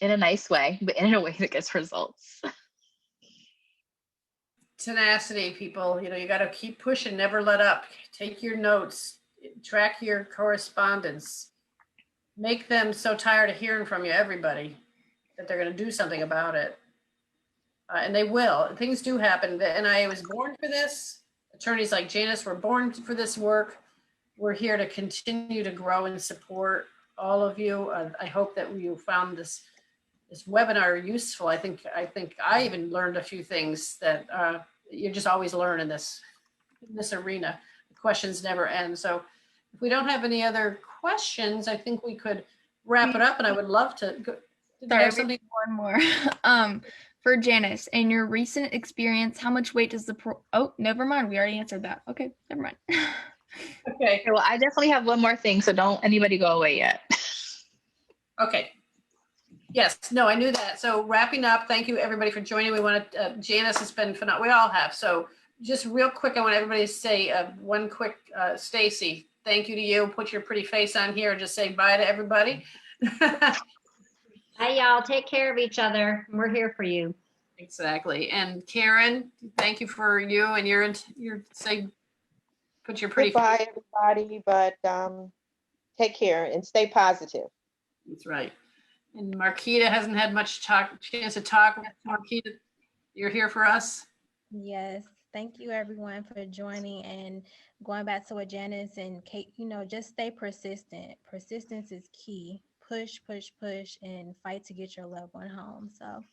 in a nice way, but in a way that gets results. Tenacity, people. You got to keep pushing, never let up. Take your notes, track your correspondence. Make them so tired of hearing from you, everybody, that they're going to do something about it. And they will. Things do happen. The NIA was born for this. Attorneys like Janice were born for this work. We're here to continue to grow and support all of you. I hope that you found this webinar useful. I think I even learned a few things that you just always learn in this arena. The questions never end. So if we don't have any other questions, I think we could wrap it up, and I would love to go. Sorry, one more. For Janice, in your recent experience, how much weight does oh, never mind. We already answered that. Okay, never mind. Okay. Well, I definitely have one more thing, so don't anybody go away yet. Okay. Yes, no, I knew that. So wrapping up, thank you everybody for joining. We want to, Janice has been phenomenal. We all have. So just real quick, I want everybody to say one quick, Stacy, thank you to you. Put your pretty face on here and just say bye to everybody. Hi, y'all. Take care of each other. We're here for you. Exactly. And Karen, thank you for you and your say, put your pretty Goodbye, everybody, but take care and stay positive. That's right. And Marquita hasn't had much chance to talk. Marquita, you're here for us. Yes. Thank you everyone for joining, and going back to what Janice and Kate, just stay persistent. Persistence is key. Push, push, push, and fight to get your loved one home. So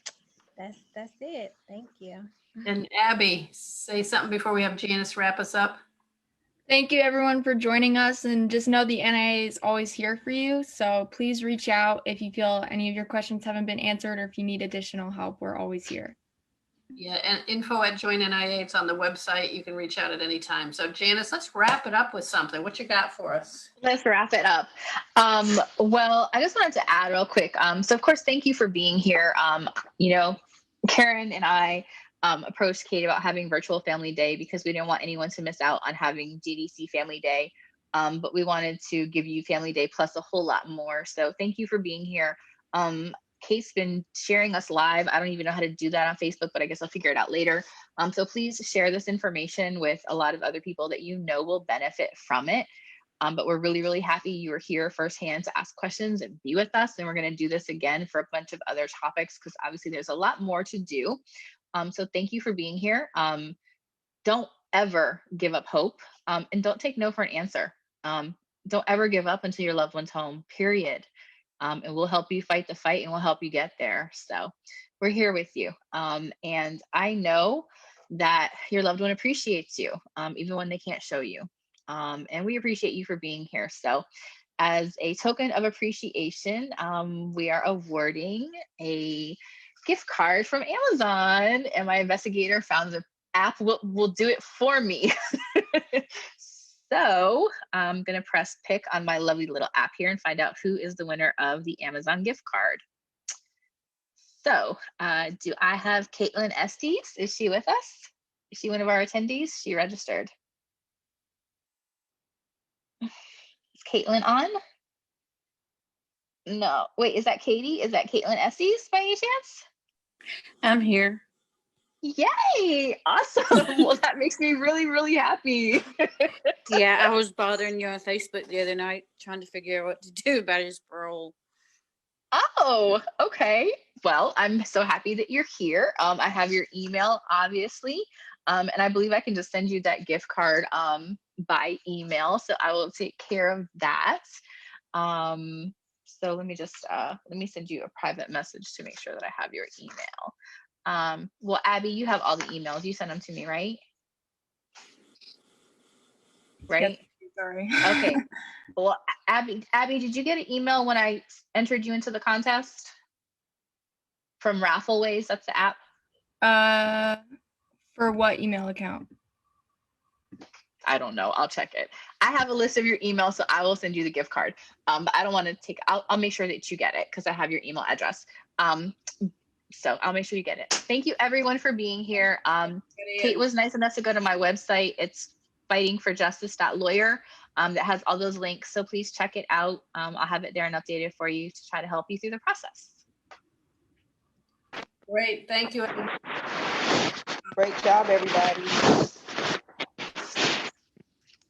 that's it. Thank you. And Abby, say something before we have Janice wrap us up. Thank you everyone for joining us, and just know the NIA is always here for you. So please reach out if you feel any of your questions haven't been answered, or if you need additional help, we're always here. Yeah, and info@joinnia, it's on the website. You can reach out at any time. So Janice, let's wrap it up with something. What you got for us? Let's wrap it up. Well, I just wanted to add real quick. So of course, thank you for being here. Karen and I approached Kate about having virtual family day because we didn't want anyone to miss out on having GDC family day. But we wanted to give you family day plus a whole lot more. So thank you for being here. Kate's been sharing us live. I don't even know how to do that on Facebook, but I guess I'll figure it out later. So please share this information with a lot of other people that you know will benefit from it. But we're really, really happy you were here firsthand to ask questions and be with us. And we're going to do this again for a bunch of other topics because obviously there's a lot more to do. So thank you for being here. Don't ever give up hope, and don't take no for an answer. Don't ever give up until your loved one's home, period. And we'll help you fight the fight, and we'll help you get there. So we're here with you. And I know that your loved one appreciates you, even when they can't show you. And we appreciate you for being here. So as a token of appreciation, we are awarding a gift card from Amazon, and my investigator found the app will do it for me. So I'm going to press pick on my lovely little app here and find out who is the winner of the Amazon gift card. So do I have Caitlin Estes? Is she with us? Is she one of our attendees? She registered. Is Caitlin on? No. Wait, is that Katie? Is that Caitlin Estes by any chance? I'm here. Yay! Awesome. Well, that makes me really, really happy. Yeah, I was bothering you on Facebook the other night trying to figure out what to do about his parole. Oh, okay. Well, I'm so happy that you're here. I have your email, obviously. And I believe I can just send you that gift card by email. So I will take care of that. So let me just, let me send you a private message to make sure that I have your email. Well, Abby, you have all the emails. You sent them to me, right? Right? Yep, sorry. Okay. Well, Abby, did you get an email when I entered you into the contest from Raffleways? That's the app. For what email account? I don't know. I'll check it. I have a list of your emails, so I will send you the gift card. But I don't want to take, I'll make sure that you get it because I have your email address. So I'll make sure you get it. Thank you everyone for being here. Kate was nice enough to go to my website. It's fightingforjustice.lawyer. That has all those links. So please check it out. I'll have it there and updated for you to try to help you through the process. Great. Thank you. Great job, everybody.